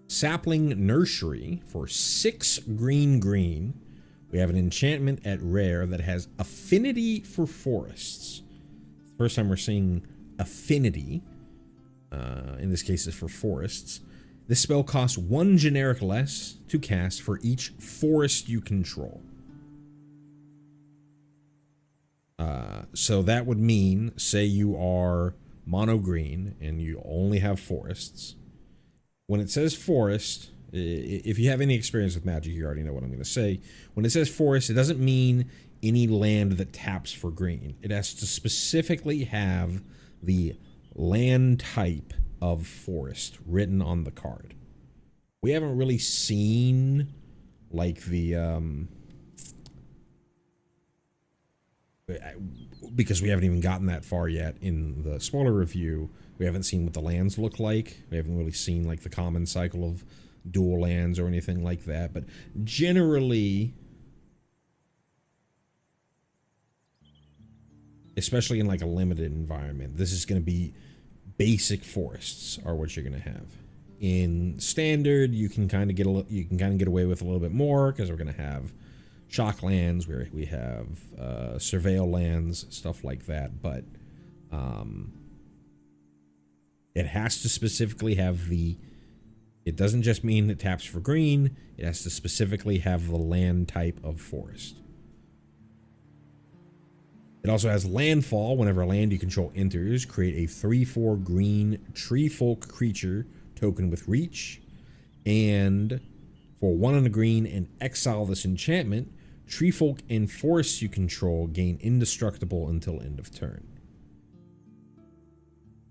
Sapling Nursery for 6 green. We have an enchantment at rare that has affinity for forests. First time we're seeing affinity. In this case, is for forests. This spell costs 1 generic less to cast for each forest you control. So that would mean, say you are mono green and you only have forests. When it says forest, if you have any experience with Magic, you already know what I'm going to say. When it says forest, it doesn't mean any land that taps for green. It has to specifically have the land type of forest written on the card. We haven't really seen like the because we haven't even gotten that far yet in the spoiler review. We haven't seen what the lands look like. We haven't really seen like the common cycle of dual lands or anything like that. But generally, especially in like a limited environment, this is going to be basic forests are what you're going to have. In standard, you can kind of get away with a little bit more because we're going to have shock lands, where we have surveil lands, stuff like that. But it has to specifically have the. It doesn't just mean it taps for green. It has to specifically have the land type of forest. It also has landfall. Whenever a land you control enters, create a 3/4 green tree folk creature token with reach. And for 1 and a green and exile this enchantment, tree folk and forests you control gain indestructible until end of turn.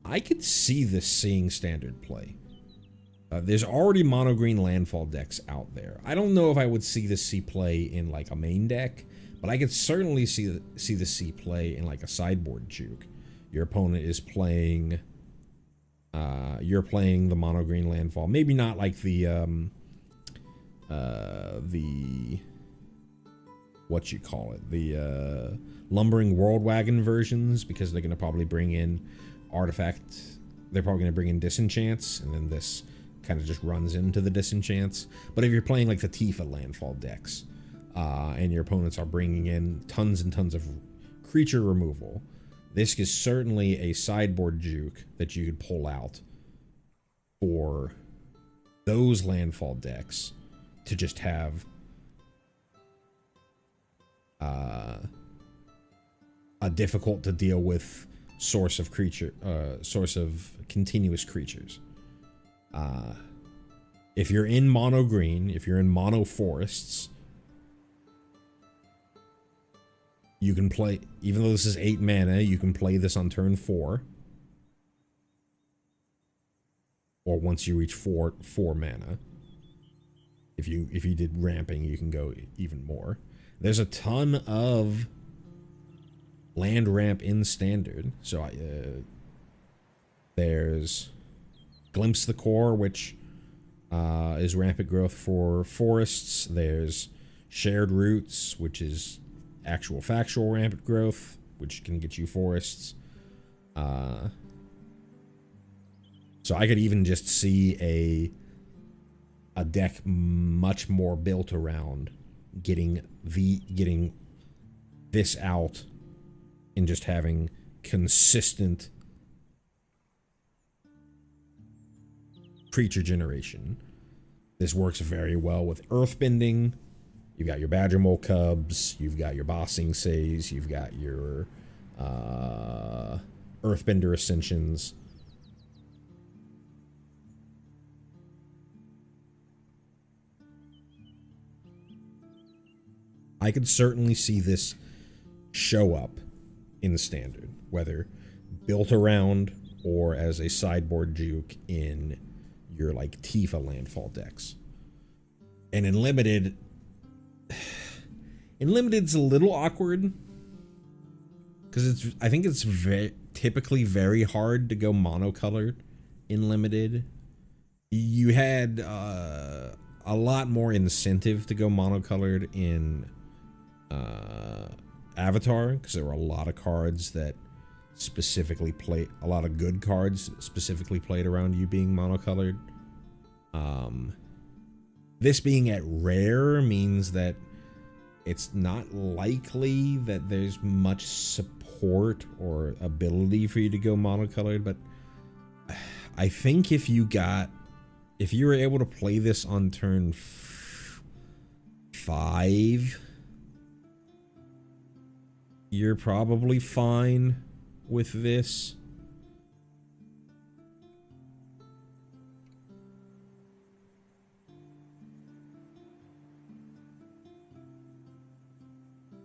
I could see this seeing standard play. There's already mono green landfall decks out there. I don't know if I would see this see play in like a main deck, but I could certainly see the see play in like a sideboard juke. Your opponent is playing. You're playing the mono green landfall. Maybe not like the what you call it, the lumbering world wagon versions, because they're gonna probably bring in artifact. They're probably gonna bring in disenchants, and then this kind of just runs into the disenchants. But if you're playing like the Tifa landfall decks, and your opponents are bringing in tons and tons of creature removal, this is certainly a sideboard juke that you could pull out for those landfall decks to just have a difficult to deal with source of continuous creatures. If you're in mono green, if you're in mono forests, you can play, even though this is 8 mana, you can play this on turn 4. Or once you reach 4 mana. If you did ramping, you can go even more. There's a ton of land ramp in standard. So there's Glimpse the Core, which is rampant growth for forests. There's Shared Roots, which is actual factual rampant growth, which can get you forests. So I could even just see a deck much more built around getting this out and just having consistent creature generation. This works very well with earthbending. You've got your Badger Mole Cubs, you've got your Bossing Says, you've got your Earthbender Ascensions. I could certainly see this show up in the standard, whether built around or as a sideboard juke in your like Tifa landfall decks. And in limited, it's a little awkward because I think it's typically very hard to go monocolored in limited. You had a lot more incentive to go monocolored in Avatar, because there were a lot of cards that specifically play, a lot of good cards specifically played around you being monocolored. This being at rare means that it's not likely that there's much support or ability for you to go monocolored, but I think if you were able to play this on turn 5, you're probably fine with this.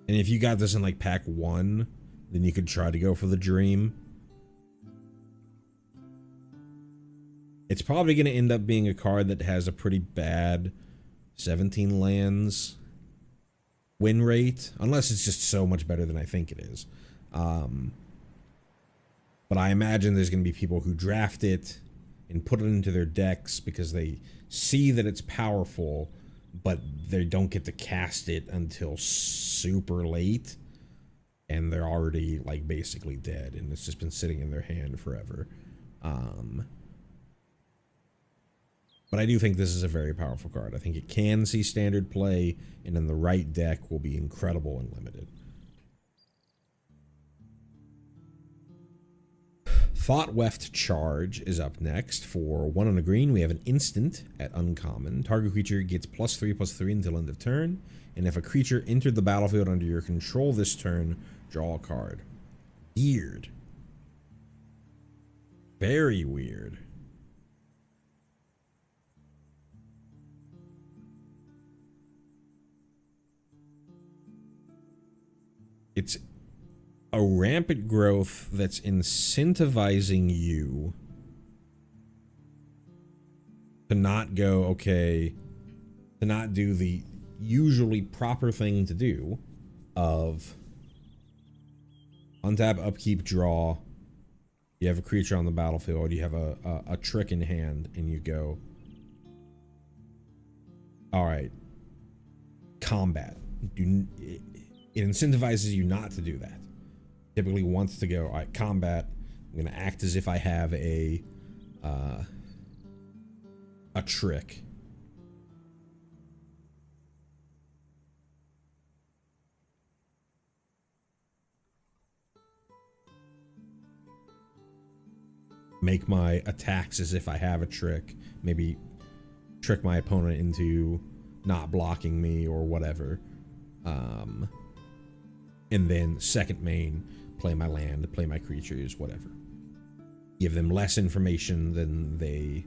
And if you got this in like pack 1, then you could try to go for the dream. It's probably going to end up being a card that has a pretty bad 17 lands win rate, unless it's just so much better than I think it is. But I imagine there's going to be people who draft it and put it into their decks because they see that it's powerful, but they don't get to cast it until super late, and they're already like basically dead, and it's just been sitting in their hand forever. But I do think this is a very powerful card. I think it can see standard play, and in the right deck will be incredible and limited. Thought Weft Charge is up next. For 1 on a green, we have an instant at uncommon. Target creature gets +3/+3 until end of turn, and if a creature entered the battlefield under your control this turn, draw a card. Weird. Very weird. It's a rampant growth that's incentivizing you to not go, okay, to not do the usually proper thing to do of untap, upkeep, draw. You have a creature on the battlefield, you have a trick in hand, and you go, all right, combat. It incentivizes you not to do that. Typically wants to go, all right, combat. I'm going to act as if I have a trick. Make my attacks as if I have a trick. Maybe trick my opponent into not blocking me or whatever. And then second main, play my land, play my creatures, whatever. Give them less information than they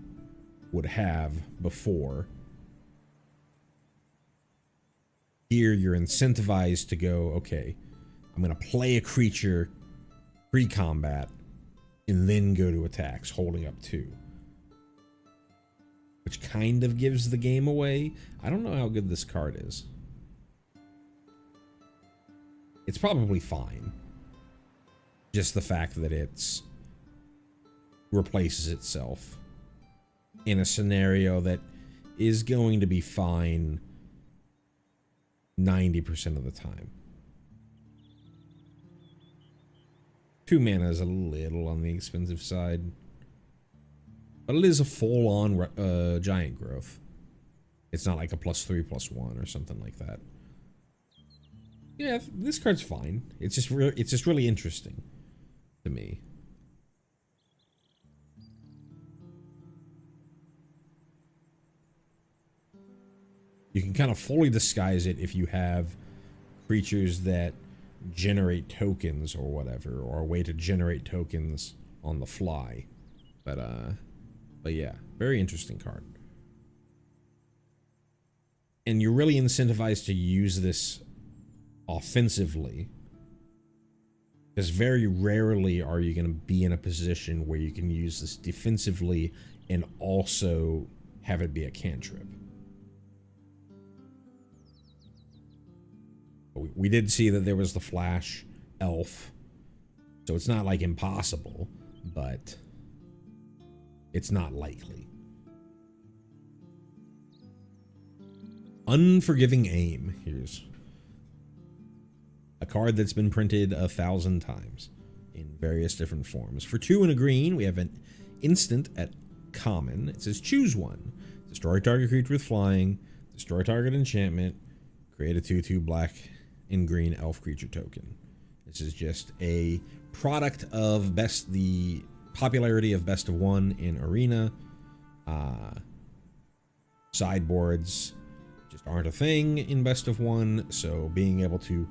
would have before. Here you're incentivized to go, okay, I'm going to play a creature pre-combat and then go to attacks, holding up 2. Which kind of gives the game away. I don't know how good this card is. It's probably fine. Just the fact that it's replaces itself in a scenario that is going to be fine 90% of the time. 2 mana is a little on the expensive side, but it is a full-on giant growth. It's not like a +3/+1 or something like that. Yeah, this card's fine. It's just really interesting to me. You can kind of fully disguise it if you have creatures that generate tokens or whatever, or a way to generate tokens on the fly. But yeah, very interesting card. And you're really incentivized to use this offensively, because very rarely are you going to be in a position where you can use this defensively and also have it be a cantrip. We did see that there was the flash elf, so it's not like impossible, but it's not likely. Unforgiving Aim. Here's a card that's been printed 1,000 times in various different forms. For 2 and a green, we have an instant at common. It says choose one. Destroy target creature with flying, destroy target enchantment, create a 2/2 black and green elf creature token. This is just a product of the popularity of best of 1 in Arena. Sideboards just aren't a thing in best of 1, so being able to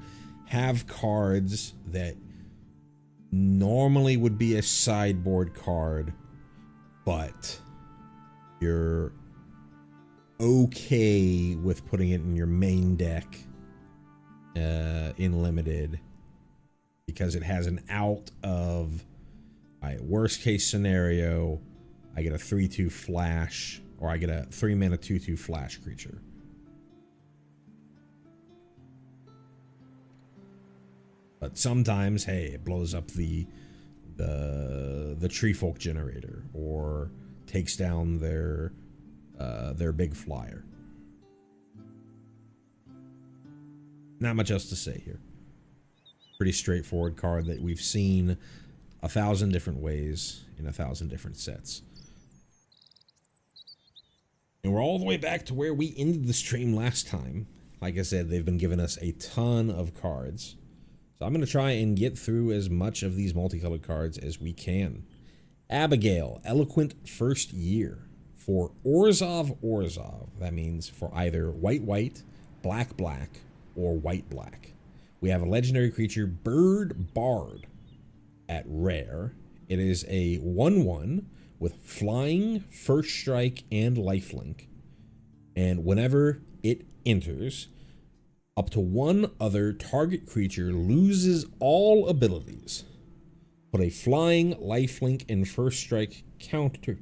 have cards that normally would be a sideboard card, but you're okay with putting it in your main deck in limited because it has an out of, worst case scenario, I get a 3/2 flash, or I get a 3 mana 2/2 flash creature. But sometimes, hey, it blows up the tree folk generator, or takes down their big flyer. Not much else to say here. Pretty straightforward card that we've seen 1,000 different ways in 1,000 different sets. And we're all the way back to where we ended the stream last time. Like I said, they've been giving us a ton of cards. So I'm going to try and get through as much of these multicolored cards as we can. Abigail, Eloquent First Year. For Orzhov, that means for either white, black, or white. We have a legendary creature, Bird Bard, at rare. It is a 1/1 with flying, first strike, and lifelink. And whenever it enters, up to one other target creature loses all abilities. Put a flying, lifelink, and first strike counter.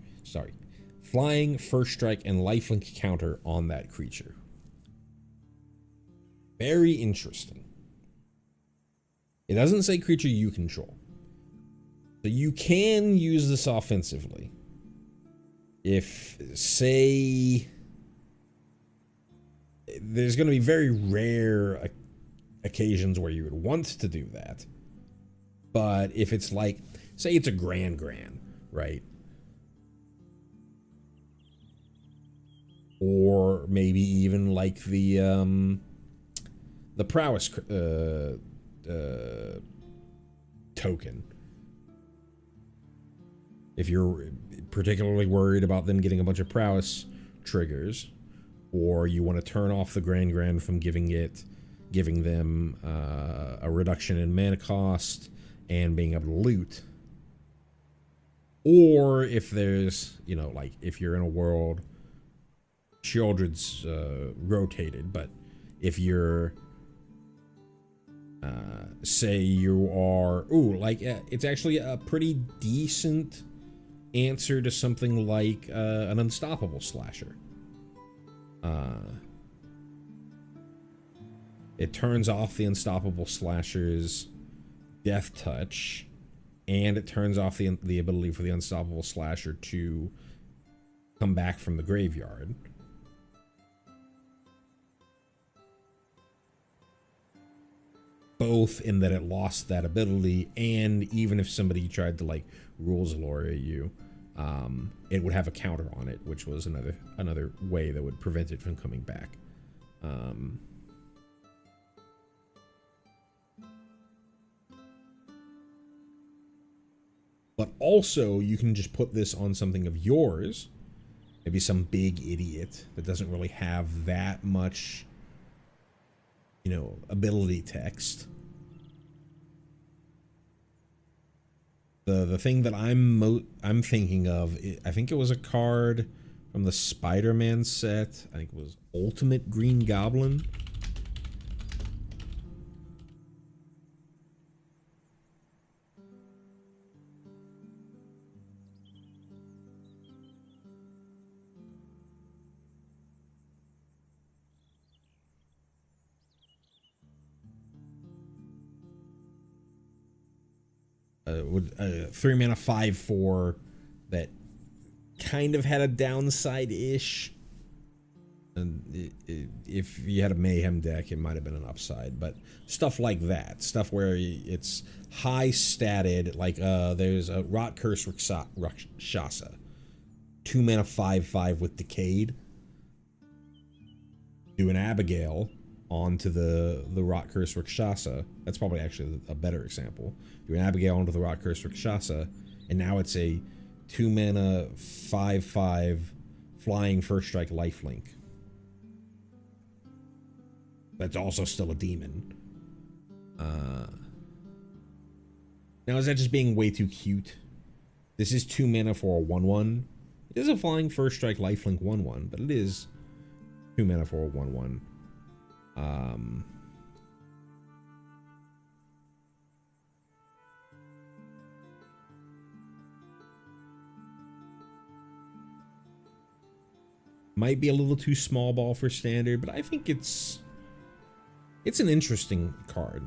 Flying, first strike, and lifelink counter on that creature. Very interesting. It doesn't say creature you control. So you can use this offensively. If, say, there's going to be very rare occasions where you would want to do that. But if it's like, say it's a grand, right? Or maybe even like the prowess token. If you're particularly worried about them getting a bunch of prowess triggers, or you want to turn off the grand from giving them a reduction in mana cost and being able to loot, or if there's, you know, like if you're in a world, Shieldred's rotated, but if you're say you are, it's actually a pretty decent answer to something like an unstoppable slasher. It turns off the unstoppable slasher's death touch, and it turns off the ability for the unstoppable slasher to come back from the graveyard. Both in that it lost that ability, and even if somebody tried to like Rules Lore you, it would have a counter on it, which was another way that would prevent it from coming back. But also, you can just put this on something of yours, maybe some big idiot that doesn't really have that much, you know, ability text. The thing that I'm thinking of, I think it was a card from the Spider-Man set. I think it was Ultimate Green Goblin. With 3 mana 5/4 that kind of had a downside-ish. And if you had a Mayhem deck, it might have been an upside. But stuff like that, stuff where it's high statted, like there's a Rot Curse Rakshasa, 2 mana 5/5 with Decayed. Do an Abigail onto the Rot Curse Rakshasa. That's probably actually a better example. Do an Abigail onto the Rot Curse Rakshasa, and now it's a 2 mana 5/5 flying first strike lifelink. That's also still a demon. Now, is that just being way too cute? This is 2 mana for a 1/1. It is a flying first strike lifelink 1/1, but it is 2 mana for a 1/1. Might be a little too small ball for standard, but I think it's an interesting card.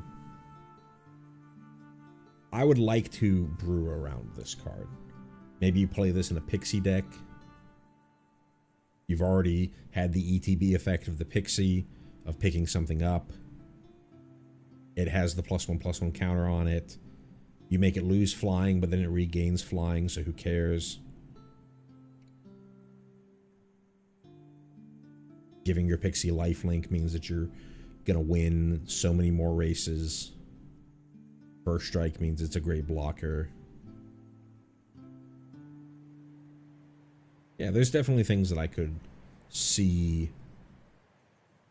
I would like to brew around this card. Maybe you play this in a Pixie deck. You've already had the ETB effect of the Pixie, of picking something up. It has the +1/+1 counter on it. You make it lose flying, but then it regains flying, so who cares? Giving your Pixie lifelink means that you're gonna win so many more races. First strike means it's a great blocker. Yeah, there's definitely things that I could see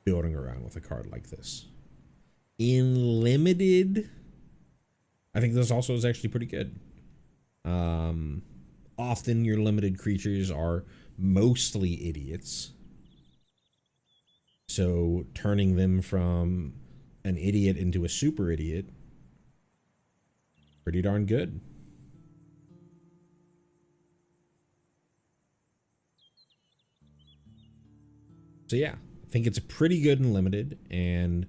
building around with a card like this. In limited, I think this also is actually pretty good. Often your limited creatures are mostly idiots. So turning them from an idiot into a super idiot, pretty darn good. So yeah, I think it's pretty good in limited and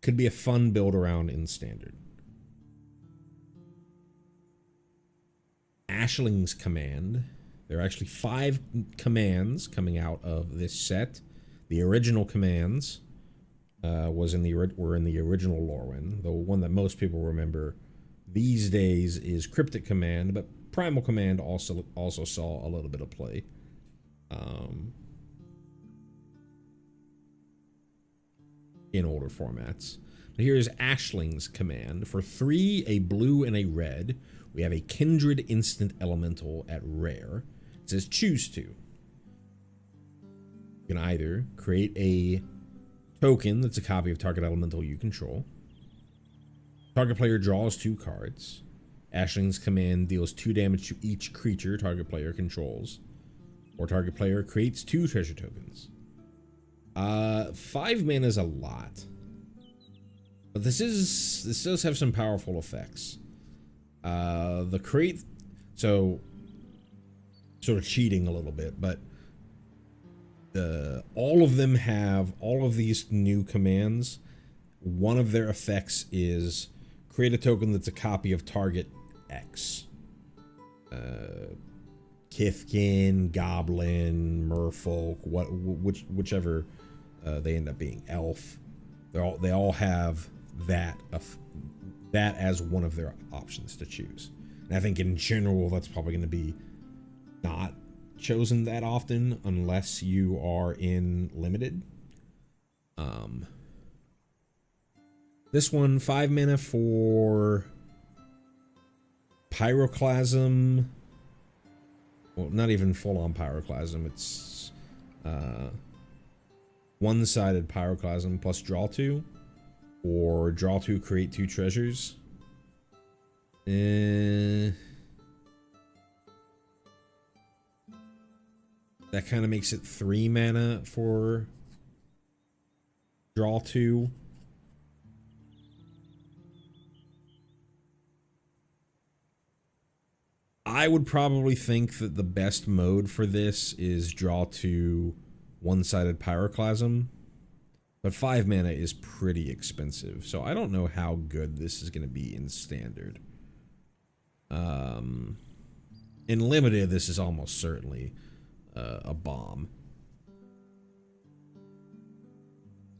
could be a fun build around in standard. Ashling's Command. There are actually 5 commands coming out of this set. The original commands were in the original Lorwyn. The one that most people remember these days is Cryptic Command, but Primal Command also saw a little bit of play. In older formats. But here is Ashling's Command. For 3, a blue and a red, we have a Kindred Instant Elemental at rare. It says choose to. You can either create a token that's a copy of target elemental you control. Target player draws 2 cards. Ashling's Command deals 2 damage to each creature target player controls. Or target player creates 2 treasure tokens. 5 mana is a lot. But this does have some powerful effects. The create, so sort of cheating a little bit, but all of them have all of these new commands. One of their effects is create a token that's a copy of target X. Kithkin, Goblin, Merfolk, whichever they end up being, Elf. They all have that as one of their options to choose. And I think in general that's probably going to be not chosen that often unless you are in limited. This one, 5 mana for Pyroclasm. Well, not even full-on Pyroclasm. It's one-sided Pyroclasm plus draw 2, or draw 2, create 2 treasures. That kind of makes it 3 mana for draw 2. I would probably think that the best mode for this is draw 2, one-sided Pyroclasm. But 5 mana is pretty expensive, so I don't know how good this is going to be in standard. In limited, this is almost certainly a bomb.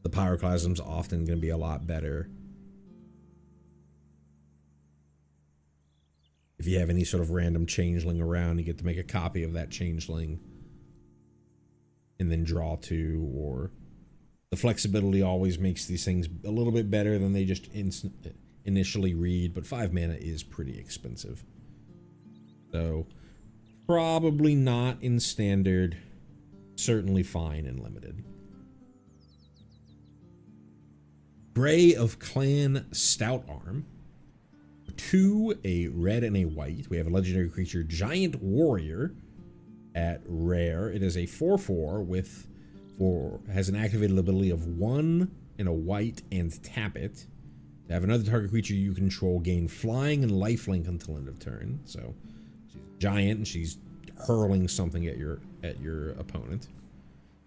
The Pyroclasm's often going to be a lot better. If you have any sort of random changeling around, you get to make a copy of that changeling and then draw 2, or the flexibility always makes these things a little bit better than they just initially read, but 5 mana is pretty expensive. So probably not in standard, certainly fine in limited. Gray of Clan Stout Arm. 2, a red and a white. We have a legendary creature, Giant Warrior, at rare. It is a 4/4 has an activated ability of 1 and a white and tap it. To have another target creature you control gain flying and lifelink until end of turn. So she's giant and she's hurling something at your opponent.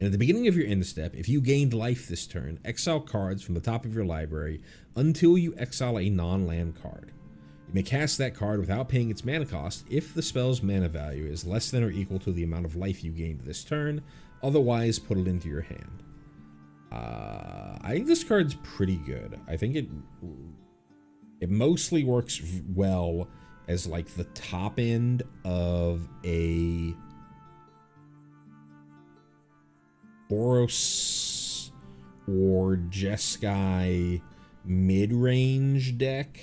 And at the beginning of your end step, if you gained life this turn, exile cards from the top of your library until you exile a non-land card. You may cast that card without paying its mana cost if the spell's mana value is less than or equal to the amount of life you gained this turn. Otherwise, put it into your hand. I think this card's pretty good. I think it mostly works well as like the top end of a Boros or Jeskai mid-range deck.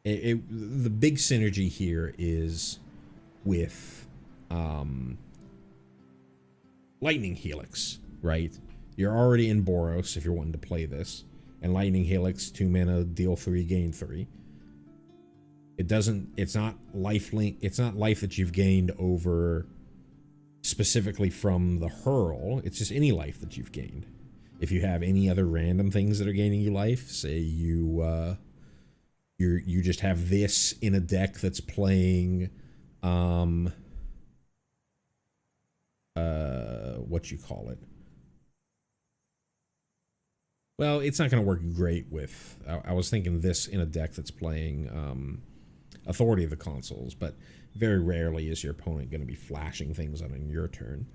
The big synergy here is with Lightning Helix, right? You're already in Boros if you're wanting to play this, and Lightning Helix, 2 mana, deal 3, gain 3. It's not life that you've gained over specifically from the Hurl. It's just any life that you've gained. If you have any other random things that are gaining you life, say you just have this in a deck that's playing what you call it. Well, it's not going to work great with... I was thinking this in a deck that's playing Authority of the Consuls, but very rarely is your opponent going to be flashing things on in your turn.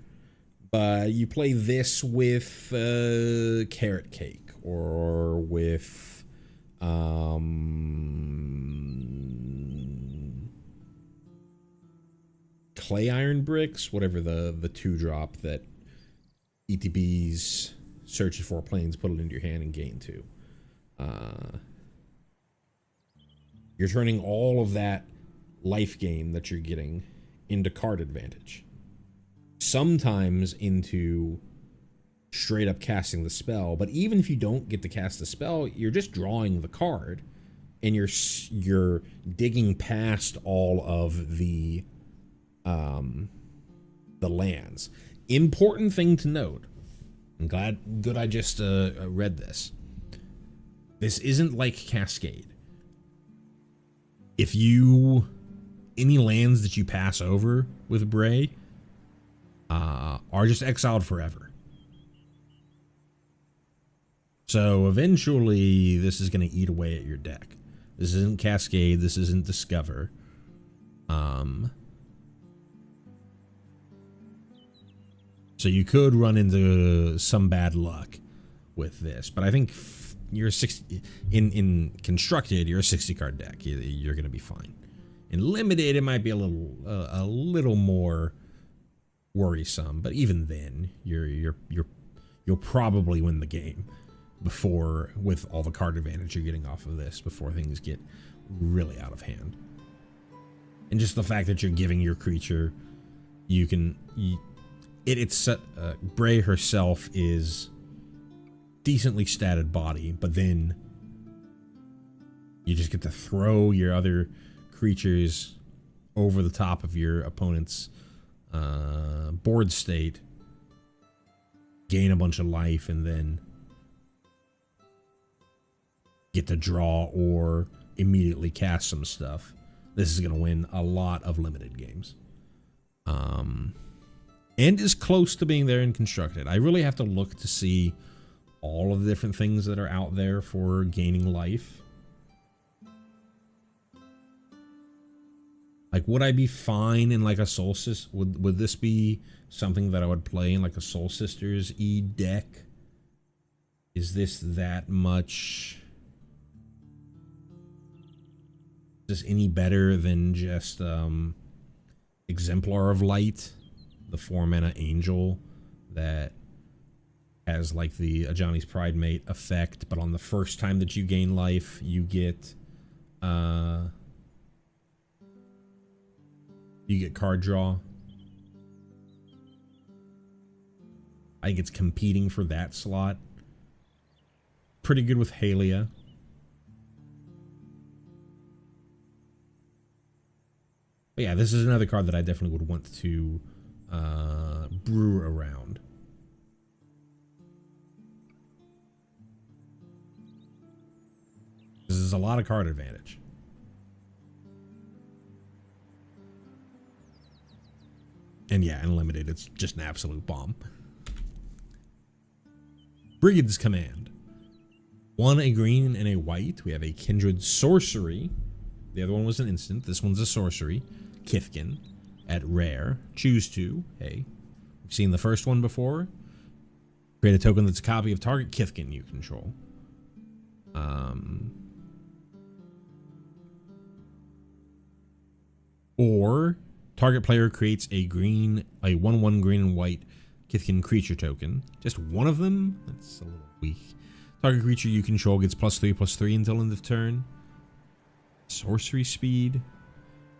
But you play this with Carrot Cake, or with Clay Iron Bricks, whatever the 2-drop that ETBs searches for planes, put it into your hand and gain 2. You're turning all of that life gain that you're getting into card advantage. Sometimes into straight up casting the spell, but even if you don't get to cast the spell, you're just drawing the card, and you're digging past all of the lands. Important thing to note. I'm good I just read this. This isn't like Cascade. If any lands that you pass over with Bray are just exiled forever. So eventually this is going to eat away at your deck. This isn't Cascade, this isn't Discover. So you could run into some bad luck with this, but I think you're 60 in constructed. You're a 60 card deck. You're going to be fine. In limited, it might be a little more worrisome, but even then, you'll probably win the game before, with all the card advantage you're getting off of this, before things get really out of hand. And just the fact that you're giving your creature, Bray herself is decently statted body, but then you just get to throw your other creatures over the top of your opponent's board state, gain a bunch of life, and then get to draw or immediately cast some stuff. This is going to win a lot of limited games. And is close to being there in constructed. I really have to look to see all of the different things that are out there for gaining life. Like, would I be fine in like a Soul Sister? Would this be something that I would play in like a Soul Sisters E deck? Is this that much? Is this any better than just Exemplar of Light, the 4-mana angel that has like the Ajani's Pride Mate effect, but on the first time that you gain life, you get card draw. I think it's competing for that slot. Pretty good with Halia. But yeah, this is another card that I definitely would want to brew around. This is a lot of card advantage. And yeah, unlimited, it's just an absolute bomb. Brigid's Command. 1 a green and a white. We have a Kindred Sorcery. The other one was an instant. This one's a sorcery. Kithkin at rare. Choose to. Hey, we've seen the first one before. Create a token that's a copy of target Kithkin you control. Or target player creates a 1/1 green and white Kithkin creature token. Just one of them? That's a little weak. Target creature you control gets +3/+3 until end of turn. Sorcery speed.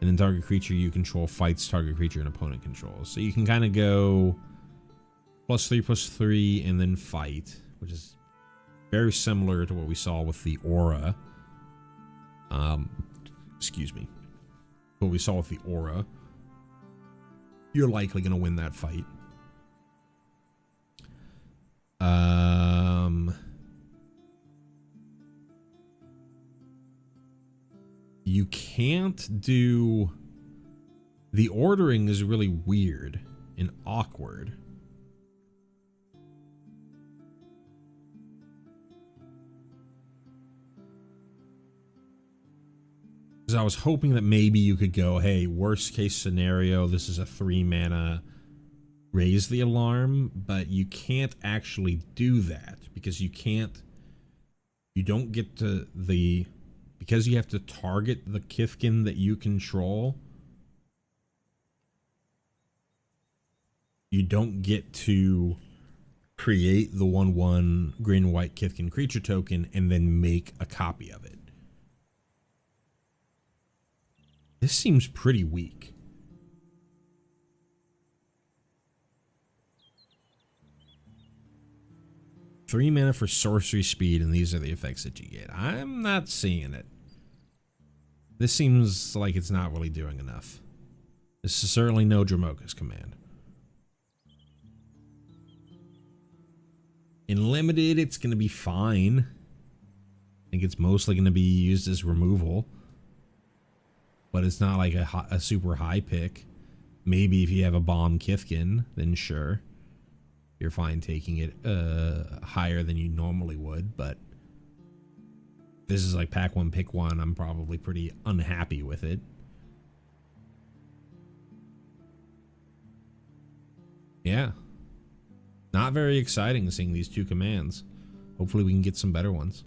And then target creature you control fights target creature and opponent controls. So you can kind of go +3/+3 and then fight, which is very similar to what we saw with the aura. Excuse me. What we saw with the aura. You're likely going to win that fight. You can't do... The ordering is really weird and awkward. Because I was hoping that maybe you could go, hey, worst case scenario, this is a 3 mana, raise the alarm, but you can't actually do that because you don't get to the, because you have to target the Kithkin that you control, you don't get to create the 1/1 green white Kithkin creature token and then make a copy of it. This seems pretty weak. Three mana for sorcery speed, and these are the effects that you get. I'm not seeing it. This seems like it's not really doing enough. This is certainly no Dramoka's Command. In limited, it's going to be fine. I think it's mostly going to be used as removal. But it's not like a super high pick. Maybe if you have a bomb Kithkin, then sure. You're fine taking it higher than you normally would, but this is like pack one, pick one. I'm probably pretty unhappy with it. Yeah. Not very exciting seeing these two commands. Hopefully we can get some better ones.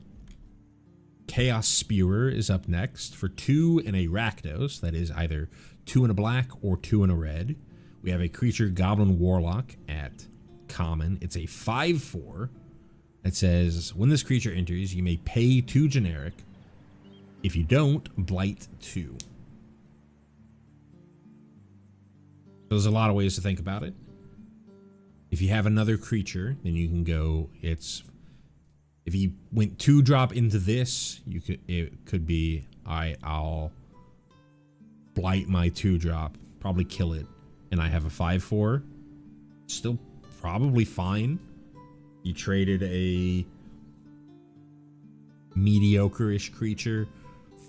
Chaos Spewer is up next for 2 and a Rakdos. That is either 2 and a black or 2 and a red. We have a creature Goblin Warlock at common. It's a 5/4. It says, when this creature enters, you may pay 2 generic. If you don't, blight 2. There's a lot of ways to think about it. If you have another creature, then you can go, if you went 2-drop into this, it could be, I'll blight my 2-drop, probably kill it, and I have a 5/4. Still probably fine. You traded a mediocre-ish creature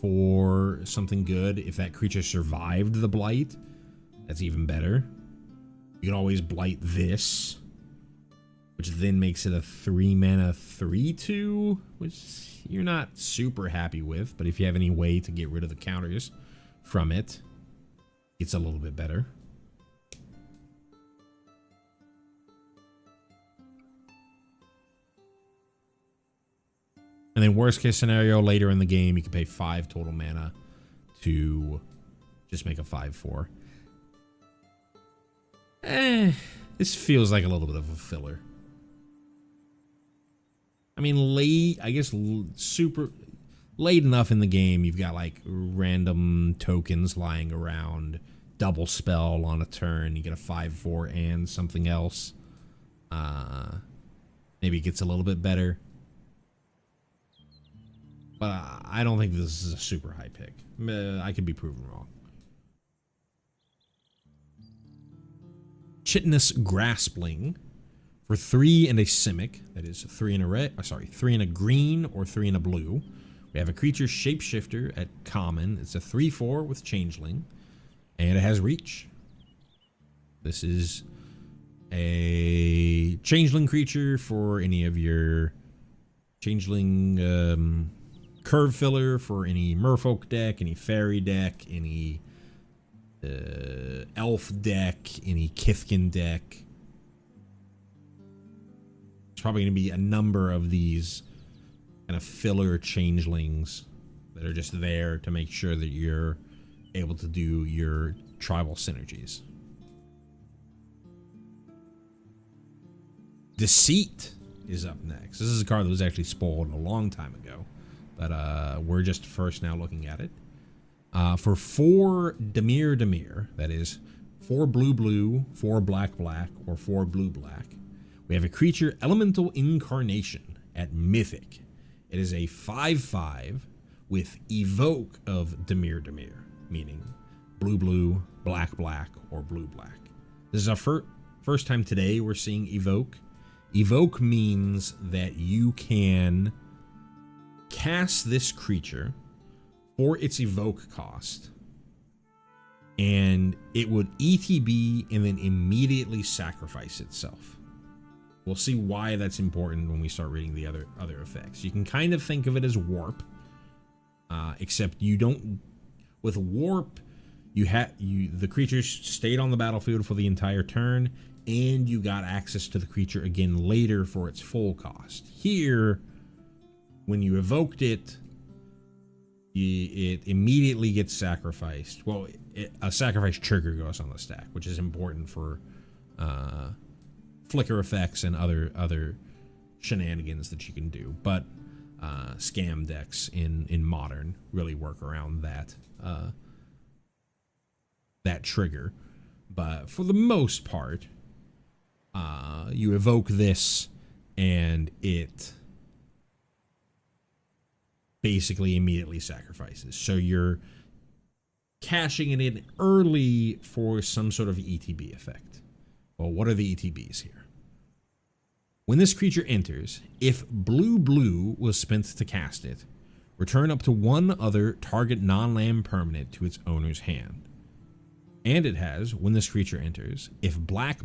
for something good. If that creature survived the blight, that's even better. You can always blight this, which then makes it a 3 mana 3/2, which you're not super happy with, but if you have any way to get rid of the counters from it, it's a little bit better. And then worst case scenario, later in the game, you can pay 5 total mana to just make a 5/4. This feels like a little bit of a filler. I mean, super late enough in the game, you've got like random tokens lying around, double spell on a turn, you get a 5/4 and something else. Maybe it gets a little bit better. But I don't think this is a super high pick. I could be proven wrong. Chitinous Graspling for 3 and a Simic. That is 3 and a red. 3 and a green or 3 and a blue. We have a creature Shapeshifter at common. It's a 3/4 with Changeling, and it has reach. This is a changeling creature for any of your changeling curve filler for any merfolk deck, any fairy deck, any elf deck, any Kithkin deck. There's probably going to be a number of these kind of filler changelings that are just there to make sure that you're able to do your tribal synergies. Deceit is up next. This is a card that was actually spoiled a long time ago, but we're just first now looking at it. For 4 Dimir, that is 4 blue, 4 black, or 4 blue, we have a creature Elemental Incarnation at Mythic. It is a 5/5 with Evoke of Dimir, meaning blue, black, or blue, black. This is our first time today we're seeing Evoke. Evoke means that you can cast this creature for its evoke cost, and it would ETB and then immediately sacrifice itself. We'll see why that's important when we start reading the other effects. You can kind of think of it as warp, except you don't. With warp, the creature stayed on the battlefield for the entire turn, and you got access to the creature again later for its full cost. Here, when you evoked it, it immediately gets sacrificed. Well, a sacrifice trigger goes on the stack, which is important for flicker effects and other shenanigans that you can do. But scam decks in Modern really work around that trigger. But for the most part, you evoke this and it basically immediately sacrifices. So you're cashing it in early for some sort of ETB effect. Well, what are the ETBs here? When this creature enters, if blue was spent to cast it, return up to 1 other target non-land permanent to its owner's hand. And it has, when this creature enters, if black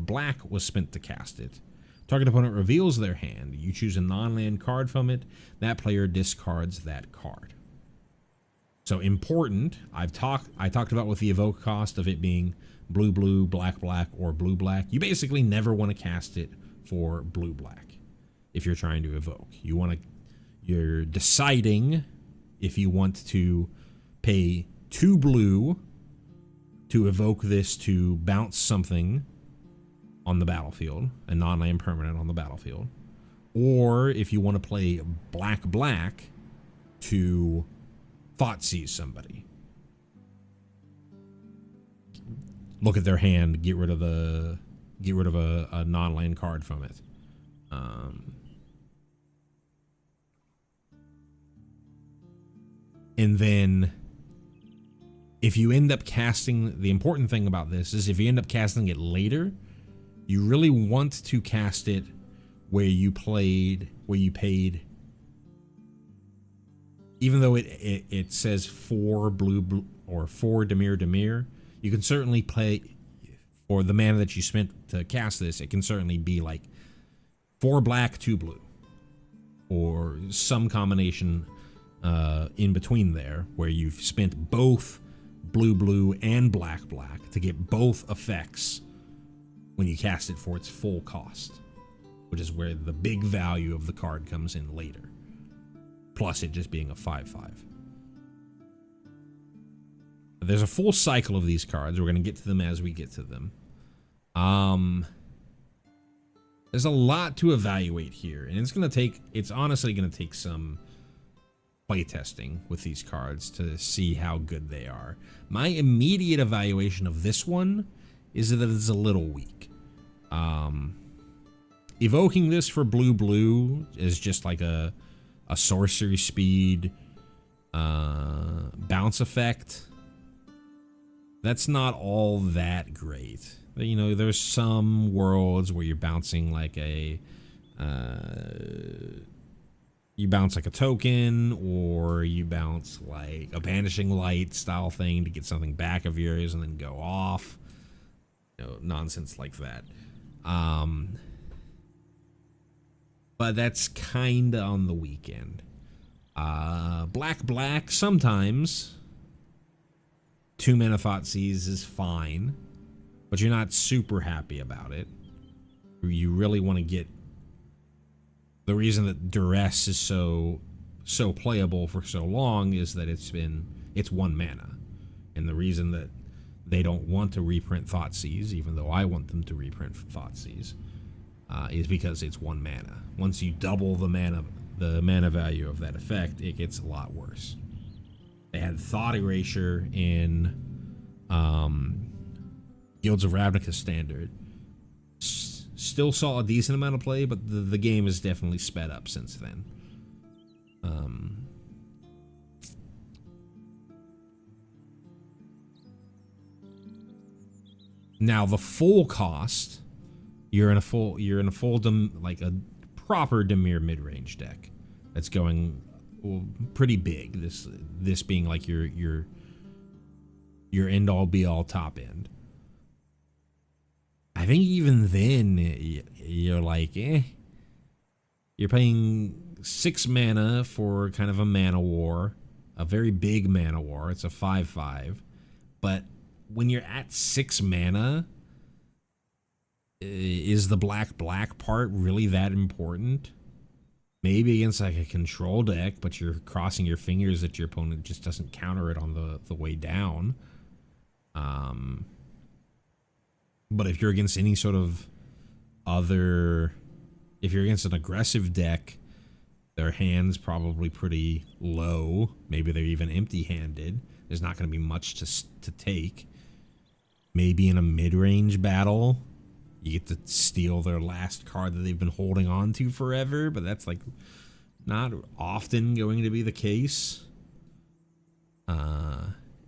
was spent to cast it, target opponent reveals their hand, you choose a non-land card from it, that player discards that card. So important, I talked about with the evoke cost of it being blue, black, or blue, black. You basically never want to cast it for blue, black if you're trying to evoke. You're deciding if you want to pay 2 blue to evoke this to bounce something on the battlefield, a non-land permanent on the battlefield, or if you want to play black to Thoughtseize somebody. Look at their hand, get rid of a non-land card from it. And then if you end up casting, the important thing about this is if you end up casting it later, you really want to cast it where you paid, even though it says 4 blue or 4 Dimir, you can certainly play for the mana that you spent to cast this. It can certainly be like 4 black, 2 blue, or some combination in between there where you've spent both blue and black to get both effects when you cast it for its full cost, which is where the big value of the card comes in later. Plus it just being a 5/5. There's a full cycle of these cards. We're going to get to them as we get to them. There's a lot to evaluate here, and it's honestly going to take some playtesting with these cards to see how good they are. My immediate evaluation of this one is that it's a little weak. Evoking this for blue is just like a sorcery speed bounce effect. That's not all that great. You know, there's some worlds where you're bouncing like you bounce like a token, or you bounce like a Banishing Light style thing to get something back of yours and then go off. You know, nonsense like that. But that's kinda on the weekend. Black, sometimes 2-mana Thoughtseize is fine, but you're not super happy about it. You really want to get the reason that Duress is so playable for so long is that it's 1 mana, and the reason that they don't want to reprint Thoughtseize, even though I want them to reprint Thoughtseize, is because it's 1 mana. Once you double the mana value of that effect, it gets a lot worse. They had Thought Erasure in Guilds of Ravnica Standard. Still saw a decent amount of play, but the game has definitely sped up since then. Now the full cost, you're in a like a proper Dimir mid-range deck that's going pretty big. This being like your end all be all top end. I think even then you're like, you're paying 6 mana for kind of a mana war, a very big mana war. It's a 5/5, but when you're at 6 mana, is the black part really that important? Maybe against like a control deck, but you're crossing your fingers that your opponent just doesn't counter it on the way down. But if you're against any sort of if you're against an aggressive deck, their hand's probably pretty low. Maybe they're even empty-handed. There's not going to be much to take. Maybe in a mid-range battle, you get to steal their last card that they've been holding on to forever, but that's like not often going to be the case.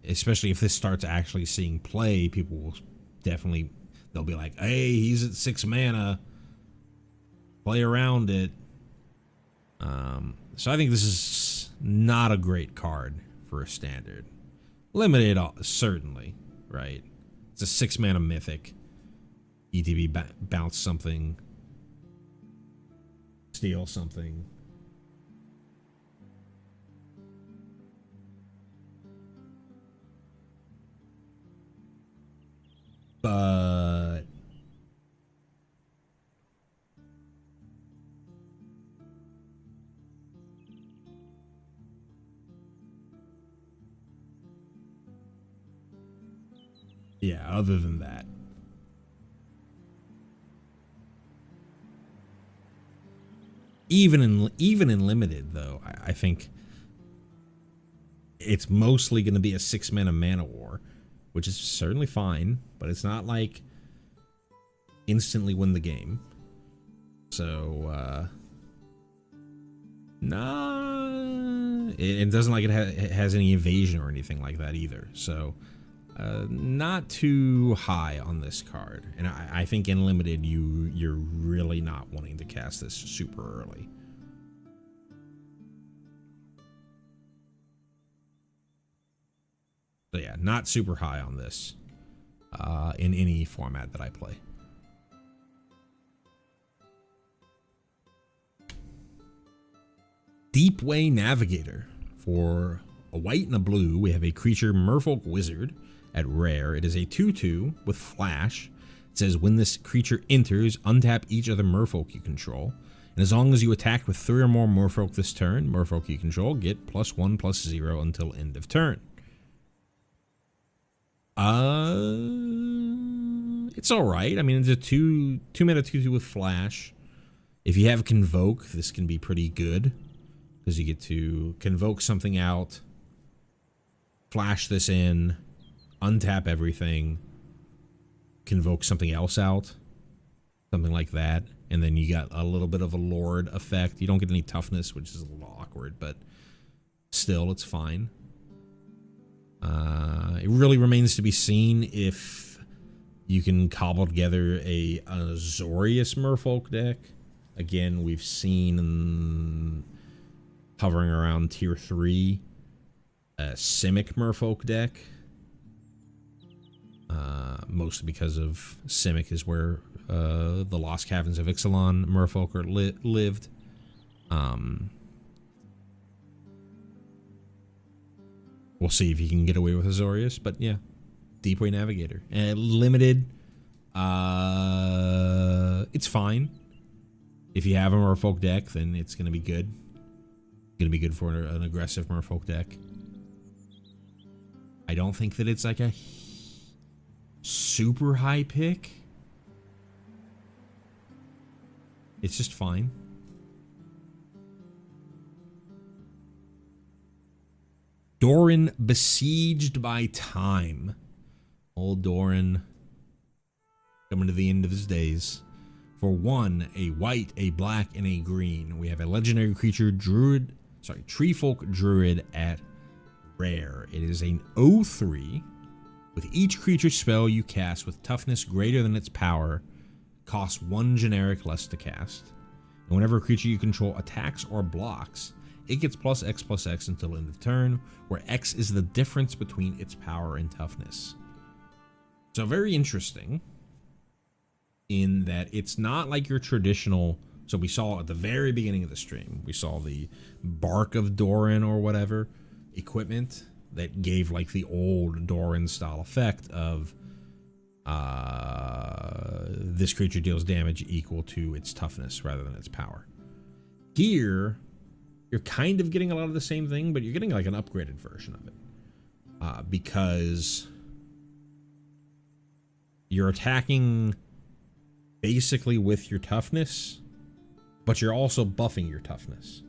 Especially if this starts actually seeing play, people will definitely, they'll be like, hey, he's at 6 mana. Play around it. So I think this is not a great card for a standard. Limited, certainly, right? It's a 6 mana mythic. ETB bounce something. Steal something. But yeah, other than that, even in limited though, I think it's mostly going to be a 6 mana war, which is certainly fine, but it's not like instantly win the game. So nah, it doesn't like it has any evasion or anything like that either. So not too high on this card, and I think in limited you're really not wanting to cast this super early. So yeah, not super high on this in any format that I play. Deepway Navigator. For a white and a blue, we have a creature Merfolk Wizard. At rare, it is a 2/2 with flash. It says when this creature enters, untap each other merfolk you control. And as long as you attack with 3 or more merfolk this turn, merfolk you control get +1/+0 until end of turn. It's alright. I mean, it's a 2 mana 2/2 with flash. If you have Convoke, this can be pretty good, because you get to Convoke something out, flash this in, untap everything, Convoke something else out, something like that, and then you got a little bit of a Lord effect. You don't get any toughness, which is a little awkward, but still, it's fine. It really remains to be seen if you can cobble together a Azorius Merfolk deck. Again, we've seen hovering around tier 3 a Simic Merfolk deck. mostly because of Simic is where the Lost Caverns of Ixalan merfolk lived. We'll see if he can get away with Azorius, but yeah, Deepway Navigator. And limited, it's fine. If you have a merfolk deck, then it's going to be good. Going to be good for an aggressive merfolk deck. I don't think that it's like a super high pick. It's just fine. Doran besieged by time. Old Doran coming to the end of his days. For 1, a white, a black, and a green, we have a legendary creature druid, treefolk druid at rare. It is an 0/3 with each creature spell you cast with toughness greater than its power costs 1 generic less to cast. And whenever a creature you control attacks or blocks, it gets +X/+X until end of turn, where X is the difference between its power and toughness. So very interesting in that it's not like your traditional. So we saw at the very beginning of the stream, we saw the Bark of Doran or whatever equipment that gave like the old Doran style effect of this creature deals damage equal to its toughness rather than its power. Here, you're kind of getting a lot of the same thing, but you're getting like an upgraded version of it. Because you're attacking basically with your toughness, but you're also buffing your toughness.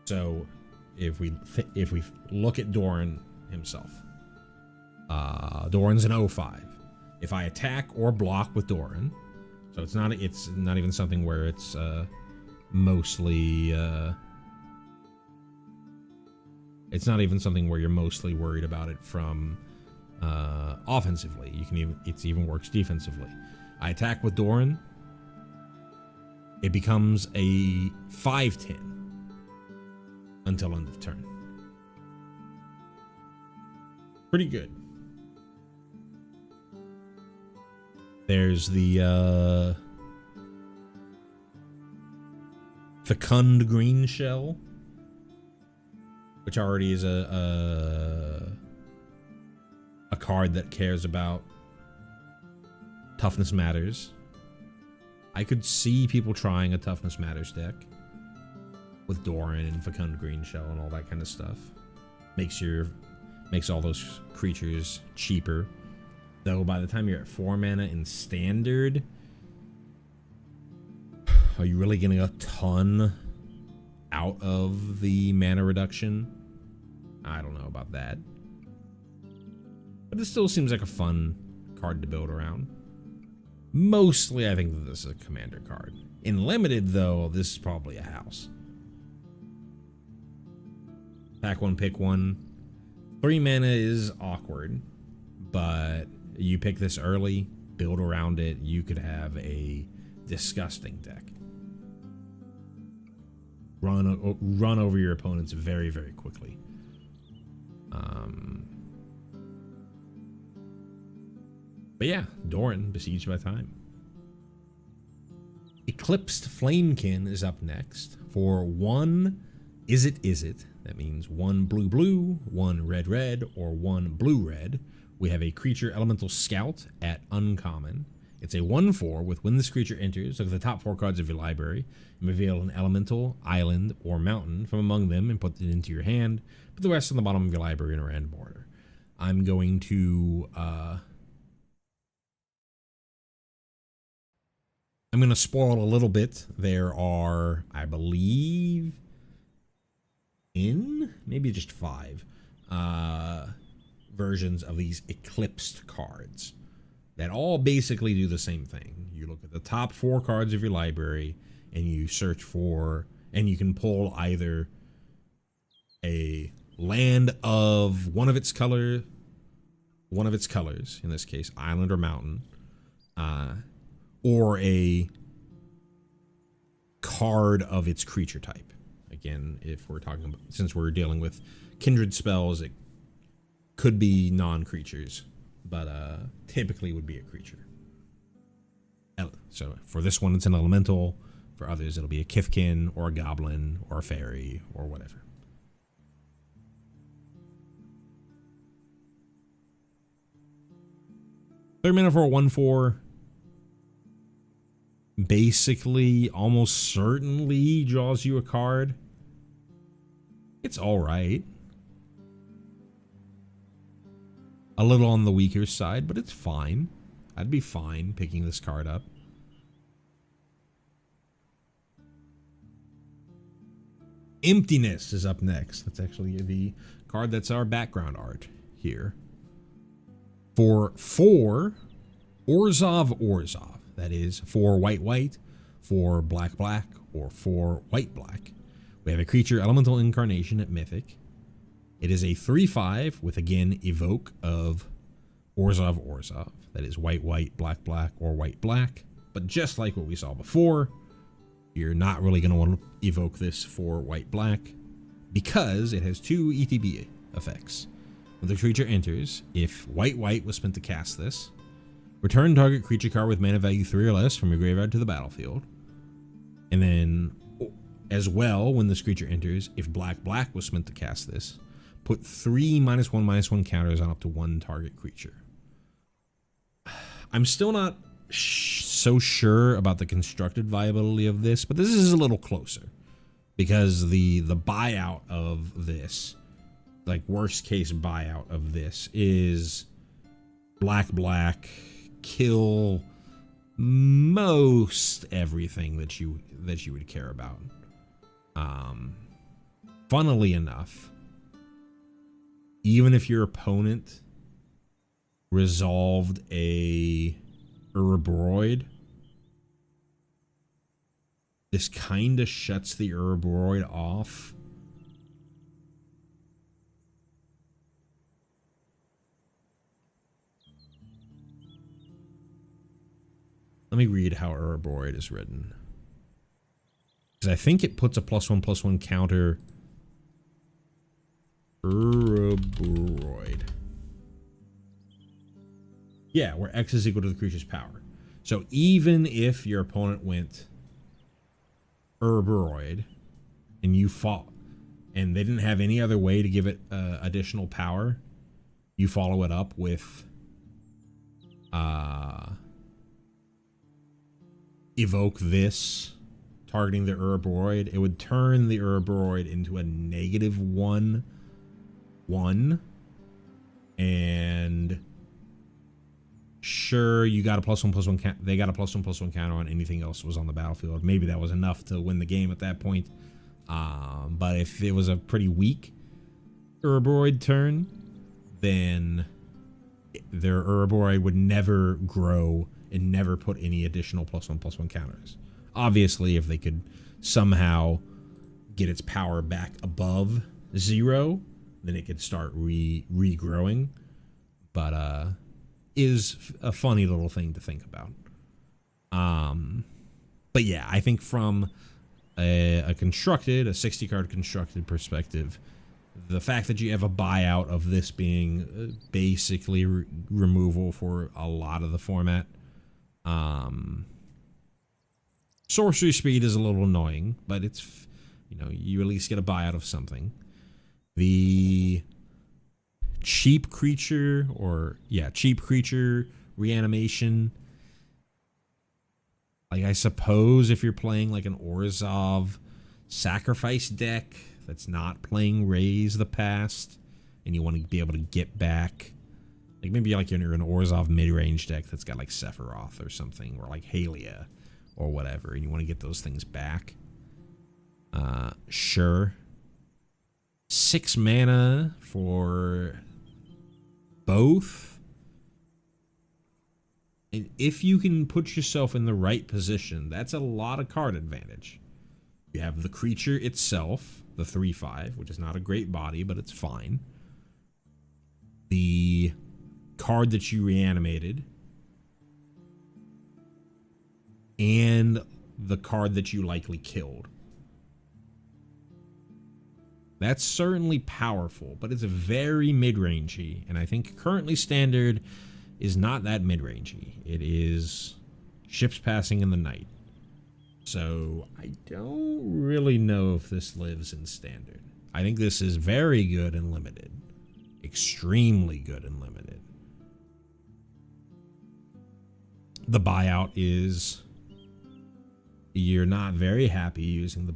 So if we look at Doran himself, Doran's an 0/5. If I attack or block with Doran, so it's not even something where it's mostly it's not even something where you're mostly worried about it from offensively. It even works defensively. I attack with Doran, it becomes a 5/10 until end of turn. Pretty good. There's the Fecund Green Shell, which already is a card that cares about toughness matters. I could see people trying a toughness matters deck with Doran and Fecund Green Shell and all that kind of stuff. Makes all those creatures cheaper. Though by the time you're at 4 mana in standard, are you really getting a ton out of the mana reduction? I don't know about that. But it still seems like a fun card to build around. Mostly, I think that this is a commander card. In limited, though, this is probably a house. Pack 1, pick 1. 3 mana is awkward, but you pick this early, build around it, you could have a disgusting deck. Run over your opponents very, very quickly. But yeah, Doran, besieged by time. Eclipsed Flamekin is up next for 1 Is It. That means 1 blue, 1 red, or 1 blue-red. We have a creature elemental scout at uncommon. It's a 1/4 with when this creature enters, look at the top 4 cards of your library and reveal an elemental, island, or mountain from among them and put it into your hand. Put the rest on the bottom of your library in a random order. I'm going to spoil a little bit. There are, I believe, maybe just 5 versions of these Eclipsed cards that all basically do the same thing. You look at the top 4 cards of your library and you search for, and you can pull either a land of one of its colors, in this case island or mountain, or a card of its creature type. Again, if we're talking about, since we're dealing with kindred spells, it could be non-creatures but typically would be a creature. So for this one, it's an elemental. For others, it'll be a Kithkin or a goblin or a fairy or whatever. Third mana for a 1/4. Basically, almost certainly draws you a card. It's all right. A little on the weaker side, but it's fine. I'd be fine picking this card up. Emptiness is up next. That's actually the card that's our background art here. For 4 Orzhov. That is 4 white, 4 black, or 4 white. We have a creature elemental incarnation at Mythic. It is a 3/5 with, again, evoke of Orzhov. That is white, black, or white, black. But just like what we saw before, you're not really going to want to evoke this for white, black because it has 2 ETB effects. When the creature enters, if white was spent to cast this, return target creature card with mana value 3 or less from your graveyard to the battlefield. And then, as well, when this creature enters, if black was spent to cast this, put 3 -1/-1 counters on up to 1 target creature. I'm still not so sure about the constructed viability of this, but this is a little closer because the buyout of this, like worst case buyout of this, is black, kill most everything that you would care about. Funnily enough, even if your opponent resolved a Urborvoid, this kind of shuts the Urborvoid off. Let me read how Urborvoid is written, because I think it puts a +1/+1 counter. Urborvoid. Yeah, where X is equal to the creature's power. So even if your opponent went Urborvoid and you fought, and they didn't have any other way to give it additional power, you follow it up with evoke this, targeting the Urborvoid. It would turn the Urborvoid into a -1/1, and sure, you got a +1/+1 count. They got a +1/+1 counter on anything else that was on the battlefield. Maybe that was enough to win the game at that point. But if it was a pretty weak Urborvoid turn, then their Urborvoid would never grow and never put any additional +1/+1 counters. Obviously, if they could somehow get its power back above 0, then it could start regrowing. But is a funny little thing to think about. But yeah, I think from a 60 card constructed perspective, the fact that you have a buyout of this being basically removal for a lot of the format. Sorcery speed is a little annoying, but it's, you at least get a buyout of something. The cheap creature reanimation. Like, I suppose if you're playing like an Orzhov sacrifice deck that's not playing Raise the Past, and you want to be able to get back, like maybe like you're an Orzhov mid-range deck that's got like Sephiroth or something, or like Halia or whatever, and you want to get those things back. Sure. 6 mana for both. And if you can put yourself in the right position, that's a lot of card advantage. You have the creature itself, the 3/5, which is not a great body, but it's fine. The card that you reanimated, and the card that you likely killed. That's certainly powerful, but it's very mid-rangey, and I think currently standard is not that mid-rangey. It is ships passing in the night. So I don't really know if this lives in standard. I think this is very good in limited. Extremely good in limited. The buyout is you're not very happy using the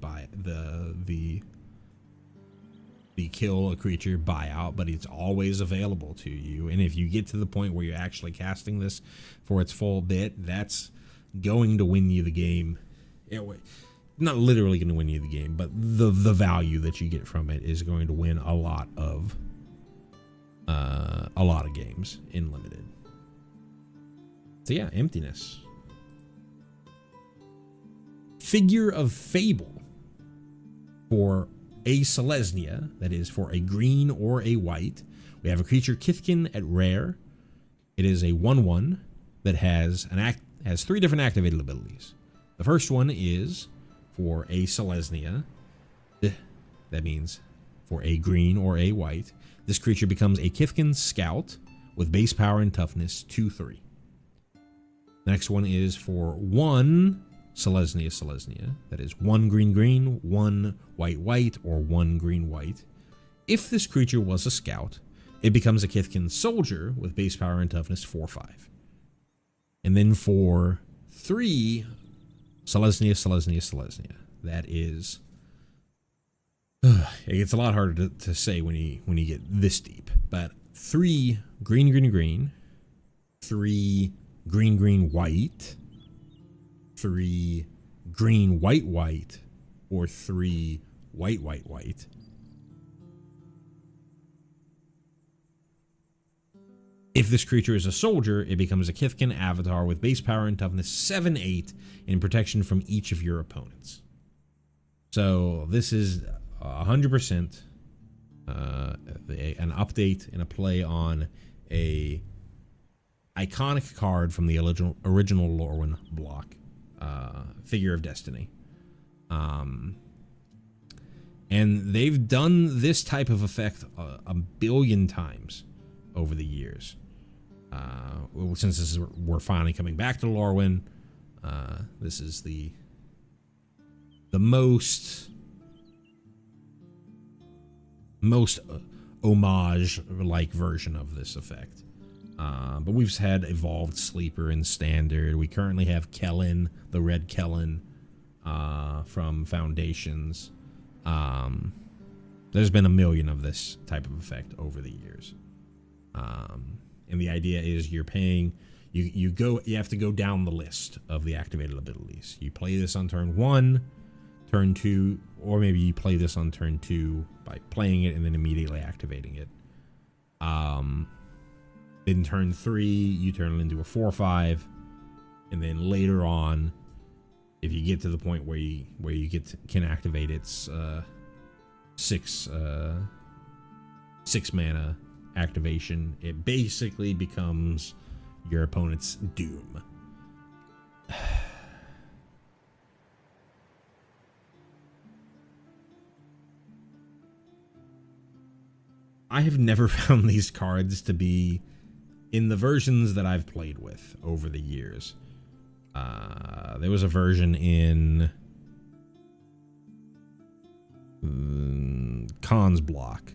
kill a creature buyout, but it's always available to you. And if you get to the point where you're actually casting this for its full bit, that's going to win you the game. Not literally going to win you the game, but the value that you get from it is going to win a lot of games in limited. So yeah, emptiness. Figure of Fable for a Selesnya, that is for a green or a white. We have a creature Kithkin at rare. It is a 1/1 that has three different activated abilities. The first one is for a Selesnya. That means for a green or a white. This creature becomes a Kithkin Scout with base power and toughness 2/3. The next one is for one Selesnya. That is 1 green, 1 white, or 1 green. If this creature was a scout, it becomes a Kithkin Soldier with base power and toughness 4/5. And then for 3 Selesnya. That is, it gets a lot harder to say when you get this deep. But 3 green, 3 green, white, 3 green, white, or 3 white. If this creature is a soldier, it becomes a Kithkin avatar with base power and toughness 7/8 and protection from each of your opponents. So this is 100% an update and a play on a iconic card from the original Lorwyn block, Figure of Destiny. And they've done this type of effect a billion times over the years. Since we're finally coming back to Lorwyn, this is the most homage-like version of this effect. But we've had Evolved Sleeper in Standard. We currently have Kellen, the red Kellen, from Foundations. There's been a million of this type of effect over the years. And the idea is you're paying, you have to go down the list of the activated abilities. You play this on turn 1, turn 2, or maybe you play this on turn 2 by playing it and then immediately activating it. Then turn 3, you turn it into a 4/5, and then later on, if you get to the point where you can activate its 6 mana activation, it basically becomes your opponent's doom. I have never found these cards to be, in the versions that I've played with over the years. There was a version in Khan's block.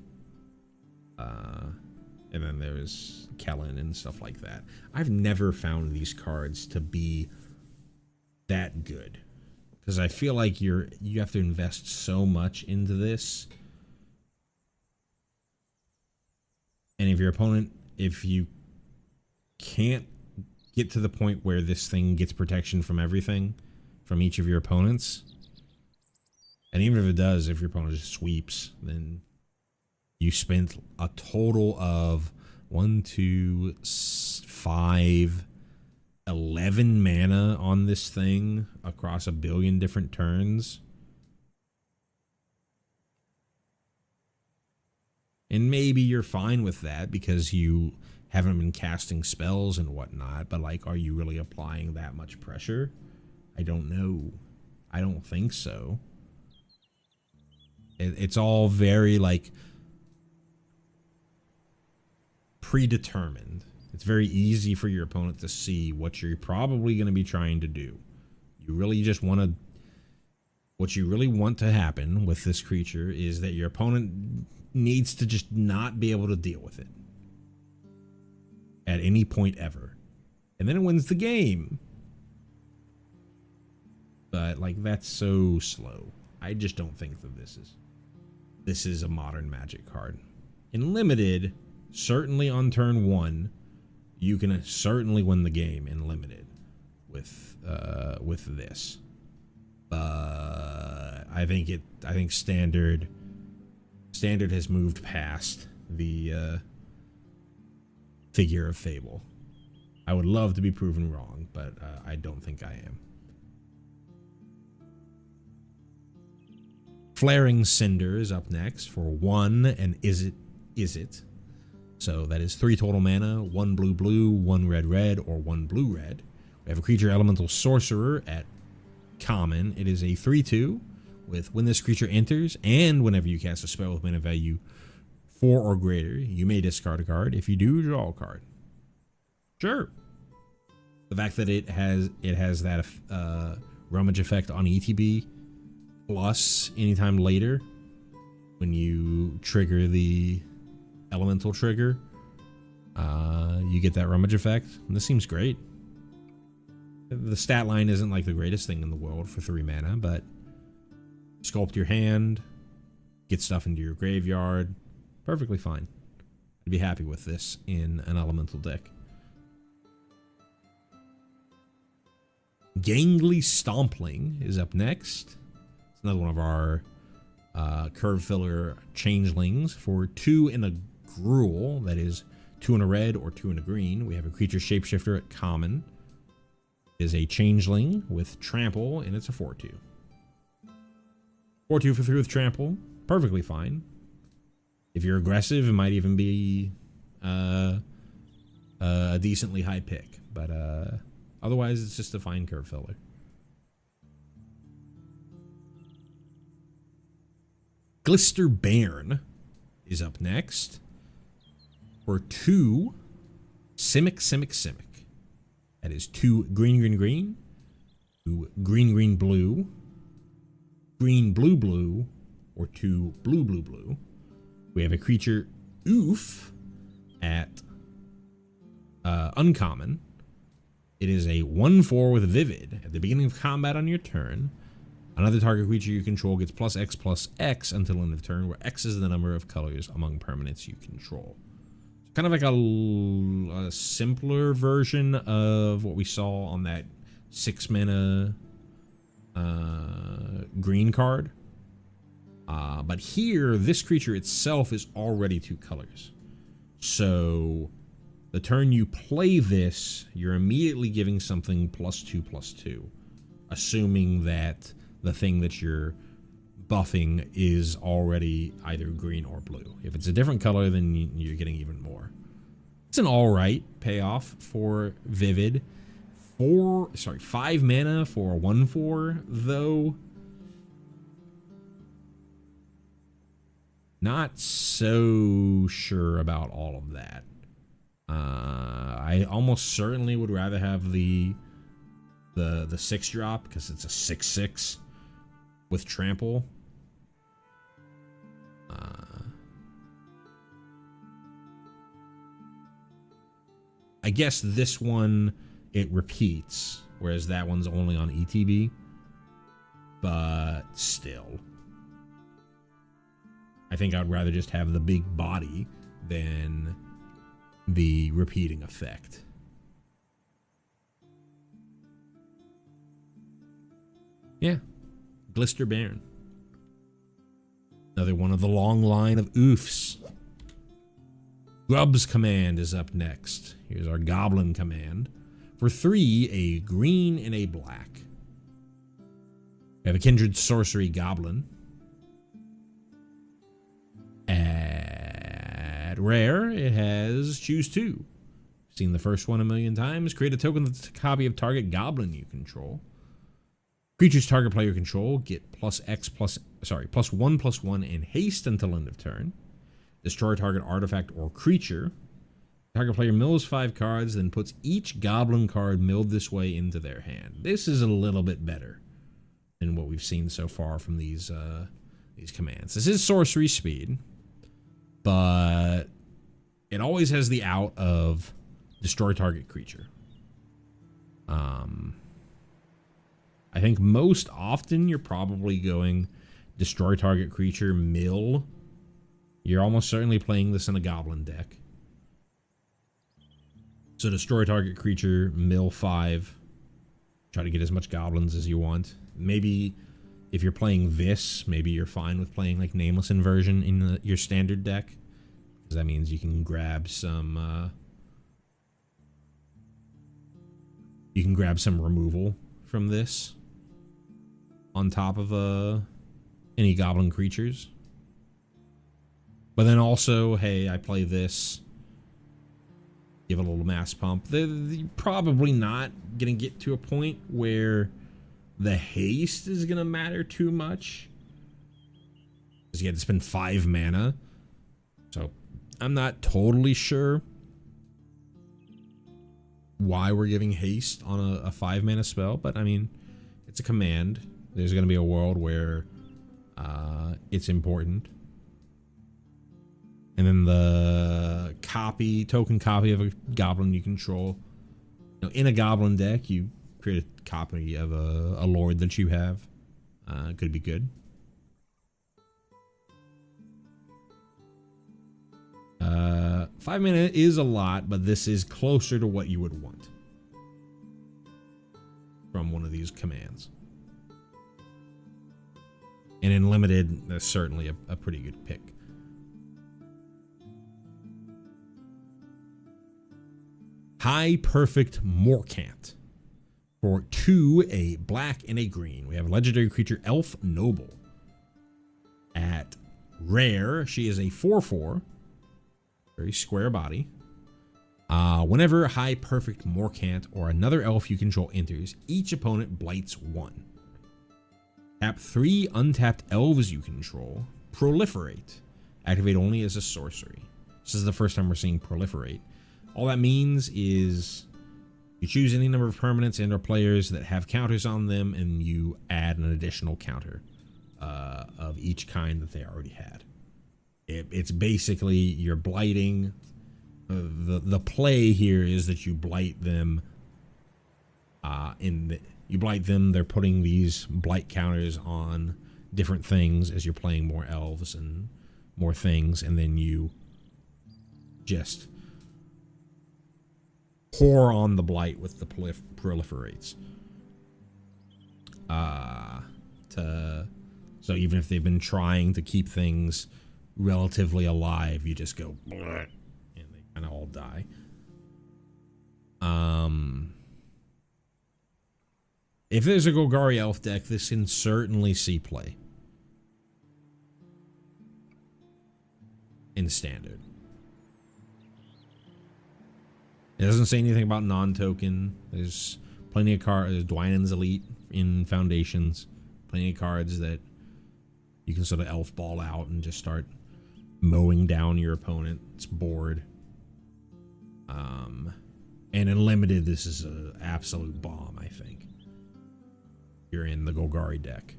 And then there's Kellen and stuff like that. I've never found these cards to be that good, because I feel like you have to invest so much into this. And if your opponent, if you can't get to the point where this thing gets protection from everything, from each of your opponents, and even if it does, if your opponent just sweeps, then you spent a total of 1, 2, 5, 11 mana on this thing across a billion different turns. And maybe you're fine with that because you haven't been casting spells and whatnot, but like, are you really applying that much pressure? I don't know. I don't think so. It's all very like predetermined. It's very easy for your opponent to see what you're probably going to be trying to do. You really just want to... What you really want to happen with this creature is that your opponent needs to just not be able to deal with it at any point ever. And then it wins the game. But, like, that's so slow. I just don't think that this is a modern Magic card. In Limited, certainly on turn 1, you can certainly win the game in Limited with this. I think Standard has moved past the Figure of Fable. I would love to be proven wrong, but I don't think I am. Flaring Cinder is up next for 1, and is it? So that is 3 total mana, 1 blue, 1 red, or 1 blue-red. We have a creature elemental sorcerer at common. It is a 3/2 with when this creature enters and whenever you cast a spell with mana value 4 or greater, you may discard a card. If you do, draw a card. Sure. The fact that it has that rummage effect on ETB plus anytime later when you trigger the elemental trigger, you get that rummage effect. And this seems great. The stat line isn't like the greatest thing in the world for 3 mana, but sculpt your hand, get stuff into your graveyard, perfectly fine. I'd be happy with this in an elemental deck. Gangly Stompling is up next. It's another one of our curve filler changelings for 2 and a gruel. That is 2 and a red or 2 and a green. We have a creature shapeshifter at common. It is a changeling with trample, and it's a 4/2. 4/2 for 3 with trample, perfectly fine. If you're aggressive, it might even be a decently high pick, but otherwise it's just a fine curve filler. Glister Bairn is up next for 2 Simic. That is 2 green, 2 green, blue, blue, or 2 blue. We have a creature, Oof, at uncommon. It is a 1/4 with Vivid. At the beginning of combat on your turn, another target creature you control gets +X until end of turn, where X is the number of colors among permanents you control. Kind of like a simpler version of what we saw on that 6 mana green card. But here, this creature itself is already 2 colors. So the turn you play this, you're immediately giving something +2/+2, assuming that the thing that you're buffing is already either green or blue. If it's a different color, then you're getting even more. It's an alright payoff for Vivid. 5 mana for a 1/4, though. Not so sure about all of that. I almost certainly would rather have the 6 drop because it's a 6/6 with trample. I guess this one, it repeats, whereas that one's only on ETB. But still, I think I'd rather just have the big body than the repeating effect. Yeah, Glister Bairn. Another one of the long line of oofs. Grub's Command is up next. Here's our Goblin Command. For 3, a green and a black. We have a Kindred Sorcery Goblin. At rare, it has choose 2. Seen the first one a million times. Create a token that's a copy of target goblin you control. Creatures target player control get +1/+1 and haste until end of turn. Destroy target artifact or creature. Target player mills 5 cards, then puts each goblin card milled this way into their hand. This is a little bit better than what we've seen so far from these commands. This is sorcery speed, but it always has the out of destroy target creature. I think most often you're probably going destroy target creature, mill. You're almost certainly playing this in a goblin deck. So destroy target creature, mill 5. Try to get as much goblins as you want. Maybe if you're playing this, maybe you're fine with playing like Nameless Inversion in your standard deck. Because that means you can grab some removal from this on top of any goblin creatures. But then also, hey, I play this, give a little mass pump. They're probably not gonna get to a point where the haste is gonna matter too much, because you had to spend 5 mana. So I'm not totally sure why we're giving haste on a 5 mana spell, but I mean, it's a command. There's going to be a world where it's important. And then the token copy of a goblin you control. You know, in a goblin deck, you create a copy of a lord that you have. Could be good. 5 mana is a lot, but this is closer to what you would want from one of these commands. And in limited, that's certainly a pretty good pick. High Perfect Morcant. For 2, a black and a green. We have a legendary creature, Elf Noble. At rare, she is a 4/4. Very square body. Whenever High Perfect Morcant or another elf you control enters, each opponent blights 1. Tap 3 untapped elves you control. Proliferate. Activate only as a sorcery. This is the first time we're seeing proliferate. All that means is you choose any number of permanents and or players that have counters on them, and you add an additional counter of each kind that they already had. It's basically you're blighting. The play here is that you blight them. You blight them. They're putting these blight counters on different things as you're playing more elves and more things, and then you just pour on the blight with the proliferates. So even if they've been trying to keep things relatively alive, you just go bleh, and they kind of all die. If there's a Golgari elf deck, this can certainly see play in standard. It doesn't say anything about non-token. There's plenty of cards. There's Dwynen's Elite in Foundations. Plenty of cards that you can sort of elf ball out and just start mowing down your opponent's board. And in limited, this is an absolute bomb, I think. You're in the Golgari deck.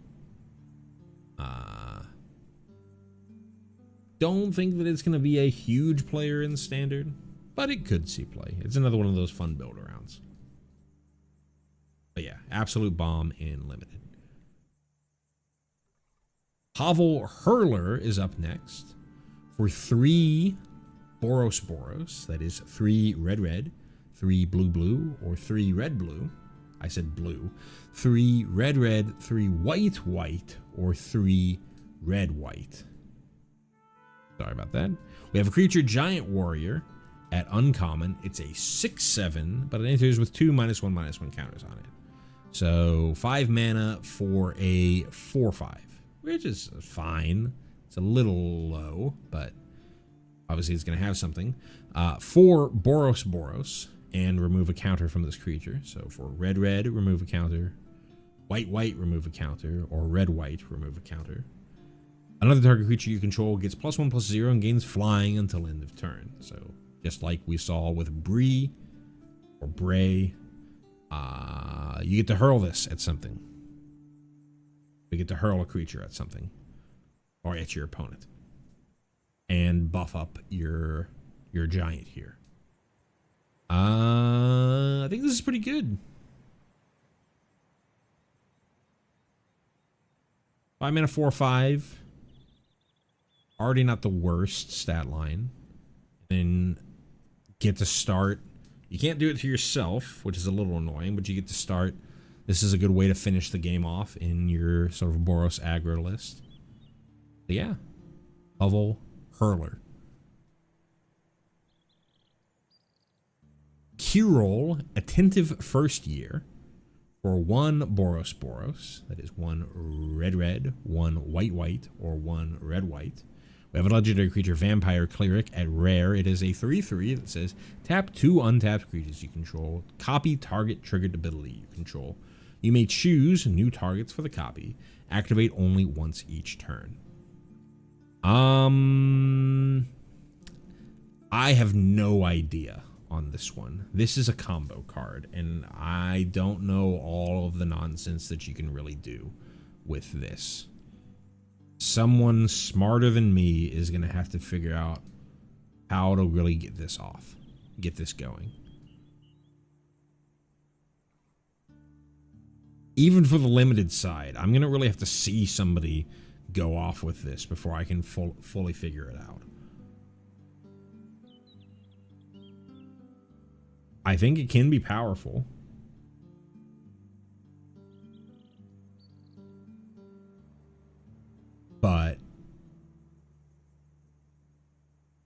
Don't think that it's going to be a huge player in standard, but it could see play. It's another one of those fun build arounds. But yeah, absolute bomb in limited. Hovel Hurler is up next for 3 Boros. That is 3 red, 3 blue, or 3 red. I said blue. 3 red, 3 white, or 3 red. Sorry about that. We have a creature, Giant Warrior, at uncommon. It's a 6/7, but it enters with 2 -1/1 counters on it. So 5 mana for a 4/5, which is fine. It's a little low, but obviously it's going to have something. 4 Boros, and remove a counter from this creature. So for red, remove a counter. White, remove a counter. Or red, remove a counter. Another target creature you control gets +1/+0 and gains flying until end of turn. So just like we saw with Bree or Bray. You get to hurl this at something. You get to hurl a creature at something or at your opponent and buff up your giant here. I think this is pretty good. 5 mana 4/5. Already not the worst stat line. Then get to start. You can't do it to yourself, which is a little annoying, but you get to start. This is a good way to finish the game off in your sort of Boros aggro list. But yeah. Hovel Hurler. Keyroll Attentive First Year for 1 Boros. That is 1 red, 1 white, or 1 red. We have a legendary creature, Vampire Cleric. At rare, it is a 3/3 that says tap 2 untapped creatures you control. Copy target triggered ability you control. You may choose new targets for the copy. Activate only once each turn. I have no idea on this one. This is a combo card, and I don't know all of the nonsense that you can really do with this. Someone smarter than me is going to have to figure out how to really get this off, get this going. Even for the limited side, I'm going to really have to see somebody go off with this before I can fully figure it out. I think it can be powerful. But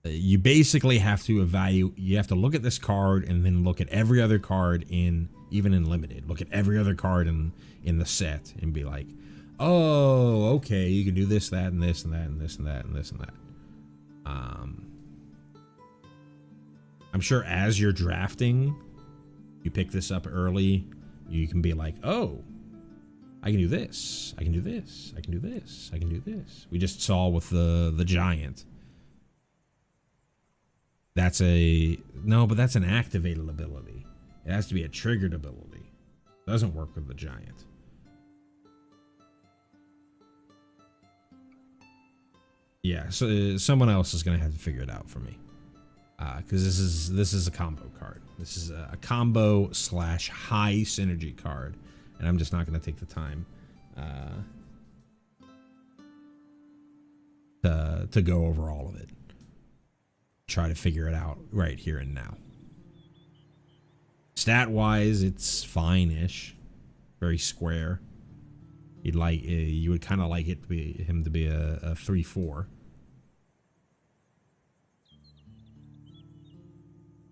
you basically have to evaluate. You have to look at this card and then look at every other card even in limited. Look at every other card in the set and be like, oh, okay, you can do this, that, and this, and that, and this, and that, and this, and that. I'm sure as you're drafting, you pick this up early, you can be like, oh, I can do this, I can do this, I can do this, I can do this. We just saw with the giant. That's but that's an activated ability. It has to be a triggered ability. It doesn't work with the giant. Yeah, so someone else is gonna have to figure it out for me. Because this is a combo card. This is a combo / high synergy card, and I'm just not going to take the time to go over all of it. Try to figure it out right here and now. Stat wise, it's fine-ish, very square. You would kind of like it to be him to be a 3/4.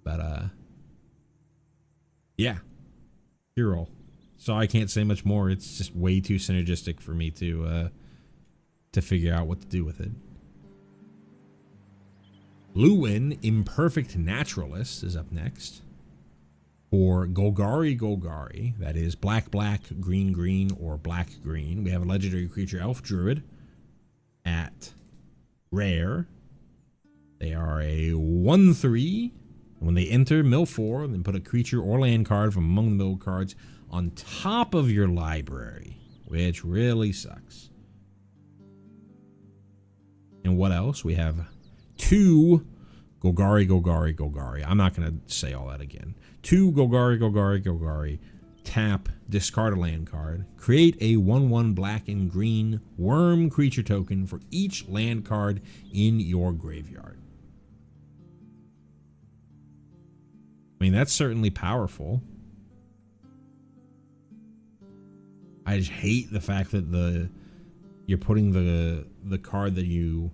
But yeah, hero. So I can't say much more. It's just way too synergistic for me to figure out what to do with it. Lorwyn Imperfect Naturalist is up next for Golgari. That is black, green, or black, green. We have a legendary creature, Elf Druid. At rare, they are a 1/3. When they enter, mill 4, then put a creature or land card from among the mill cards on top of your library, which really sucks. And what else? We have 2 Golgari. I'm not going to say all that again. 2 Golgari. Tap, discard a land card. Create a 1/1 black and green worm creature token for each land card in your graveyard. I mean, that's certainly powerful. I just hate the fact that you're putting the card that you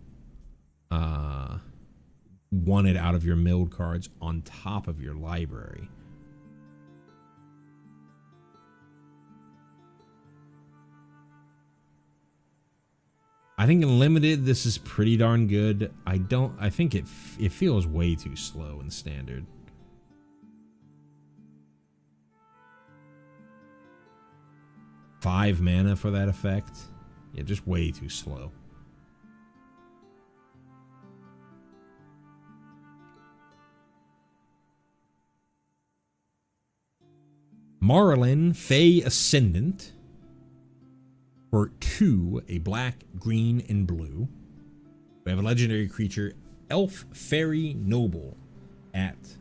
wanted out of your milled cards on top of your library. I think in limited this is pretty darn good. I think it feels way too slow in standard. 5 mana for that effect. Yeah, just way too slow. Marlin, Fey Ascendant. For 2, a black, green, and blue. We have a legendary creature, Elf Fairy Noble, at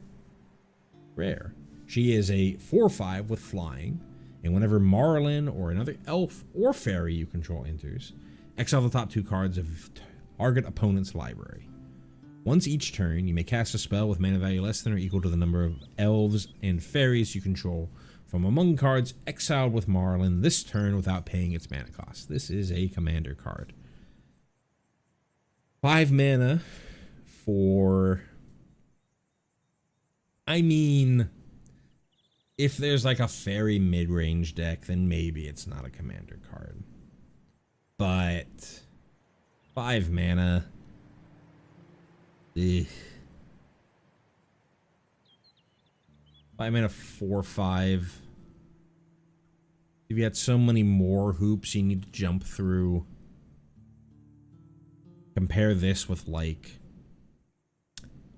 rare. She is a 4/5 with flying, and whenever Marlin or another elf or fairy you control enters, exile the top 2 cards of target opponent's library. Once each turn, you may cast a spell with mana value less than or equal to the number of elves and fairies you control from among cards exiled with Marlin this turn without paying its mana cost. This is a commander card. 5 mana for... I mean, if there's like a fairy mid-range deck, then maybe it's not a commander card. But 5 mana... Ugh. 5 mana 4/5. If you had so many more hoops you need to jump through. Compare this with like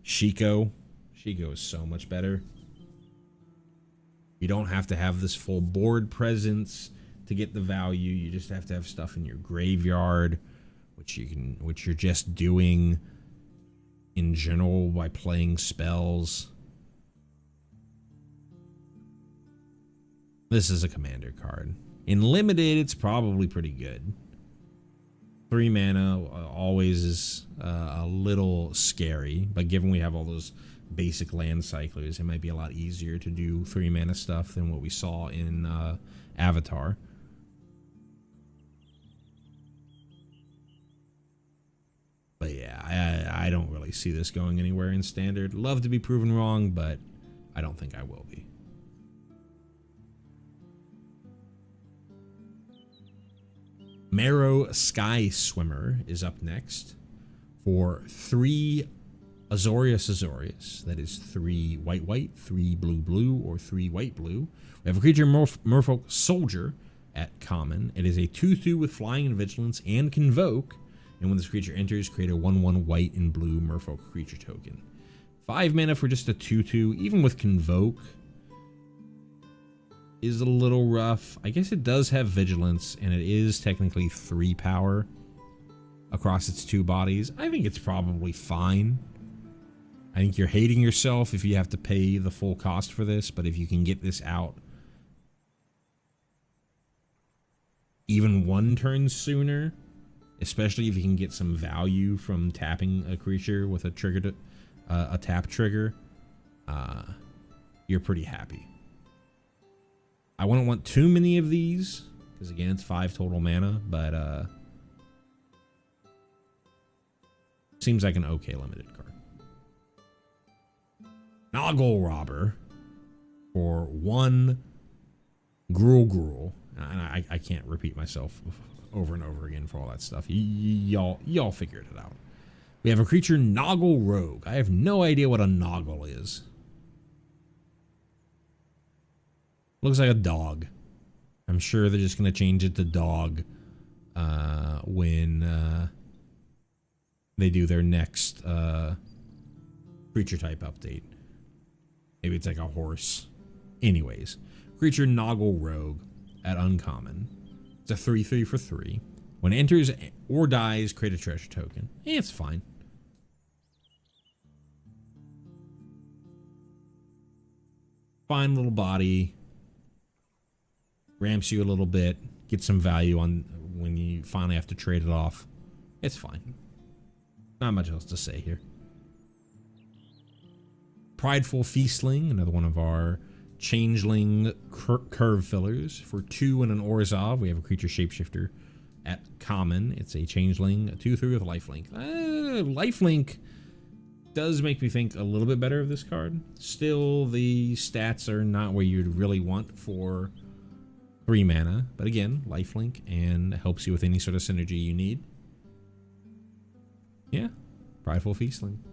Shiko. Shiko is so much better. You don't have to have this full board presence to get the value. You just have to have stuff in your graveyard, which you're just doing in general by playing spells. This is a commander card. In limited, it's probably pretty good. 3 mana always is a little scary, but given we have all those basic land cyclers, it might be a lot easier to do 3 mana stuff than what we saw in Avatar. But yeah, I don't really see this going anywhere in standard. Love to be proven wrong, but I don't think I will be. Marrow Sky Swimmer is up next for 3 Azorius. That is 3 white, 3 blue, or 3 white. We have a creature, Merfolk Soldier, at common. It is a 2/2 with flying and vigilance and convoke. And when this creature enters, create a 1/1 white and blue Merfolk creature token. 5 mana for just a 2/2, even with convoke, is a little rough. I guess it does have vigilance, and it is technically 3 power across its 2 bodies. I think it's probably fine. I think you're hating yourself if you have to pay the full cost for this, but if you can get this out even 1 turn sooner, especially if you can get some value from tapping a creature with a trigger, a tap trigger, you're pretty happy. I wouldn't want too many of these, because again, it's 5 total mana, but seems like an okay limited card. Noggle Robber for 1 Gruul. And I can't repeat myself over and over again for all that stuff. Y'all figured it out. We have a creature, Noggle Rogue. I have no idea what a Noggle is. Looks like a dog. I'm sure they're just going to change it to dog when they do their next creature type update. Maybe it's like a horse. Anyways, creature Noggle Rogue at uncommon. It's a 3/3 for 3. When it enters or dies, create a treasure token. It's fine. Fine little body. Ramps you a little bit. Get some value on when you finally have to trade it off. It's fine. Not much else to say here. Prideful Feastling, another one of our changeling curve fillers. For 2 and an Orzhov, we have a creature shapeshifter at common. It's a changeling, a 2/3 with lifelink. Lifelink does make me think a little bit better of this card. Still, the stats are not where you'd really want for 3 mana, but again, lifelink, and helps you with any sort of synergy you need. Yeah, Prideful Feastling.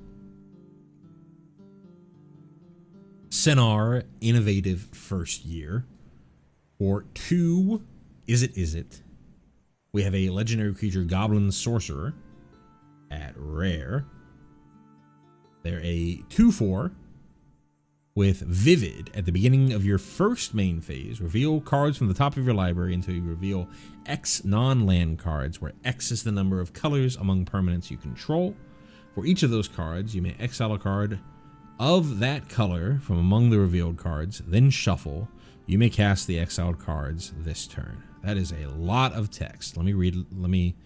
Senar, Innovative First Year. For 2, Is It? We have a legendary creature, Goblin Sorcerer, at rare. They're a 2/4 with Vivid. At the beginning of your first main phase, reveal cards from the top of your library until you reveal X non-land cards, where X is the number of colors among permanents you control. For each of those cards, you may exile a card of that color from among the revealed cards, then shuffle. You may cast the exiled cards this turn. That is a lot of text. Let me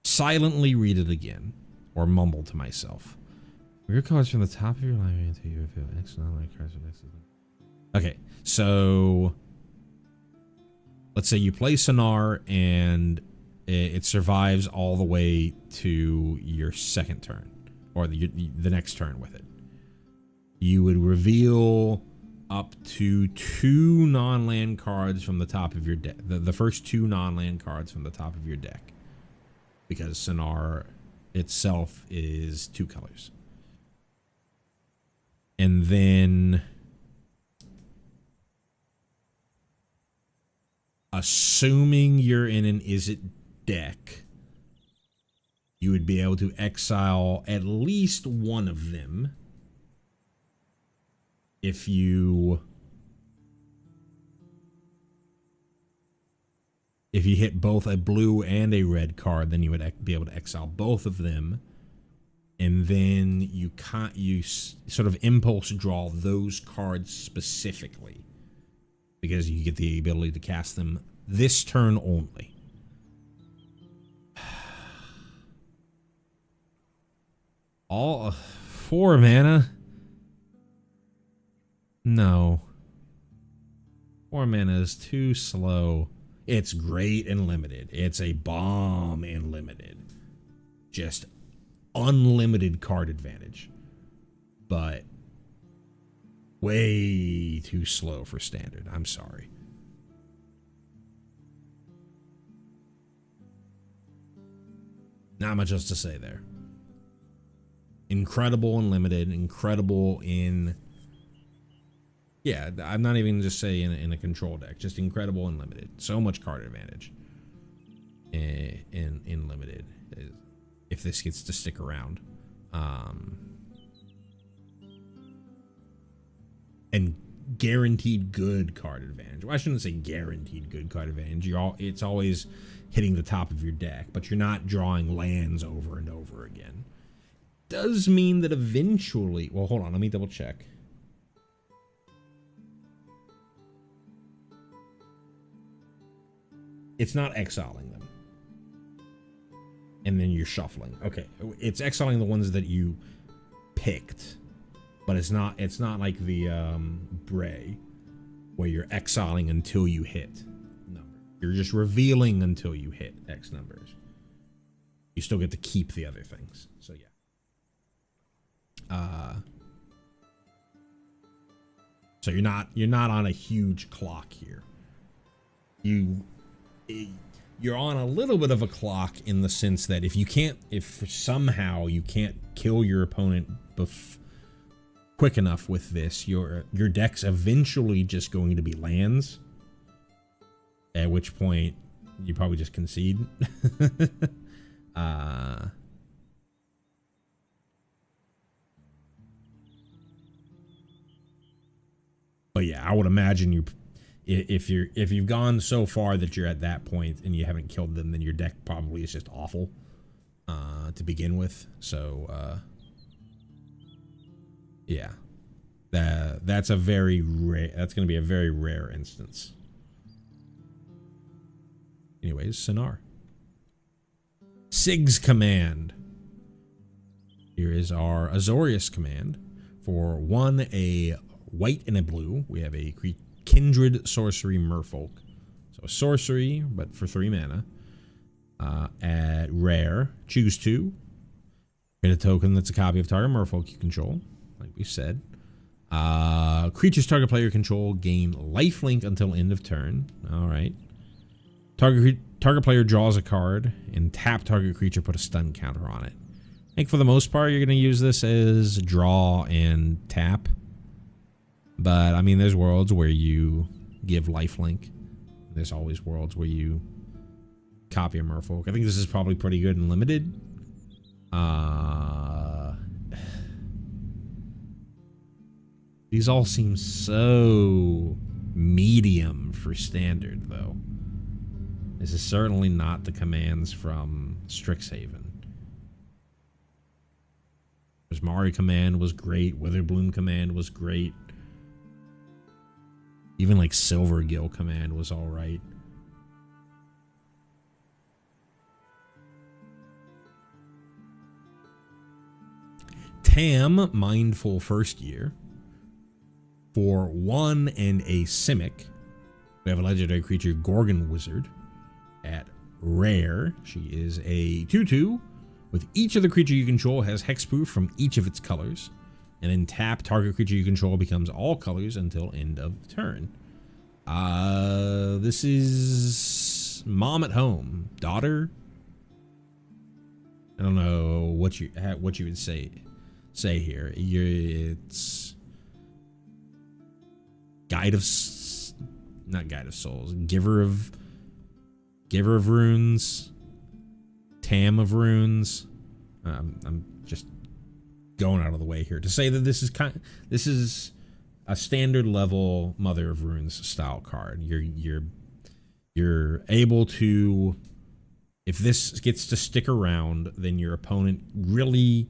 silently read it again, or mumble to myself. Reveal cards from the top of your library until you reveal X non-land cards with X. Okay, so let's say you play Sonar and it survives all the way to your second turn, or the next turn with it. You would reveal up to 2 non-land cards from the top of your deck. The first 2 non-land cards from the top of your deck, because Sonar itself is 2 colors. And then, assuming you're in an Izzet deck, you would be able to exile at least one of them. If you hit both a blue and a red card, then you would be able to exile both of them, and then you sort of impulse draw those cards specifically, because you get the ability to cast them this turn only. All 4 mana? No. 4 mana is too slow. It's great in limited. It's a bomb in limited. Just unlimited card advantage. But way too slow for standard. I'm sorry. Not much else to say there. Incredible in limited, incredible in... Yeah, I'm not even just saying in a control deck. Just incredible and limited. So much card advantage in limited, if this gets to stick around. And guaranteed good card advantage. Well, I shouldn't say guaranteed good card advantage. It's always hitting the top of your deck, but you're not drawing lands over and over again. Does mean that eventually... Well, hold on. Let me double check. It's not exiling them. And then you're shuffling. Okay, it's exiling the ones that you picked, but it's not like the Bray, where you're exiling until you hit number. You're just revealing until you hit X numbers. You still get to keep the other things. So yeah. So you're not on a huge clock here. You're on a little bit of a clock in the sense that if somehow you can't kill your opponent quick enough with this, your deck's eventually just going to be lands, at which point you probably just concede. But yeah, I would imagine if you've gone so far that you're at that point and you haven't killed them, then your deck probably is just awful to begin with. So yeah, that's going to be a very rare instance. Anyways, Sonar. Sig's command. Here is our Azorius command. For 1, a white and a blue, we have a Kindred Sorcery Merfolk. So a sorcery, but for 3 mana. At rare, choose 2. Get a token that's a copy of target Merfolk you control, like we said. Creatures target player control gain lifelink until end of turn. Alright. Target player draws a card, and tap target creature, put a stun counter on it. I think for the most part, you're going to use this as draw and tap. But, I mean, there's worlds where you give lifelink. There's always worlds where you copy a Merfolk. I think this is probably pretty good and limited. These all seem so medium for standard, though. This is certainly not the commands from Strixhaven. Prismari command was great. Witherbloom command was great. Even like Silvergill command was alright. Tam, Mindful First Year. For 1 and a Simic, we have a legendary creature, Gorgon Wizard. At rare, she is a 2/2. With each of the creature you control has hexproof from each of its colors. And then tap, target creature you control becomes all colors until end of the turn. This is mom at home, daughter. I don't know what you would say here. It's not Guide of Souls, Giver of Runes, Tam of Runes. I'm just going out of the way here to say that this is a standard level Mother of Runes style card. You're able to, if this gets to stick around, then your opponent really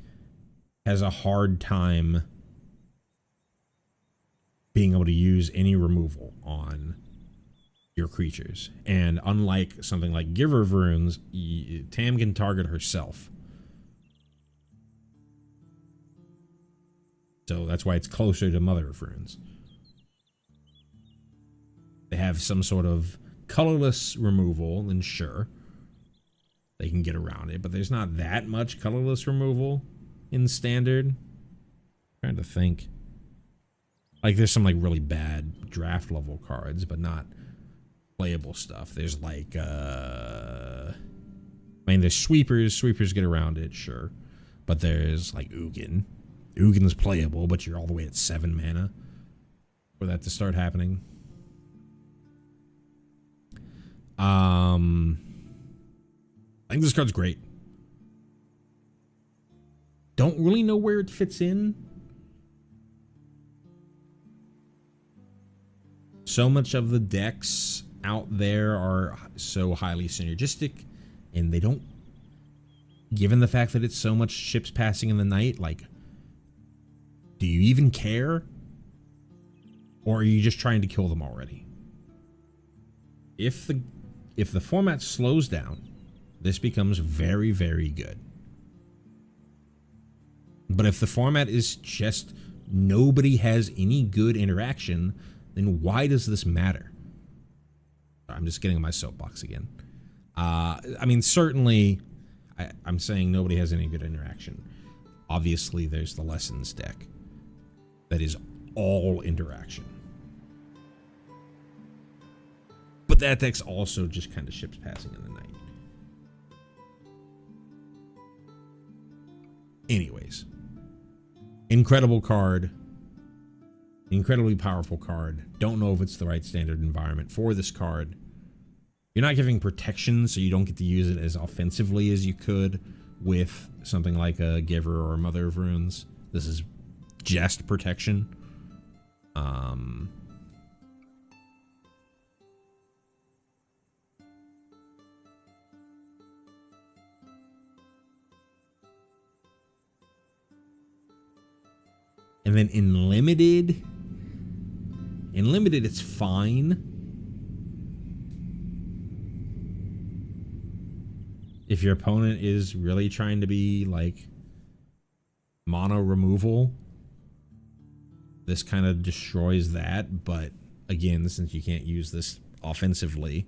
has a hard time being able to use any removal on your creatures. And unlike something like Giver of Runes, Tam can target herself. So that's why it's closer to Mother of Runes. They have some sort of colorless removal, then sure, they can get around it. But there's not that much colorless removal in Standard. I'm trying to think. Like, there's some like really bad draft level cards, but not playable stuff. There's like, I mean, there's sweepers. Sweepers get around it, sure. But there's like Ugin. Ugin's playable, but you're all the way at 7 mana for that to start happening. I think this card's great. Don't really know where it fits in. So much of the decks out there are so highly synergistic, and they don't, given the fact that it's so much ships passing in the night, like, do you even care? Or are you just trying to kill them already? If the format slows down, this becomes very, very good. But if the format is just nobody has any good interaction, then why does this matter? I'm just getting on my soapbox again. I mean, certainly, I'm saying nobody has any good interaction. Obviously, there's the Lessons deck that is all interaction. But that deck's also just kind of ships passing in the night. Anyways, incredible card. Incredibly powerful card. Don't know if it's the right standard environment for this card. You're not giving protection, so you don't get to use it as offensively as you could with something like a Giver or a Mother of Runes. This is just protection. And then in limited, it's fine. If your opponent is really trying to be like mono removal, this kind of destroys that. But again, since you can't use this offensively,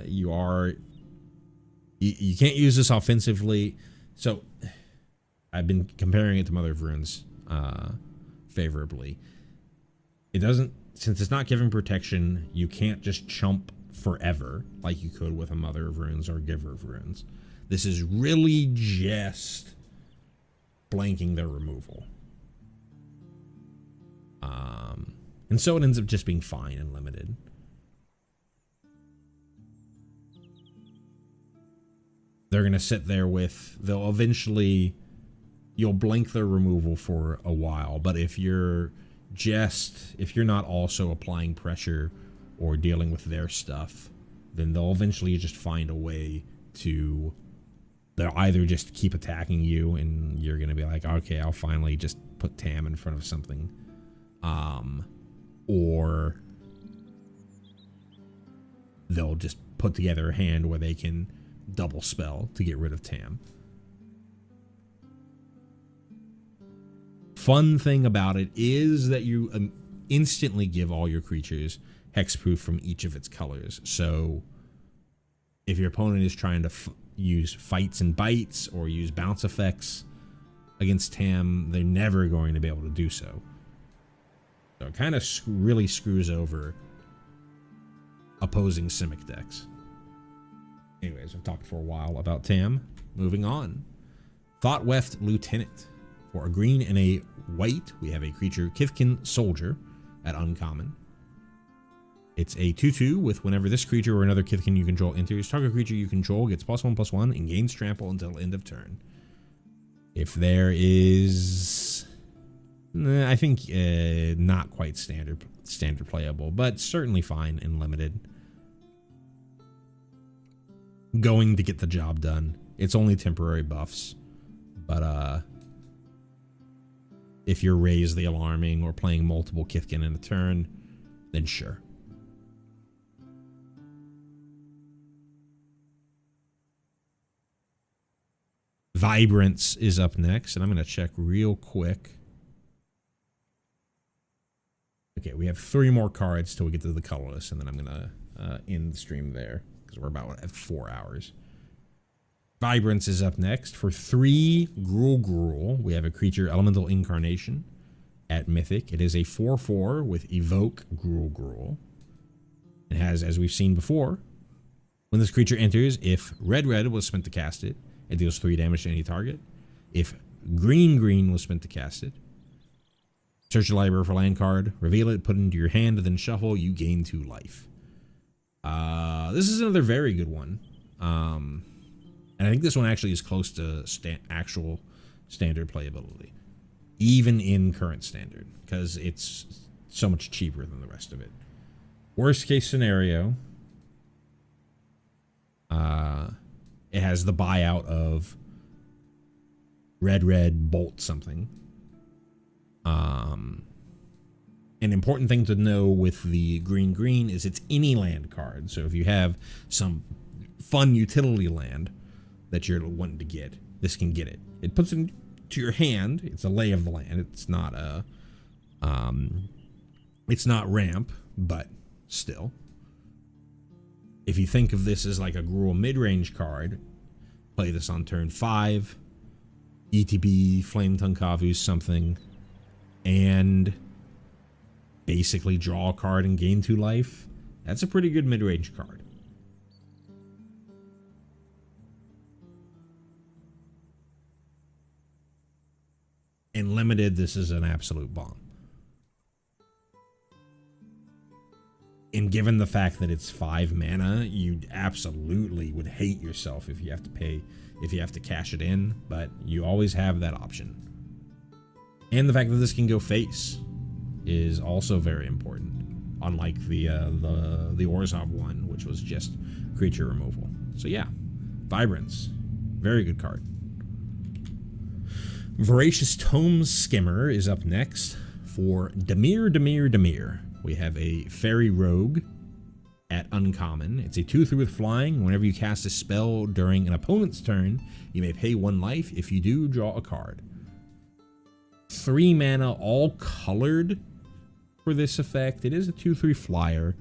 you can't use this offensively. So I've been comparing it to Mother of Runes favorably. It doesn't, since it's not giving protection, you can't just chump forever like you could with a Mother of Runes or Giver of Runes. This is really just blanking their removal. And so it ends up just being fine and limited. They're going to sit there with, they'll eventually you'll blink their removal for a while, but if you're not also applying pressure or dealing with their stuff, then they'll eventually just find a way to, they'll either just keep attacking you and you're going to be like, okay, I'll finally just put Tam in front of something. Or they'll just put together a hand where they can double spell to get rid of Tam. Fun thing about it is that you instantly give all your creatures hexproof from each of its colors. So if your opponent is trying to use fights and bites or use bounce effects against Tam, they're never going to be able to do so. So it kind of really screws over opposing Simic decks. Anyways, I've talked for a while about Tam. Moving on. Thoughtweft Lieutenant. For a green and a white, we have a creature, Kithkin Soldier, at uncommon. It's a 2/2 with whenever this creature or another Kithkin you control enters, target creature you control gets +1/+1 and gains trample until end of turn. If there is, I think not quite standard playable, but certainly fine in limited. Going to get the job done. It's only temporary buffs, but if you're Raise the Alarming or playing multiple Kithkin in a turn, then sure. Vibrance is up next, and I'm going to check real quick. Okay, we have 3 more cards till we get to the colorless, and then I'm going to end the stream there, because we're about at 4 hours. Vibrance is up next. For 3 Gruul, we have a creature, Elemental Incarnation, at Mythic. It is a 4/4 with Evoke Gruul. It has, as we've seen before, when this creature enters, if red was spent to cast it, it deals 3 damage to any target. If green was spent to cast it, search your library for a land card, reveal it, put it into your hand, then shuffle, you gain 2 life. This is another very good one. And I think this one actually is close to actual standard playability, even in current standard, because it's so much cheaper than the rest of it. Worst case scenario, it has the buyout of red, bolt something. An important thing to know with the green is it's any land card. So if you have some fun utility land that you're wanting to get, this can get it. It puts it into your hand. It's a lay of the land. It's not a, it's not ramp, but still. If you think of this as like a Gruul mid-range card, play this on turn 5, ETB, Flame Tongue Kavu, something, and basically draw a card and gain 2 life. That's a pretty good mid-range card. In limited, this is an absolute bomb. And given the fact that it's 5 mana, you absolutely would hate yourself if you have to cash it in, but you always have that option. And the fact that this can go face is also very important, unlike the Orzhov one, which was just creature removal. So yeah, Vibrance, very good card. Voracious Tome Skimmer is up next. For Dimir. We have a Fairy Rogue at uncommon. It's a 2/3 with flying. Whenever you cast a spell during an opponent's turn, you may pay 1 life. If you do, draw a card. 3 mana, all colored for this effect. It is a 2/3 flyer.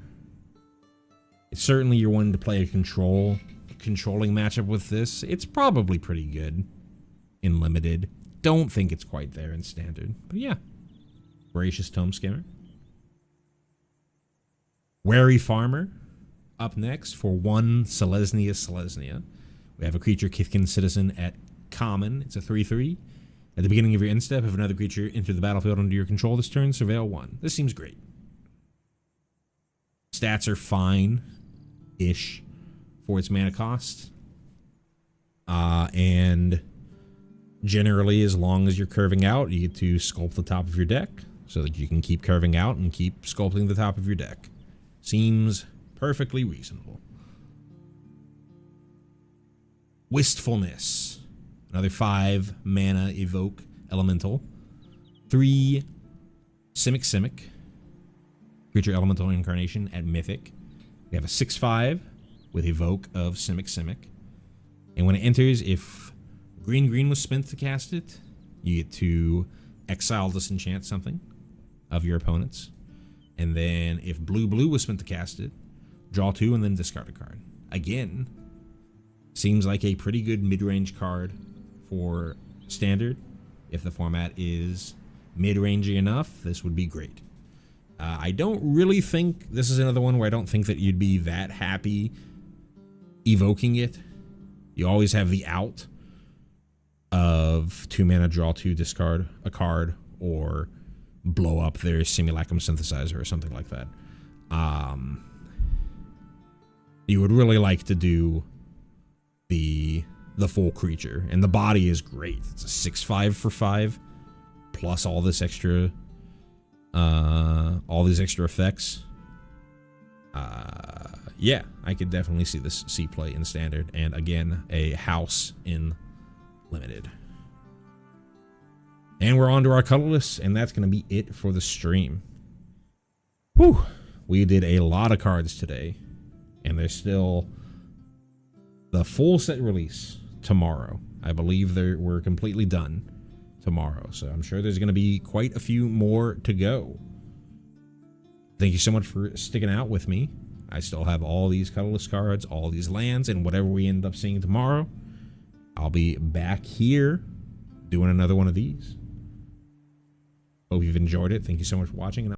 It's certainly you're wanting to play a controlling matchup with this. It's probably pretty good in limited. Don't think it's quite there in standard, but yeah. Voracious Tome Skimmer. Wary Farmer up next. For 1 Selesnya. We have a creature, Kithkin Citizen, at common. It's a 3/3. At the beginning of your end step, if another creature entered the battlefield under your control this turn, surveil 1. This seems great. Stats are fine-ish for its mana cost. And Generally, as long as you're curving out, you get to sculpt the top of your deck so that you can keep curving out and keep sculpting the top of your deck. Seems perfectly reasonable. Wistfulness. Another 5 mana evoke elemental. 3 Simic. Creature elemental incarnation at Mythic. We have a 6/5 with evoke of Simic. And when it enters, if green was spent to cast it, you get to exile disenchant something of your opponents. And then if blue was spent to cast it, draw 2 and then discard a card. Again, seems like a pretty good mid-range card for standard. If the format is mid-rangey enough, this would be great. I don't really think, this is another one where I don't think that you'd be that happy evoking it. You always have the out of 2 mana, draw 2, discard a card, or blow up their Simulacrum Synthesizer or something like that. You would really like to do the full creature, and the body is great. It's a 6/5 for 5, plus all this extra, all these extra effects. Yeah, I could definitely see this play in standard, and again, a house in limited. And we're on to our colorless, and that's going to be it for the stream. Whew, we did a lot of cards today, and there's still the full set release tomorrow. I believe we're completely done tomorrow, so I'm sure there's going to be quite a few more to go. Thank you so much for sticking out with me. I still have all these colorless cards, all these lands, and whatever we end up seeing tomorrow, I'll be back here doing another one of these. Hope you've enjoyed it. Thank you so much for watching.